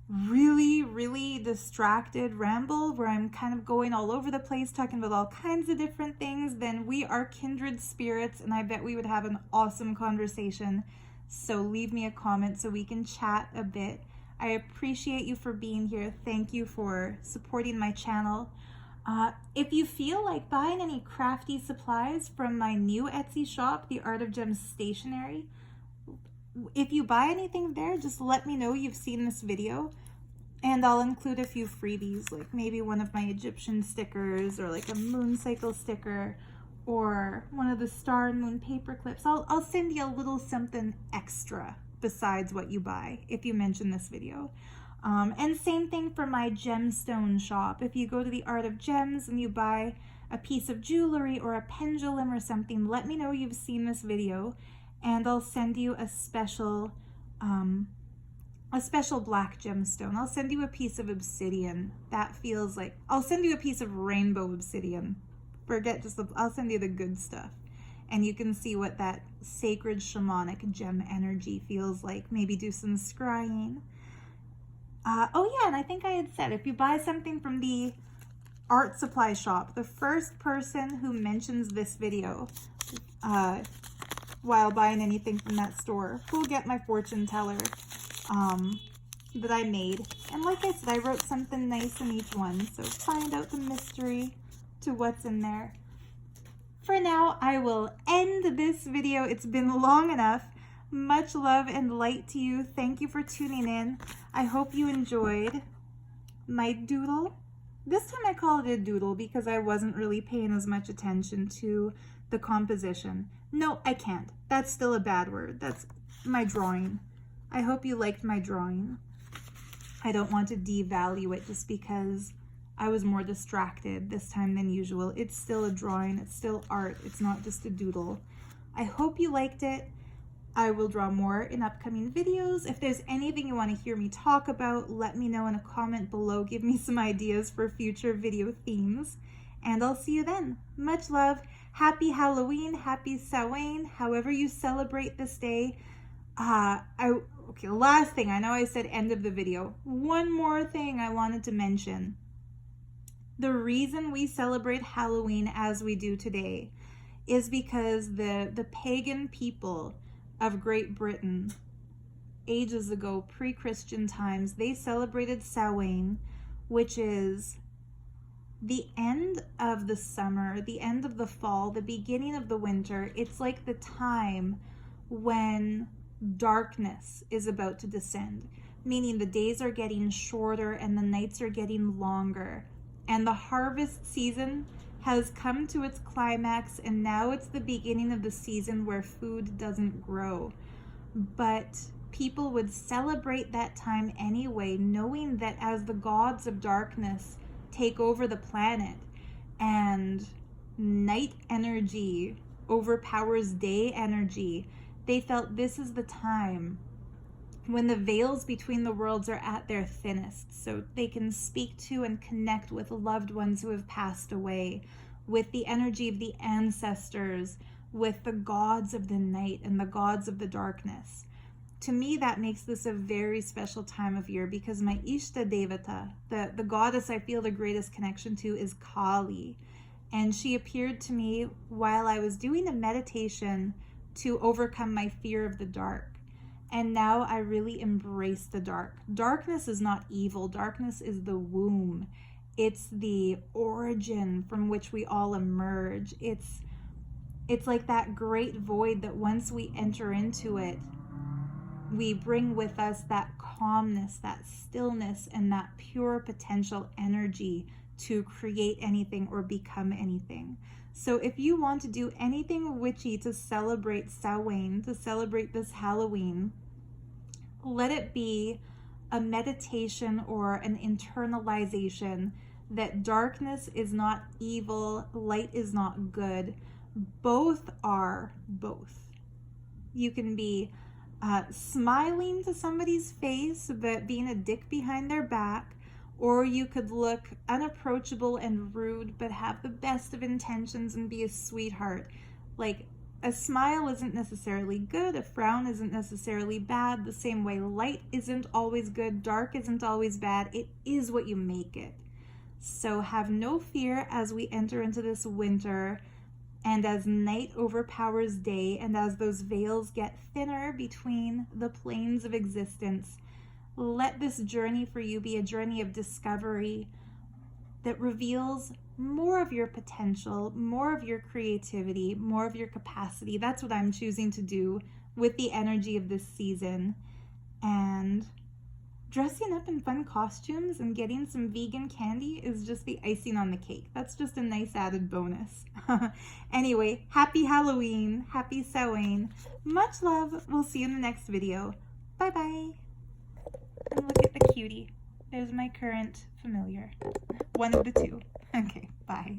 Speaker 1: really distracted ramble where I'm kind of going all over the place talking about all kinds of different things, then we are kindred spirits, and I bet we would have an awesome conversation. So leave me a comment so we can chat a bit. I appreciate you for being here. Thank you for supporting my channel. If you feel like buying any crafty supplies from my new Etsy shop, The Art of Gems Stationery, if you buy anything there, just let me know you've seen this video, and I'll include a few freebies, like maybe one of my Egyptian stickers, or like a moon cycle sticker, or one of the star and moon paper clips. I'll send you a little something extra besides what you buy if you mention this video. And same thing for my gemstone shop. If you go to The Art of Gems and you buy a piece of jewelry or a pendulum or something, let me know you've seen this video, and I'll send you a special black gemstone. I'll send you a piece of obsidian. That feels like, I'll send you a piece of rainbow obsidian. I'll send you the good stuff. And you can see what that sacred shamanic gem energy feels like. Maybe do some scrying. Oh yeah, and I think I had said, if you buy something from the art supply shop, the first person who mentions this video while buying anything from that store will get my fortune teller that I made. And like I said, I wrote something nice in each one, so find out the mystery to what's in there. For now, I will end this video. It's been long enough. Much love and light to you. Thank you for tuning in. I hope you enjoyed my doodle. This time I call it a doodle because I wasn't really paying as much attention to the composition. No, I can't. That's still a bad word. That's my drawing. I hope you liked my drawing. I don't want to devalue it just because I was more distracted this time than usual. It's still a drawing. It's still art. It's not just a doodle. I hope you liked it. I will draw more in upcoming videos. If there's anything you want to hear me talk about, let me know in a comment below. Give me some ideas for future video themes. And I'll see you then. Much love. Happy Halloween. Happy Samhain. However you celebrate this day. Okay, last thing. I know I said end of the video. One more thing I wanted to mention. The reason we celebrate Halloween as we do today is because the pagan people of Great Britain, ages ago, pre-Christian times, they celebrated Samhain, which is the end of the summer, the end of the fall, the beginning of the winter. It's like the time when darkness is about to descend, meaning the days are getting shorter and the nights are getting longer, and the harvest season has come to its climax, and now it's the beginning of the season where food doesn't grow. But people would celebrate that time anyway, knowing that as the gods of darkness take over the planet and night energy overpowers day energy, they felt this is the time when the veils between the worlds are at their thinnest, so they can speak to and connect with loved ones who have passed away, with the energy of the ancestors, with the gods of the night and the gods of the darkness. To me, that makes this a very special time of year because my Ishta Devata, the goddess I feel the greatest connection to, is Kali. And she appeared to me while I was doing a meditation to overcome my fear of the dark. And now I really embrace the dark. Darkness is not evil. Darkness is the womb. It's the origin from which we all emerge. It's like that great void that once we enter into it, we bring with us that calmness, that stillness, and that pure potential energy to create anything or become anything. So if you want to do anything witchy to celebrate Samhain, to celebrate this Halloween, let it be a meditation or an internalization that darkness is not evil, light is not good, both are both. You can be smiling to somebody's face but being a dick behind their back, or you could look unapproachable and rude but have the best of intentions and be a sweetheart. Like, a smile isn't necessarily good, a frown isn't necessarily bad, the same way light isn't always good, dark isn't always bad. It is what you make it. So have no fear as we enter into this winter, and as night overpowers day, and as those veils get thinner between the planes of existence. Let this journey for you be a journey of discovery that reveals more of your potential, more of your creativity, more of your capacity. That's what I'm choosing to do with the energy of this season. And dressing up in fun costumes and getting some vegan candy is just the icing on the cake. That's just a nice added bonus. Anyway, happy Halloween, happy Samhain. Much love. We'll see you in the next video. Bye-bye. And look at the cutie. There's my current familiar. One of the two. Okay, bye.